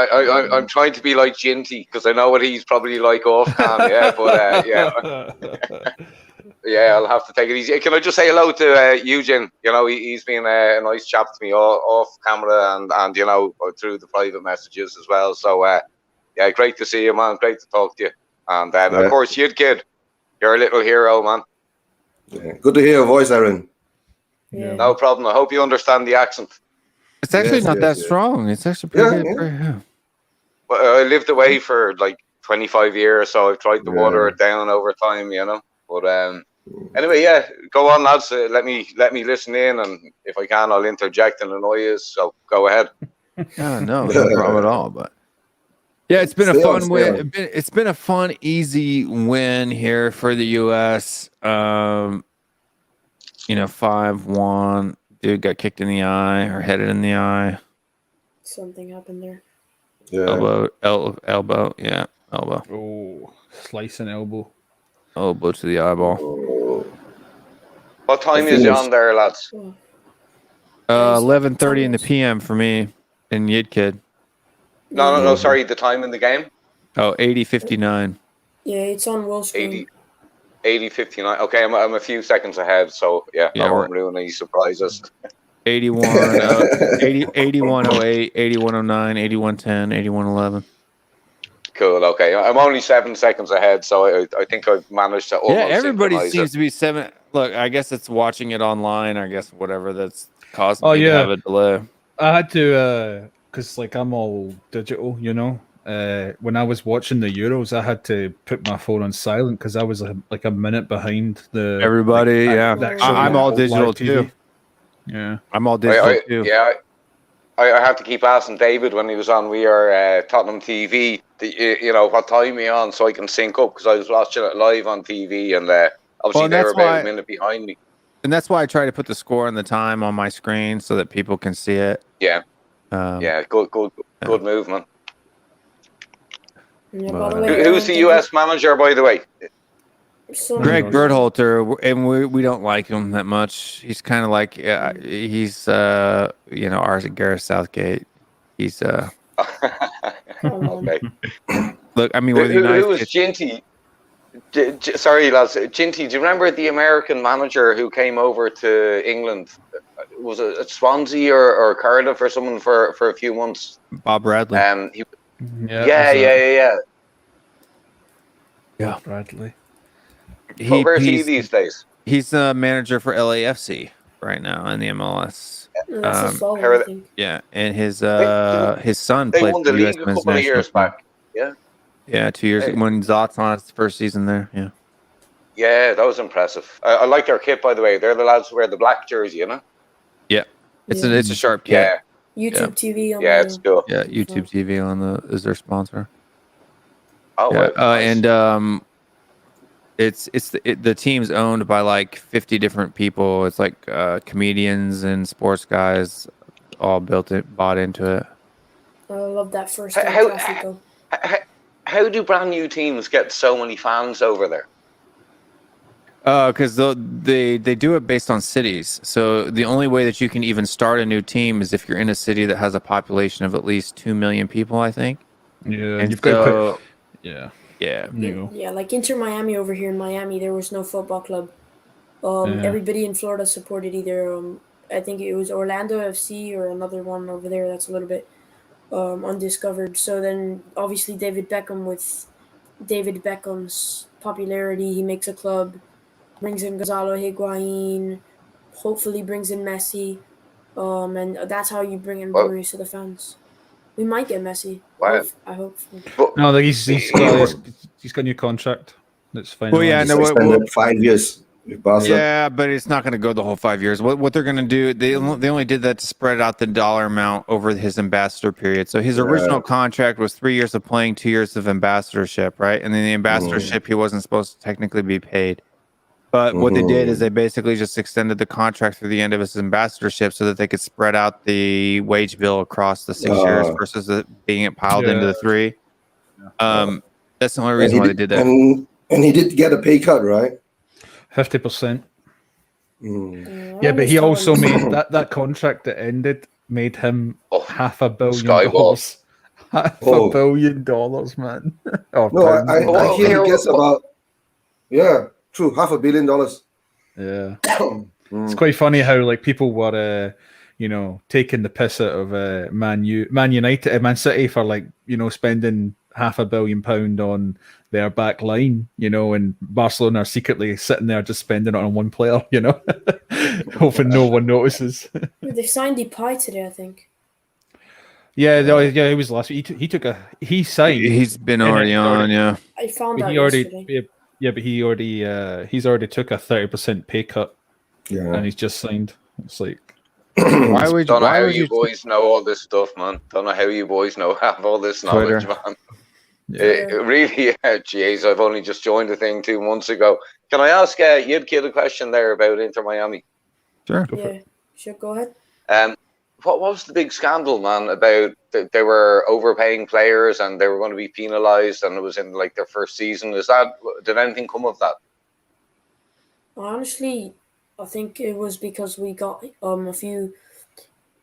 I'm trying to be like Ginty because I know what he's probably like off cam. Yeah, but I'll have to take it easy. Can I just say hello to Eugene? You know, he's been a nice chap to me off camera and you know through the private messages as well. So great to see you, man. Great to talk to you. And of course, Yud Kid, you're a little hero, man. Yeah. Good to hear your voice, Aaron. Yeah. No problem. I hope you understand the accent. It's actually Yes, not yes, that yes. strong. It's actually pretty Yeah, good. yeah. But I lived away for like 25 years, so I've tried to water it down over time, you know. But anyway, go on, lads. Let me listen in, and if I can, I'll interject and annoy you. So go ahead. No problem at all. But yeah, it's been a fun win. It's been a fun, easy win here for the U.S. 5-1. Dude got kicked in the eye or headed in the eye. Something happened there. Yeah. Elbow. Yeah, elbow. Oh, slicing elbow. Elbow to the eyeball. Oh. What time I is think it on there, lads? Oh, 11:30 in the PM for me in Yidkid. No. Sorry, the time in the game. Oh, 80:59. yeah, it's on Will screen. 80:59. Okay, I'm a few seconds ahead, so yeah, Yeah, I won't ruin any surprises. 81:08, 81:09, 81:10, 81:11. Cool. Okay, I'm only 7 seconds ahead, so I think I've managed to almost. Yeah, everybody synchronize seems it. to be 7. Look, I guess it's watching it online. I guess whatever that's causing Oh, me to yeah. have a delay. I had to, because like I'm all digital, you know. When I was watching the Euros, I had to put my phone on silent because I was like a minute behind the Everybody, yeah. I'm all live digital TV. too. Yeah, I'm all digital too. Yeah, I have to keep asking David when he was on. We are Tottenham TV. You know what time are you on, so I can sync up because I was watching it live on TV, and obviously they were about a minute behind me. And that's why I try to put the score and the time on my screen so that people can see it. Yeah, good movement. Yeah, by the way, Who's the US manager, by the way? Greg Berhalter, and we don't like him that much. He's kind of like he's our Gareth Southgate. He's Okay. Look, I mean, who was Ginty? Sorry, lads. Ginty, do you remember the American manager who came over to England? Was it at Swansea or Cardiff or someone for a few months? Bob Bradley. Yeah. Bradley. Where's he these days? He's the manager for LAFC right now in the MLS. That's his I think. Yeah, and his son played won the for league US a men's couple of national years team. back. Yeah. Yeah, 2 years when Zlatan his first season there. Yeah. Yeah, that was impressive. I like their kit, by the way. They're the lads who wear the black jersey, you know. Yeah, it's a sharp kit. Yeah. YouTube TV. On it's cool. Yeah, YouTube TV is their sponsor. Oh, yeah. nice. And the team's owned by like 50 different people. It's like comedians and sports guys all bought into it. I love that first. How do brand new teams get so many fans over there? Because they do it based on cities. So the only way that you can even start a new team is if you're in a city that has a population of at least 2 million people, I think. Yeah, and you've got to put, Yeah, like Inter Miami over here in Miami, there was no football club. Everybody in Florida supported either I think it was Orlando FC or another one over there that's a little bit undiscovered. So then obviously David Beckham's popularity, he makes a club, brings in Gonzalo Higuain, hopefully brings in Messi, and that's how you bring in memories to the fans. We might get Messi. Wow. I hope. No, he's got a new contract. That's fine. Well, yeah, no, 5 years. Yeah, but it's not going to go the whole 5 years. What they're going to do, they only did that to spread out the dollar amount over his ambassador period. So his original contract was 3 years of playing, 2 years of ambassadorship, right? And then the ambassadorship, he wasn't supposed to technically be paid. But what they did is they basically just extended the contract through the end of his ambassadorship so that they could spread out the wage bill across the 6 years versus it being piled into the 3. That's the only reason why they did that. And he did get a pay cut, right? 50%. Yeah, but he also made that contract that ended made him $500 million. $500 million, man. No, I hear he gets about true, $500 million. Yeah. It's quite funny how like people were taking the piss out of Man City for like, spending £500 million on their back line, and Barcelona are secretly sitting there just spending it on one player, hoping no one notices. They signed Depay today, I think. Yeah, he was last week. He signed. He's been already on, yeah. I found out yesterday. Yeah, but he's already took a 30% pay cut. Yeah, and he's just signed. It's like, don't know how you boys know all this stuff, man. Don't know how you boys have all this knowledge, man. Really, jeez, I've only just joined the thing 2 months ago. Can I ask Yid Kid a question there about Inter Miami? Sure. Sure, go ahead. what was the big scandal, man, about they were overpaying players and they were going to be penalised, and it was in like their first season? Did anything come of that? Honestly, I think it was because we got a few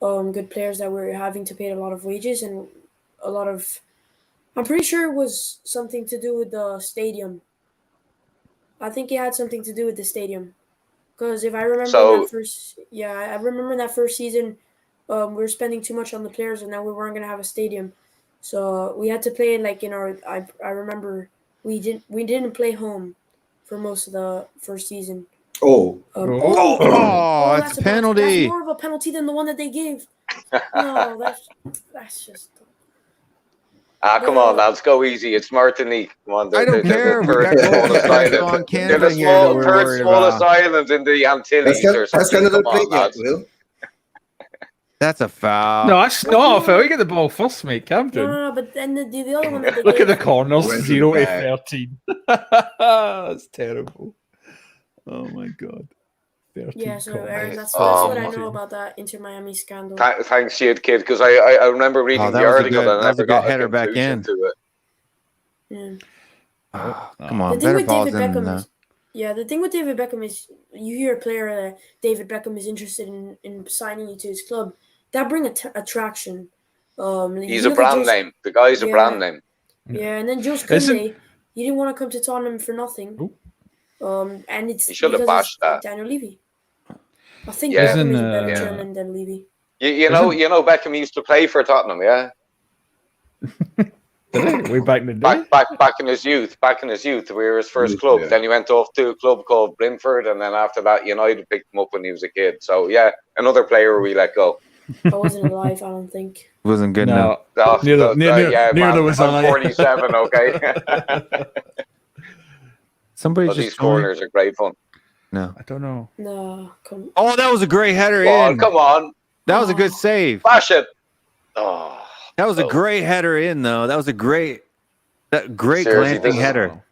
good players that were having to pay a lot of wages and a lot of. I'm pretty sure it was something to do with the stadium. I think it had something to do with the stadium, because if I remember I remember that first season, we were spending too much on the players, and now we weren't gonna have a stadium, so we had to play like in our. I remember we didn't play home for most of the first season. That's a penalty. That's more of a penalty than the one that they gave. No, that's just. Come on, lads, go easy. It's Martinique. Come on, I don't care. We got on they're the third smallest island in the Antilles. Has Canada played yet, Will? That's a foul. No, that's not a foul. You get the ball first, mate. Camden. No, but then the other one that they Look at gave, the corners, 0 to 13. That's terrible. Oh my god. 13 yeah, so corners. Aaron, that's what I know about that Inter Miami scandal. Thanks, Shid Kid, because I remember reading the article and I never got a header back in. To it. Yeah. Come on, The thing better with balls David in Beckham than is, the thing with David Beckham is, you hear a player David Beckham is interested in signing you to his club. That bring attraction. He's a brand name. The guy's a brand name. Yeah, and then Jules Koundé, he didn't want to come to Tottenham for nothing. And it's he should have bashed that. Daniel Levy. I think Beckham is a better German than Levy. You know Beckham used to play for Tottenham, yeah. Way back in the day. Back in his youth. We were his first club. Then he went off to a club called Brentford, and then after that, United picked him up when he was a kid. So yeah, another player we let go. I wasn't alive, I don't think. Wasn't good enough. Neither was I. 47, okay. These corners are great fun. No, I don't know. No, come. Oh, that was a great header Come on. That was a good save. Bash it. Oh. That was a great header in, though. That was a great glancing header.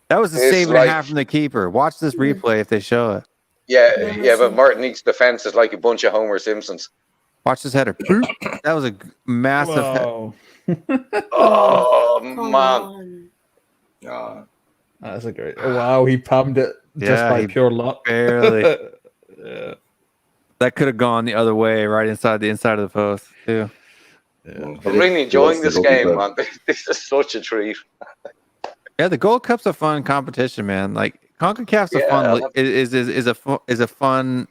That was a save and a half from the keeper. Watch this replay if they show it. Yeah, but Martinique's defense is like a bunch of Homer Simpsons. Watch this header. That was a massive header. Oh, man. That's a great. Oh, wow, he palmed it just by pure luck. Barely. Yeah. That could have gone the other way, right inside the inside of the post, too. Yeah. I'm really enjoying this game, man. This is such a treat. Yeah, the Gold Cup's a fun competition, man. Like CONCACAF's a fun.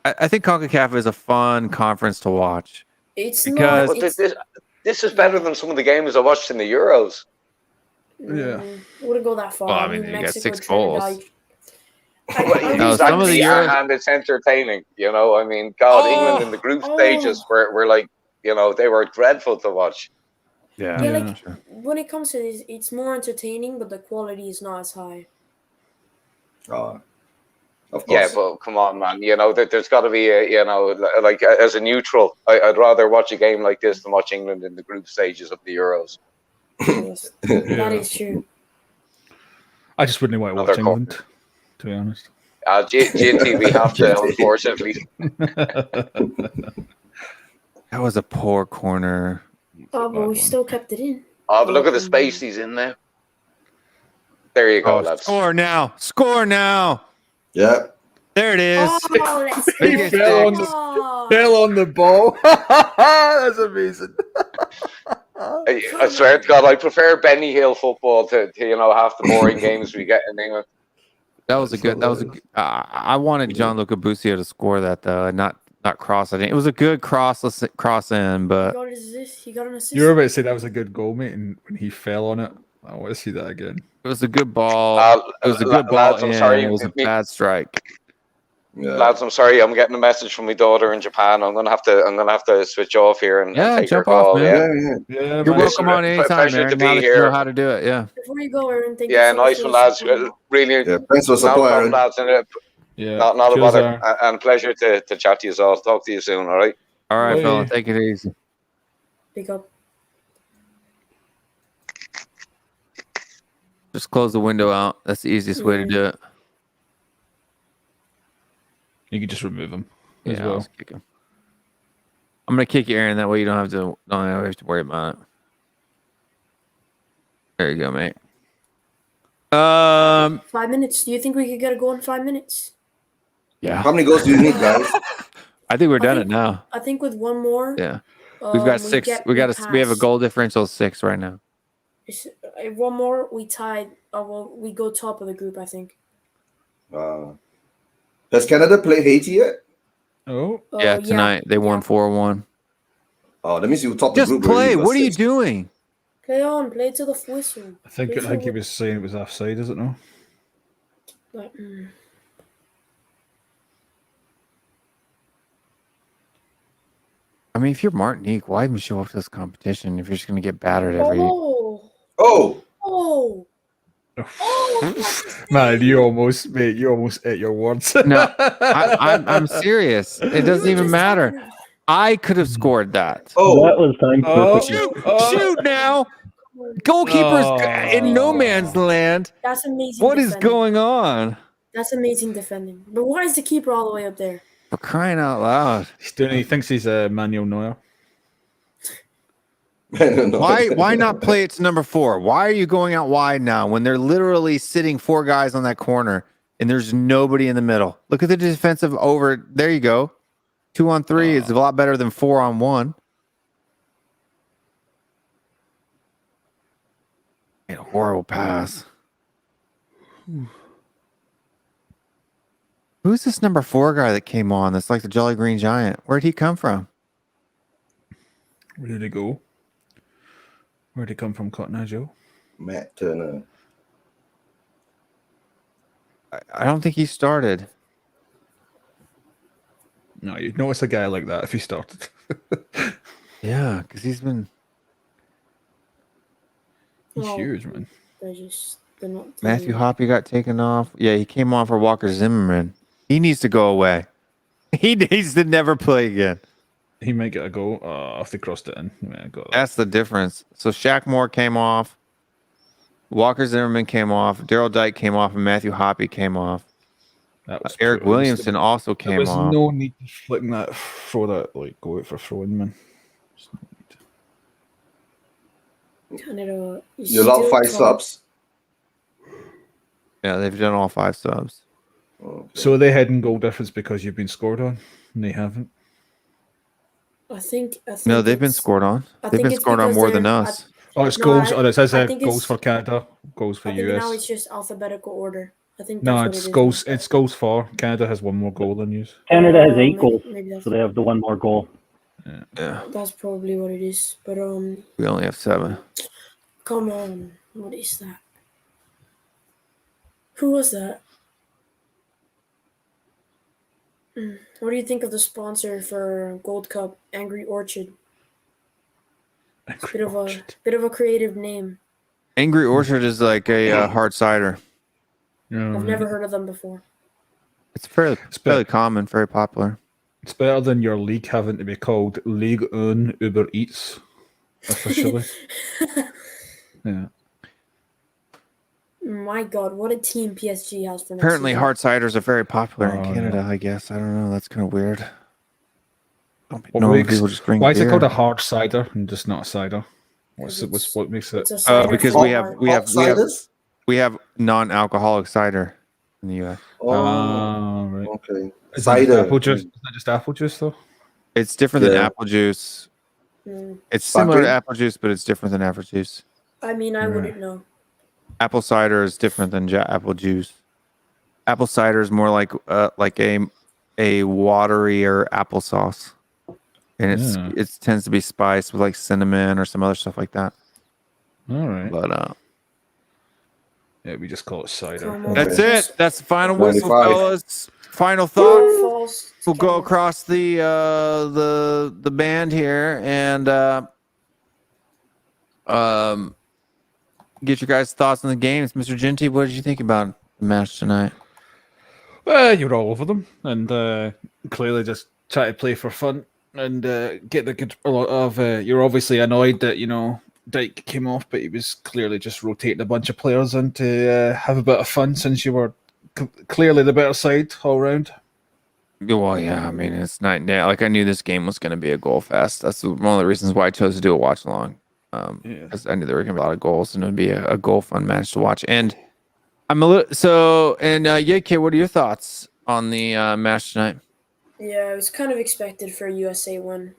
I think CONCACAF is a fun conference to watch. It's because not. This is better than some of the games I watched in the Euros. Yeah, I wouldn't go that far. Well, I mean, you got 6 goals. Some of the Euros, and it's entertaining. I mean, God, England in the group stages were like, they were dreadful to watch. Yeah, when it comes to this, it's more entertaining, but the quality is not as high. Of course. Yeah, but come on, man. There's got to be like as a neutral, I'd rather watch a game like this than watch England in the group stages of the Euros. Yes, that is true. I just wouldn't want to watch England, to be honest. GNT, we have to, unfortunately. That was a poor corner. Oh, but we still kept it in. Oh, but look at the space he's in there. There you go, lads. Score now. Score now. Yeah. There it is. Oh, let's go. He fell on the ball. That's amazing. I swear to God, I prefer Benny Hill football to half the boring games we get in England. That was a good. I wanted Gianluca Busio to score that though, and not cross. I think it was a good cross in, but he got an assist. You were about to say that was a good goal, mate, and when he fell on it, I want to see that again. It was a good ball. It was a good ball. Lads, I'm sorry. It was a bad strike. Yeah. Lads, I'm sorry. I'm getting a message from my daughter in Japan. I'm gonna have to switch off here and take jump her call. off, man. Yeah, You're welcome on anytime, pleasure Aaron. to be Now that here. you know how to do it. Yeah. Before you go, Aaron, thank you so nice much one, lads. Really. Yeah, thanks for support, Aaron. Lads, not a bother. And pleasure to chat to you all. Talk to you soon. All right. All right, fella. Take it easy. Pick up. Just close the window out. That's the easiest way to do it. You can just remove him as Yeah, well. let's kick him. I'm gonna kick you, Aaron. That way you don't have to worry about it. There you go, mate. 5 minutes. Do you think we could get a goal in 5 minutes? Yeah. How many goals do you need, guys? I think we're done it now. I think with one more. Yeah. We've got 6. We have a goal differential of 6 right now. One more, we tied. We go top of the group, I think. Has Canada played Haiti yet? Oh, Yeah, tonight they won 4-1. Oh, that means you top Just the group. play. already, What are you 6. doing? Play on. Play to the whistle. I think he was saying it was offside, is it no? But, I mean, if you're Martinique, why even show up to this competition if you're just going to get battered every? Oh. Man, you almost ate your words. No, I'm serious. It doesn't even matter. I could have scored that. Oh, That was timed perfectly. Shoot now! Goalkeeper's in no man's land. That's amazing. What is defending. going on? That's amazing defending. But why is the keeper all the way up there? For crying out loud! He thinks he's a Manuel Neuer. Why not play it to number 4? Why are you going out wide now when they're literally sitting 4 guys on that corner and there's nobody in the middle? Look at the defensive over. There you go. 2-on-3 is a lot better than 4-on-1. A horrible pass. Who's this number 4 guy that came on? That's like the Jolly Green Giant. Where'd he come from? Where did he go? Where'd he come from, Cotton Eye Joe? Matt Turner. I don't think he started. No, you'd notice a guy like that if he started. Yeah, because he's been. He's Well, huge, man. They're not. Matthew Hoppe got taken off. Yeah, he came on for Walker Zimmerman. He needs to go away. He needs to never play again. He might get a goal if they crossed it in. He might have got that. That's the difference. So Shaq Moore came off. Walker Zimmerman came off. Daryl Dyke came off, and Matthew Hoppe came off. That was Eric pretty Williamson also There came was off. no need to flick that, throw that, like, go out for throwing, man. Canada. You allowed 5 subs. Yeah, they've done all 5 subs. Okay. So are they heading goal difference because you've been scored on? And they haven't. I think No, they've been scored on. I They've think been it's scored on because more than they're- us. Oh, it's No, goals. It says I think goals it's- for Canada, goals for I think now it's US. just alphabetical order. I think that's No, what it's it is goals. now. It's goals for Canada has 1 more goal than you. Canada has Oh, 8 goals, maybe that's, so they have the 1 more goal. Yeah, that's probably what it is. But we only have 7. come on, what is that? Who was that? What do you think of the sponsor for Gold Cup, Angry Orchard? Bit of a creative name. Angry Orchard is like a hard cider. I've never heard of them before. It's fairly common, very popular. It's better than your league having to be called Ligue 1 Uber Eats officially. Yeah. My God, what a team PSG has for next Apparently, season. hard ciders are very popular in Oh, Canada. I guess I don't know. That's kind of weird. What No, makes- people just drink Why is it beer. called a hard cider and just not a cider? What makes it? It's a cider because from we have Walmart. Outsiders? we have non-alcoholic cider in the U.S. Oh, Right. okay. Is that just Cider. apple juice? Isn't that just apple juice though? It's different than Yeah. apple juice. Mm. It's similar to Sparkling? apple juice, but it's different than apple juice. I mean, I wouldn't know. Apple cider is different than apple juice. Apple cider is more like a waterier applesauce, and it tends to be spiced with like cinnamon or some other stuff like that. All right. But Yeah, we just call it cider. Come on. that's it. That's the final whistle, 95. fellas. Final thought. False to We'll go Canada. across the band here and get your guys' thoughts on the games. Mr. Genty, what did you think about the match tonight? Well, you're all over them, and clearly just try to play for fun and get the good. A lot of you're obviously annoyed that Dyke came off, but he was clearly just rotating a bunch of players in to have a bit of fun since you were clearly the better side all round. Well, yeah, I mean, it's night and day. Like, I knew this game was going to be a goal fest. That's one of the reasons why I chose to do a watch along. Because I knew there were going to be a lot of goals and it would be a goal fun match to watch. And I'm a little Yeke, what are your thoughts on the match tonight? Yeah, it was kind of expected for a USA win.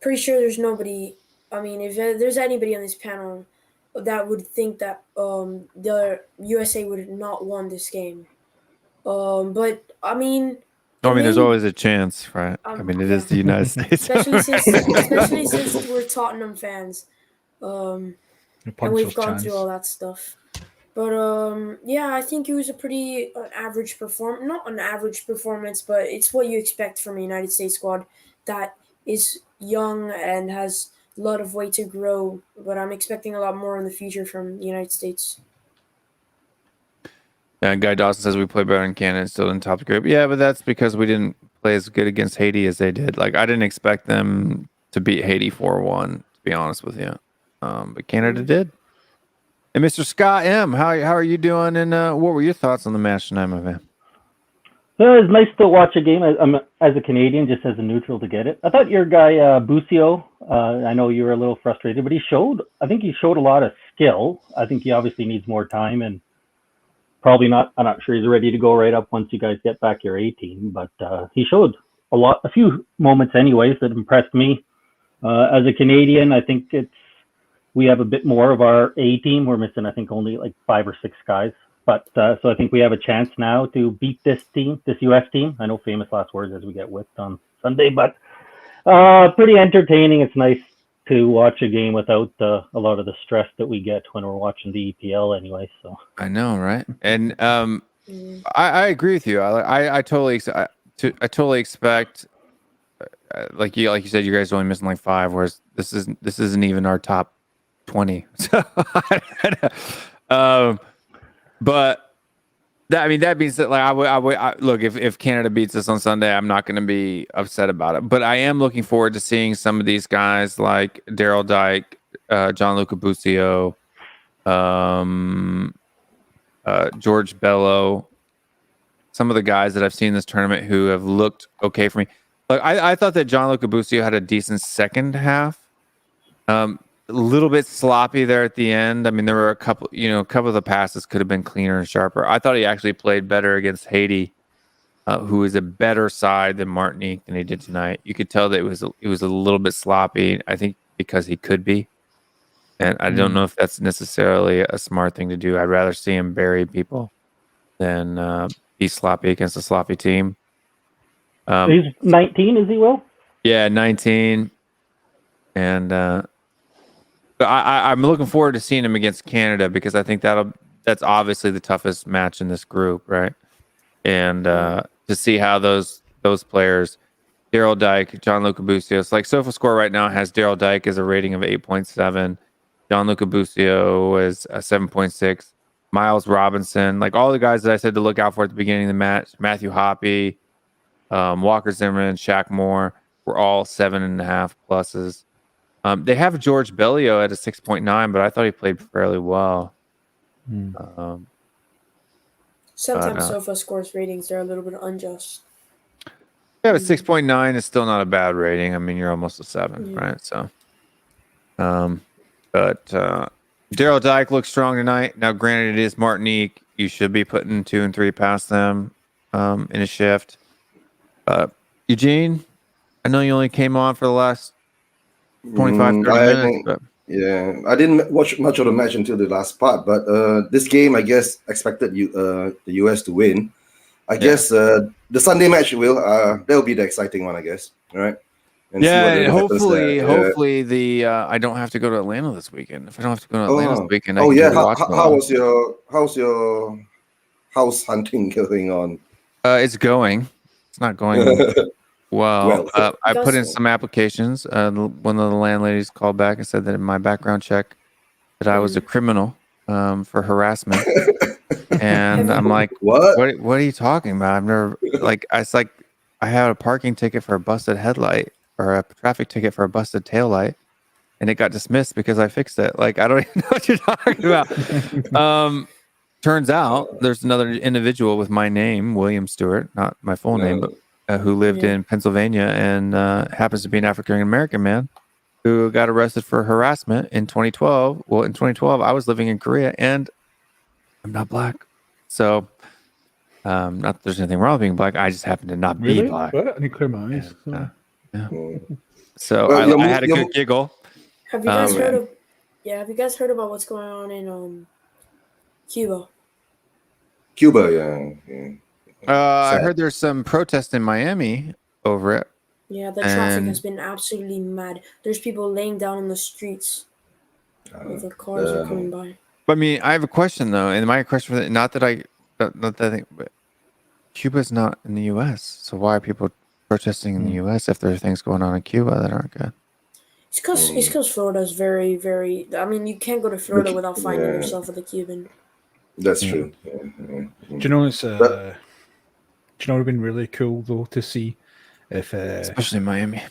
Pretty sure there's nobody. I mean, if there's anybody on this panel that would think that the USA would have not won this game. But I mean, there's always a chance, right? I mean, it is the United States, especially since we're Tottenham fans, and we've gone through all that stuff. But yeah, I think it was a pretty average performance. Not an average performance, but it's what you expect from a United States squad that is young and has a lot of way to grow. But I'm expecting a lot more in the future from the United States. And Guy Dawson says we play better in Canada and still in top of the group. Yeah, but that's because we didn't play as good against Haiti as they did. Like, I didn't expect them to beat Haiti 4-1, to be honest with you. But Canada did. And Mr. Scott M., how are you doing? And what were your thoughts on the match tonight, my man? Well, it's nice to watch a game as a Canadian, just as a neutral to get it. I thought your guy, Busio, I know you were a little frustrated, but I think he showed a lot of skill. I think he obviously needs more time and probably not, I'm not sure he's ready to go right up once you guys get back your A team, but he showed a few moments anyways that impressed me. As a Canadian, I think we have a bit more of our A team. We're missing, I think, only like 5 or 6 guys. But so I think we have a chance now to beat this US team. I know famous last words as we get whipped on Sunday, but pretty entertaining. It's nice to watch a game without a lot of the stress that we get when we're watching the EPL anyway. So I know, right? And I agree with you. I totally expect like you said, you guys are only missing like 5, whereas this isn't even our top 20. So but that being said, like I look, if Canada beats us on Sunday, I'm not going to be upset about it. But I am looking forward to seeing some of these guys like Daryl Dike, Gianluca Busio, George Bello, some of the guys that I've seen in this tournament who have looked okay for me. Look, I thought that Gianluca Busio had a decent second half. A little bit sloppy there at the end. I mean, there were a couple of the passes could have been cleaner and sharper. I thought he actually played better against Haiti, who is a better side than Martinique than he did tonight. You could tell that it was a little bit sloppy. I think because he could be, and I don't know if that's necessarily a smart thing to do. I'd rather see him bury people than be sloppy against a sloppy team. He's 19, is he, Will? Yeah, 19, and. But I'm looking forward to seeing him against Canada because I think that's obviously the toughest match in this group, right? And to see how those players, Daryl Dike, Gianluca Busio, it's like SofaScore right now has Daryl Dike as a rating of 8.7, Gianluca Busio is a 7.6, Miles Robinson, like all the guys that I said to look out for at the beginning of the match, Matthew Hoppe, Walker Zimmerman, Shaq Moore, were all 7.5 pluses. They have George Bello at a 6.9, but I thought he played fairly well. Sometimes SofaScore's ratings are a little bit unjust. Yeah, but 6.9 is still not a bad rating. I mean, you're almost a 7, right? So, but Daryl Dike looks strong tonight. Now, granted, it is Martinique. You should be putting 2 and 3 past them in a shift. Eugene, I know you only came on for the last 25, 30 minutes. But. Yeah, I didn't watch much of the match until the last part, but this game, I guess, expected the US to win. I guess the Sunday match that'll be the exciting one, I guess. All right. And hopefully I don't have to go to Atlanta this weekend. If I don't have to go to Atlanta this weekend, how's your house hunting going on? It's going. It's not going. Well, I put in some applications. One of the landladies called back and said that in my background check that I was a criminal for harassment. And I'm like, what are you talking about? I've never I had a parking ticket for a busted headlight or a traffic ticket for a busted taillight, and it got dismissed because I fixed it. Like, I don't even know what you're talking about. turns out there's another individual with my name, William Stewart, not my full name, but who lived in Pennsylvania and happens to be an African American man who got arrested for harassment in 2012. Well, in 2012, I was living in Korea and I'm not black. So, not that there's anything wrong with being black. I just happen to not be black. What? I need to clear my eyes. So Well, I had a good giggle. Have you guys heard of? Yeah, have you guys heard about what's going on in Cuba? Cuba, I heard there's some protest in Miami over it. Yeah, the traffic has been absolutely mad. There's people laying down in the streets with their cars are coming by. I mean, I have a question though, and my question for not that I think, but Cuba's not in the U.S., so why are people protesting in the U.S. if there are things going on in Cuba that aren't good? It's because Florida is very, very. I mean, you can't go to Florida without finding yourself with a Cuban. That's true. Do you know it's? Do you know it would have been really cool though to see if, especially Miami,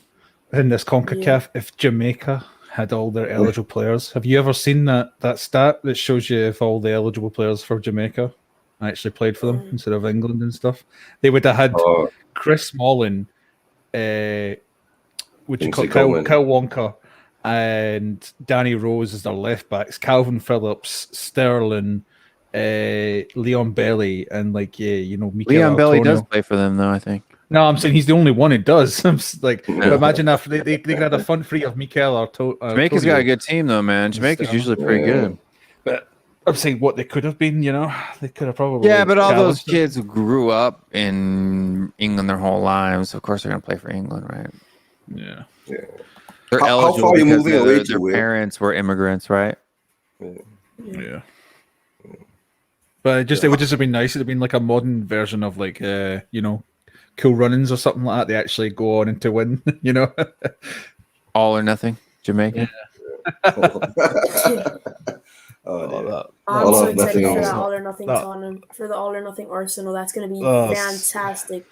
in this CONCACAF, if Jamaica had all their eligible players. Have you ever seen that stat that shows you if all the eligible players for Jamaica actually played for them instead of England and stuff? They would have had Chris Smalling, Kyle Wonka, and Danny Rose as their left backs, Calvin Phillips, Sterling, Leon Bailey, and Mikel Leon Bailey Antonio. does play for them though, I think. No, I'm saying he's the only one who does. I'm but imagine if they could have a front three of Mikel or Jamaica's got a good team though, man. Jamaica's usually pretty good. But I'm saying what they could have been, they could have probably. Yeah, but all those kids who grew up in England their whole lives, of course they're going to play for England, right? Yeah. They're eligible far are you because moving away their to, parents were immigrants, right? Yeah. But it would just have been nice. It'd have been like a modern version of Cool Runnings or something like that. They actually go on and to win, All or nothing, Jamaica. I'm so excited for that All or Nothing Tottenham, for the All or Nothing Arsenal. That's going to be fantastic.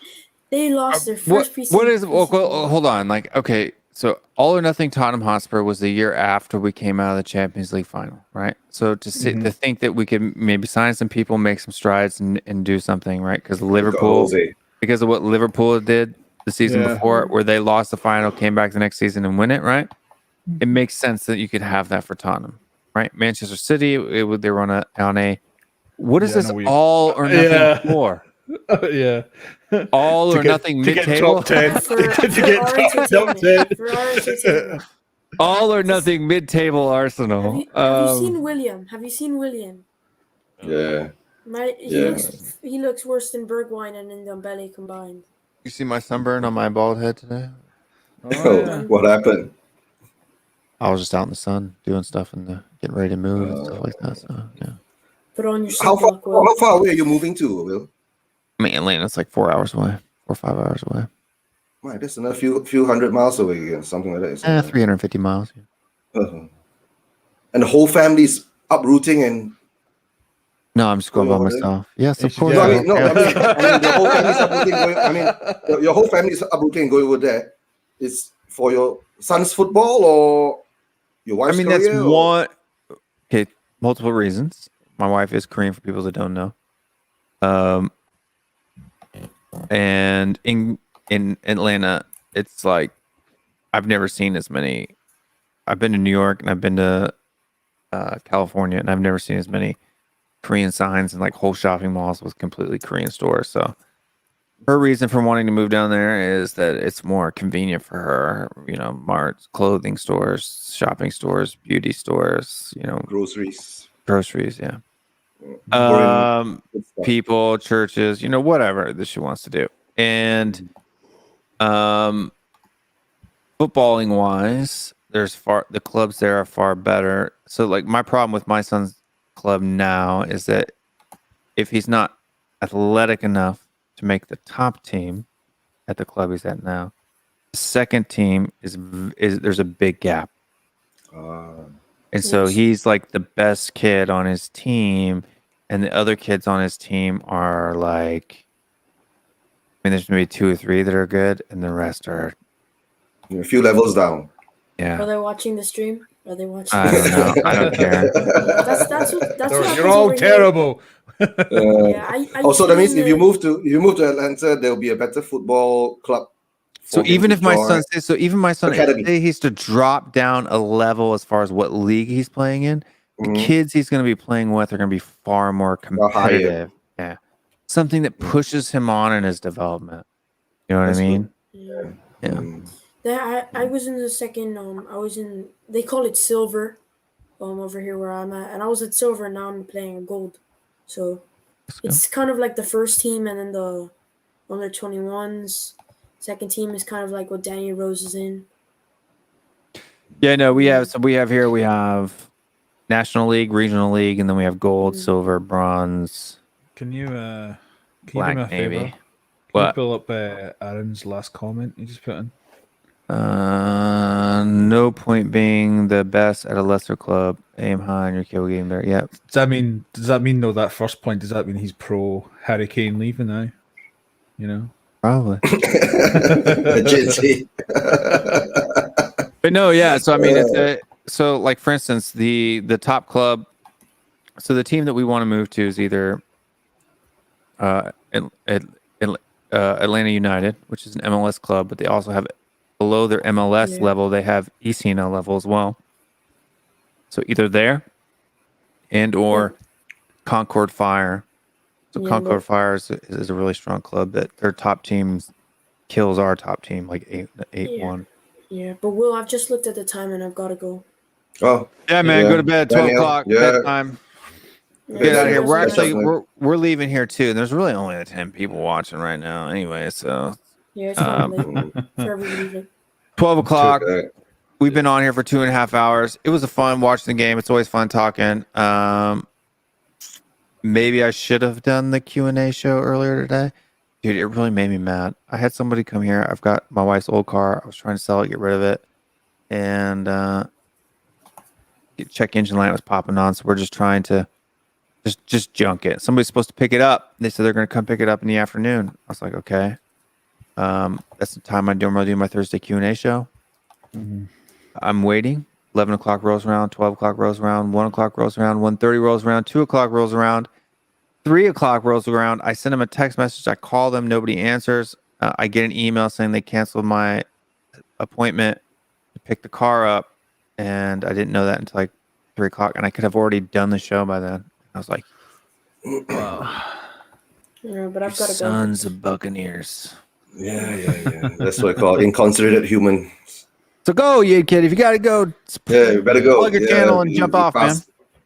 They lost their first preseason. What is? Well, hold on. Okay, so All or Nothing Tottenham Hotspur was the year after we came out of the Champions League final, right? So to think that we could maybe sign some people, make some strides, and do something, right? Because Liverpool, because of what Liverpool did the season before, where they lost the final, came back the next season and win it, right? It makes sense that you could have that for Tottenham, right? Manchester City, they were on a what is this all or nothing for? Yeah. All or nothing mid-table. To get top 10. All or nothing mid-table Arsenal. Have you seen William? Have you seen William? Yeah. He looks worse than Bergwijn and Ndombele combined. You see my sunburn on my bald head today? What happened? I was just out in the sun doing stuff and getting ready to move and stuff like that. So yeah. Put on your How sunblock, Will. far away are you moving to, Will? I mean, Atlanta's like 4 hours away, 4 or 5 hours away. Right, that's another few hundred miles away again, something like that. 350 miles. And the whole family's uprooting and. No, I'm just going by myself. Yes, of course. No, I mean, the whole family's uprooting. Your whole family's uprooting and going over there. It's for your son's football or your wife's career? That's one. Okay, multiple reasons. My wife is Korean, for people that don't know. And in Atlanta, it's like I've never seen as many. I've been to New York and I've been to California, and I've never seen as many Korean signs and like whole shopping malls with completely Korean stores. So her reason for wanting to move down there is that it's more convenient for her. Marts, clothing stores, shopping stores, beauty stores. Groceries. Yeah. People, churches, whatever that she wants to do. And footballing wise, the clubs there are far better. So like my problem with my son's club now is that if he's not athletic enough to make the top team at the club he's at now, the second team is there's a big gap. And so he's like the best kid on his team, and the other kids on his team are like, there's maybe 2 or 3 that are good, and the rest are a few levels down. Yeah. Are they watching the stream? Are they watching? I don't know. I don't care. That's what happens You're all over here. terrible. Yeah, I Also, used that to means be if you move to Atlanta, there'll be a better football club. So for him even to if my join. son, Academy. say he's to drop down a level as far as what league he's playing in, the Mhm. kids he's going to be playing with are going to be far more Or higher. competitive. Yeah, something that pushes him on in his development. You know what That's I mean? Yeah. Yeah. Mm. I was in the second. I was in. They call it silver. Over here where I'm at, and I was at silver, and now I'm playing gold. So it's kind of like the first team, and then the under 21s. Second team is kind of like what Danny Rose is in. Yeah, no, we have National League, Regional League, and then we have gold, silver, bronze, Can you do black, me a favor? maybe. Can What? you pull up Aaron's last comment he just put in? No point being the best at a lesser club. Aim high on your kill game there. Yep. Does that mean though, that first point, does that mean he's pro Harry Kane leaving now? You know? Probably. JT. But no, yeah. So I mean, so like for instance, the top club. So the team that we want to move to is either Atlanta United, which is an MLS club, but they also have below their MLS level, they have ECNL level as well. So either there and or Concord Fire. So Concord Fire is a really strong club that their top team kills our top team like 8-1. Yeah, but Will, I've just looked at the time and I've got to go. Oh, yeah, man, go to bed. 12 o'clock bedtime. Get out of here. We're actually we're leaving here too. And there's really only 10 people watching right now, anyway. So yeah, it's not late for everybody. 12 o'clock. We've been on here for 2.5 hours. It was a fun watching the game. It's always fun talking. Maybe I should have done the Q&A show earlier today. Dude, it really made me mad. I had somebody come here. I've got my wife's old car. I was trying to sell it, get rid of it. And check engine light was popping on. So we're just trying to just junk it. Somebody's supposed to pick it up. They said they're going to come pick it up in the afternoon. I was like, okay. That's the time I normally do my Thursday Q&A show. Mm-hmm. I'm waiting. 11 o'clock rolls around, 12 o'clock rolls around, 1 o'clock rolls around, 1:30 rolls around, 2 o'clock rolls around, 3 o'clock rolls around. I send them a text message. I call them. Nobody answers. I get an email saying they canceled my appointment to pick the car up. And I didn't know that until like 3 o'clock. And I could have already done the show by then. I was like, wow. Yeah, but I've got to go. Sons of Buccaneers. Yeah. That's what I call inconsiderate human. So go, you kid. If you got to go, you better go. Plug your channel and jump off, man.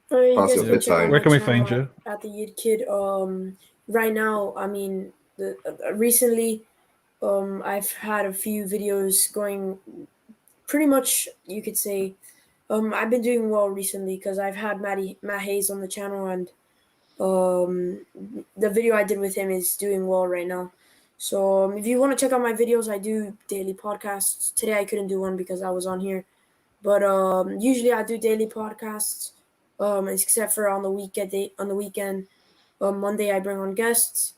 Where can we find you? At the Yid Kid. Right now, I mean, recently, I've had a few videos going. Pretty much, you could say, I've been doing well recently because I've had Matt Hayes on the channel, and the video I did with him is doing well right now. So if you want to check out my videos, I do daily podcasts. Today I couldn't do one because I was on here, but usually I do daily podcasts. Except for on the weekend, Monday I bring on guests.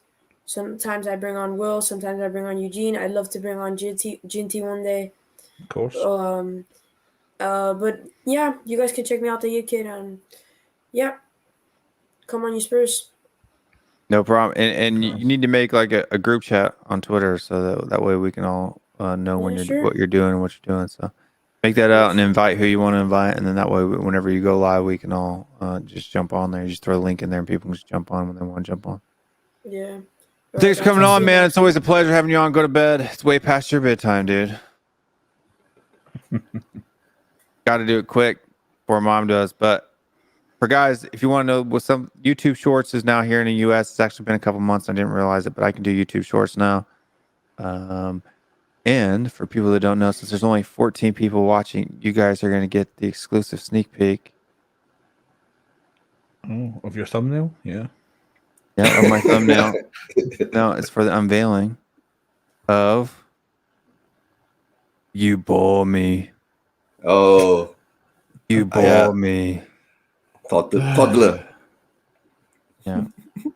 Sometimes I bring on Will. Sometimes I bring on Eugene. I'd love to bring on Ginty one day. Of course. But yeah, you guys can check me out, the Kid, and yeah, come on, you Spurs. No problem. And you need to make like a group chat on Twitter so that way we can all know when what you're doing and what you're doing. So make that out and invite who you want to invite, and then that way whenever you go live, we can all just jump on there. You just throw a link in there, and people can just jump on when they want to jump on. Yeah. Thanks for coming on, man. It's always a pleasure having you on. Go to bed. It's way past your bedtime, dude. Got to do it quick before mom does. But for guys, if you want to know what some YouTube Shorts is now here in the US, it's actually been a couple months. I didn't realize it, but I can do YouTube Shorts now. And for people that don't know, since there's only 14 people watching, you guys are going to get the exclusive sneak peek. Oh, of your thumbnail? Yeah. Yeah, of my thumbnail. No, it's for the unveiling of You Bore Me. Oh. You bore me. Toddler. Yeah. So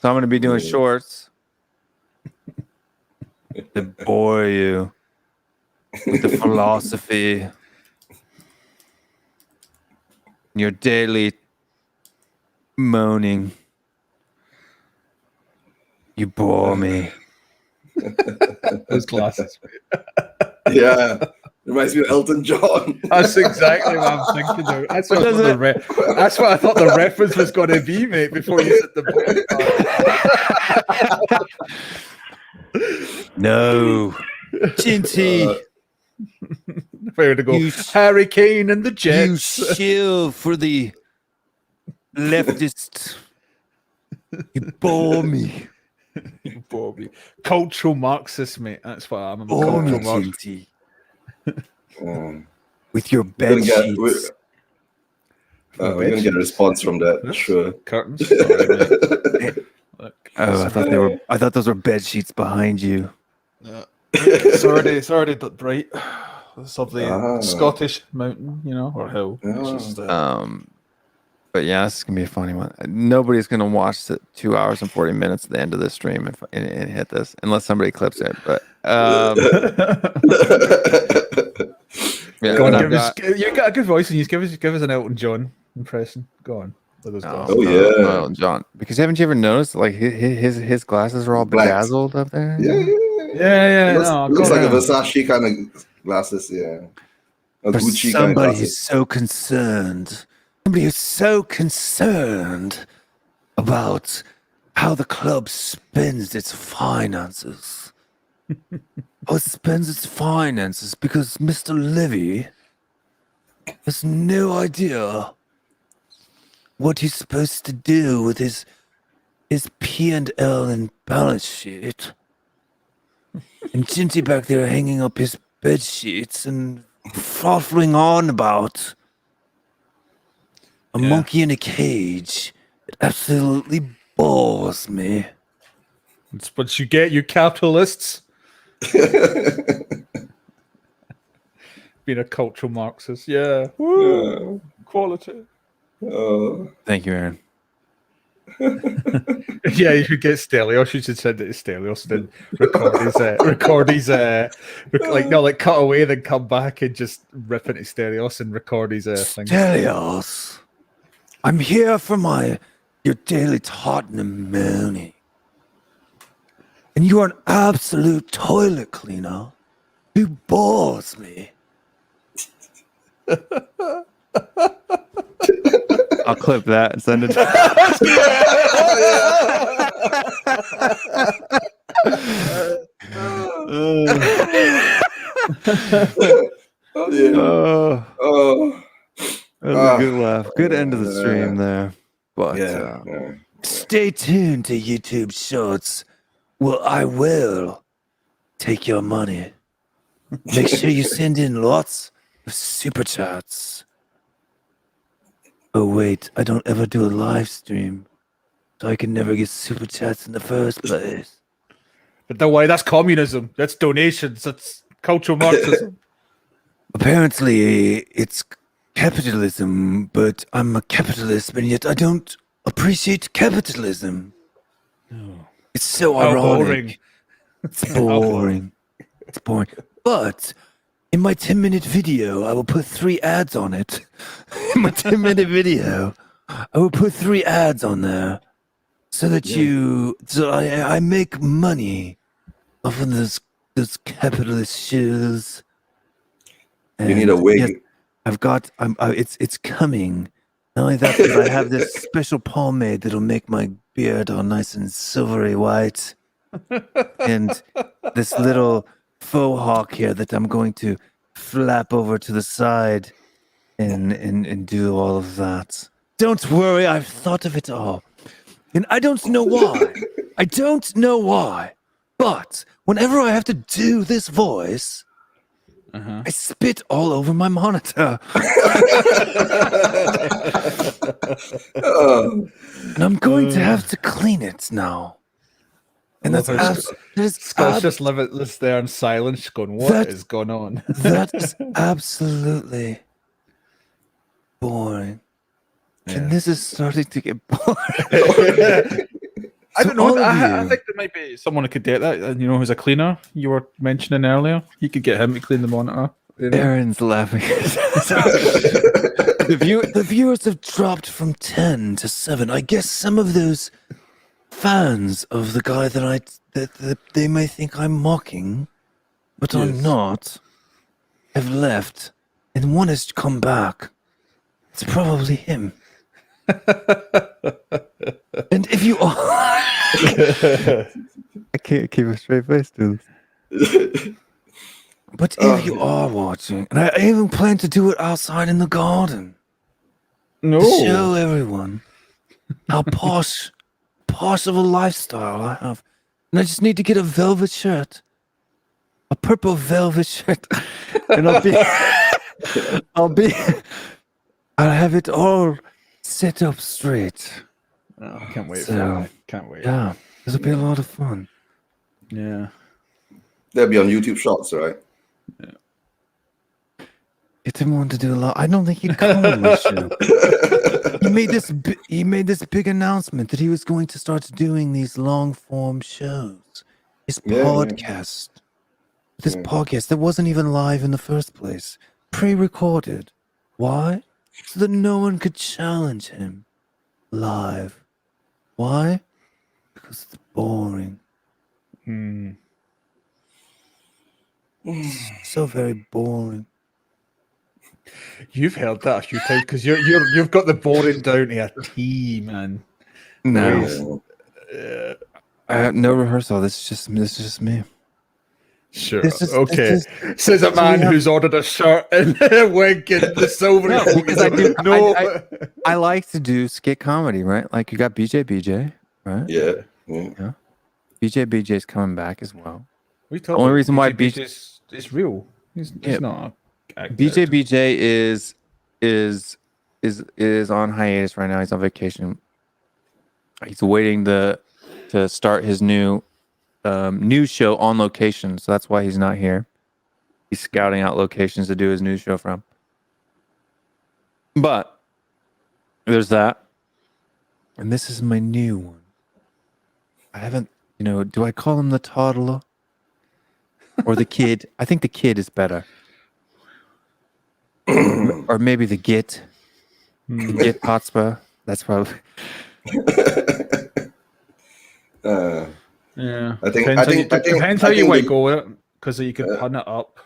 I'm going to be doing shorts to bore you with the philosophy your daily moaning. You bore me. Those glasses. Yeah. Reminds me of Elton John. That's exactly what I'm thinking of. That's what, that's what I thought the reference was going to be, mate, before you said the No. Ginty. Where to go? Harry Kane and the Jets. You shill for the leftist. You bore me. You bore me. Cultural Marxist, mate. That's what I'm. Bore me, Cultural Marxist. Ginty. With your bed sheets. We're going to get a response from that. Sure. Curtains. Sorry, Oh, I thought those were bed sheets behind you. it's already that bright. It's of the Scottish mountain, you know, or hill. But yeah, this is gonna be a funny one. Nobody's gonna watch the 2 hours and 40 minutes at the end of the stream and hit this unless somebody clips it. But yeah, Go on, you got a good voice, and you give us an Elton John impression. Go on. Elton John. Because haven't you ever noticed like his glasses are all bedazzled up there? Yeah. Looks like a Versace kind of glasses. Yeah. A For Gucci kind of somebody glasses. who's so concerned. Somebody who's so concerned about how the club spends its finances. How it spends its finances because Mr. Levy has no idea what he's supposed to do with his P&L and balance sheet. And Ginty back there hanging up his bed sheets and frothing on about a monkey in a cage. It absolutely bores me. It's what you get, you capitalists. Being a cultural Marxist. Yeah. Woo. Quality. Thank you, Aaron. Yeah, you should get Stelios. You should send it to Stelios and then cut away, then come back and just rip into Stelios and record his thing. Stelios, I'm here for your daily Tottenham moaning. And you are an absolute toilet cleaner who bores me. I'll clip that and send it to that was a good laugh. Good end of the stream there. But stay tuned to YouTube Shorts. Well, I will take your money. Make sure you send in lots of super chats. Oh wait, I don't ever do a live stream, so I can never get super chats in the first place. But no way, that's communism. That's donations. That's cultural Marxism. Apparently, it's capitalism, but I'm a capitalist, and yet I don't appreciate capitalism. It's so ironic. Boring. It's boring. It's boring. But in my 10-minute video, I will put 3 ads on it. In my 10-minute video, I will put 3 ads on there so that I make money off of those capitalist shoes. You need a wig. Yes, I've got. It's coming. Not only that, but I have this special pomade that'll make my beard all nice and silvery white, and this little faux hawk here that I'm going to flap over to the side and do all of that. Don't worry, I've thought of it all. And I don't know why. I don't know why. But whenever I have to do this voice, I spit all over my monitor. And I'm going to have to clean it now. And that's Scott's just limitless there in silence, going, "What is going on?" That is absolutely boring. And this is starting to get boring. I don't know. I think there might be someone who could do that. You know, who's a cleaner you were mentioning earlier. You could get him to clean the monitor. You know? Aaron's laughing. The viewers have dropped from 10 to 7. I guess some of those fans of the guy that they may think I'm mocking, but I'm not, have left, and one has come back. It's probably him. And if you are, I can't keep a straight face, dude. But if you are watching, and I even plan to do it outside in the garden, No. to show everyone how posh of a lifestyle I have, and I just need to get a velvet shirt, a purple velvet shirt, and I'll have it all set up straight. Oh, can't wait So, for that. Can't wait. Yeah, this will be a lot of fun. Yeah. That'll be on YouTube Shorts, right? He didn't want to do a lot. I don't think he'd come on my show. He made this big announcement that he was going to start doing these long form shows. His podcast. This podcast that wasn't even live in the first place. Pre-recorded. Why? So that no one could challenge him live. Why? Because it's boring. So very boring. You've heard that a few times because you've got the boring down to a T, man. No. I have no rehearsal. This is just me. Sure. This is- Okay. this Says a man who's ordered a shirt and a wig and the silver. No, because I do. No. I like to do skit comedy, right? Like you got BJ, right? Yeah. BJ's coming back as well. We The only reason why BJ is real. He's not. BJ is on hiatus right now. He's on vacation. He's waiting to start his new show on location, so that's why he's not here. He's scouting out locations to do his new show from. But there's that, and this is my new one. I haven't, do I call him the toddler or the kid? I think the kid is better. Or maybe the Git. The Git Hotspur. That's probably. Yeah. I think depends how you might go with it, because you could pun it up,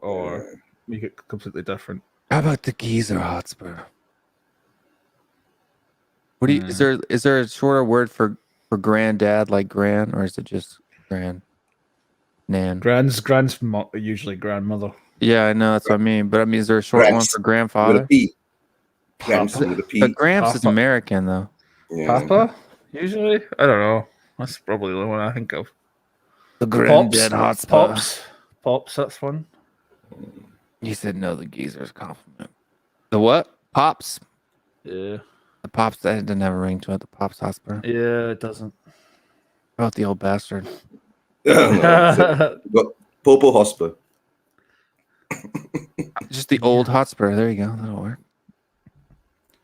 or make it completely different. How about the Geezer Hotspur? What do you? Is there a shorter word for granddad like gran, or is it just gran? Nan. Grand's usually grandmother. Yeah, I know that's what I mean. But is there a short one Gramps. for With a grandfather? P. Gramps with a P. But Gramps is Papa. American though. Yeah. Papa? Usually? I don't know. That's probably the one I think of. The granddad Hotspur. Pops, that's fun. You said no. The Geezer's compliment. The what? Pops. Yeah. The Pops. That didn't have a ring to it. The Pops Hotspur. Yeah, it doesn't. How about the old bastard? No, got Popo Hotspur. Just the old Hotspur. There you go. That'll work.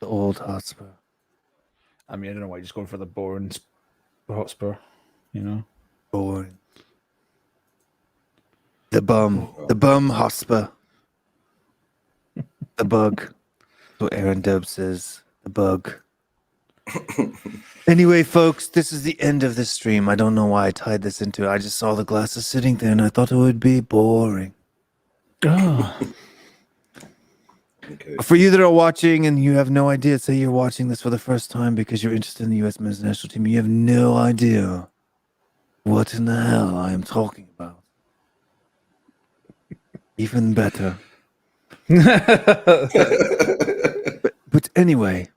The old Hotspur. I mean, I don't know why you're just going for the boring Hotspur, Boring. The bum Hotspur. The bug. What Aaron Dub says. The bug. Anyway, folks, this is the end of the stream. I don't know why I tied this into it. I just saw the glasses sitting there and I thought it would be boring. Okay. For you that are watching and you have no idea, say you're watching this for the first time because you're interested in the U.S. men's national team, you have no idea what in the hell I am talking about. Even better. But anyway,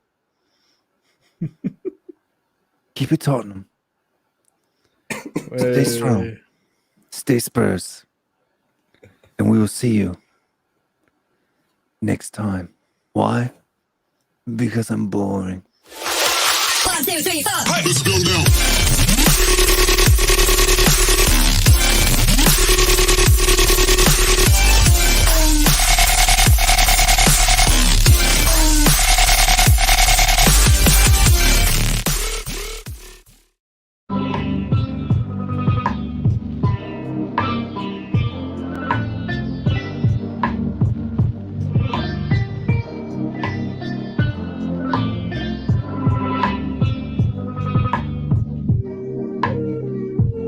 keep it Tottenham. Stay strong. Stay Spurs. And we will see you next time. Why? Because I'm boring. 1, 2, 3, 4. Let's go now.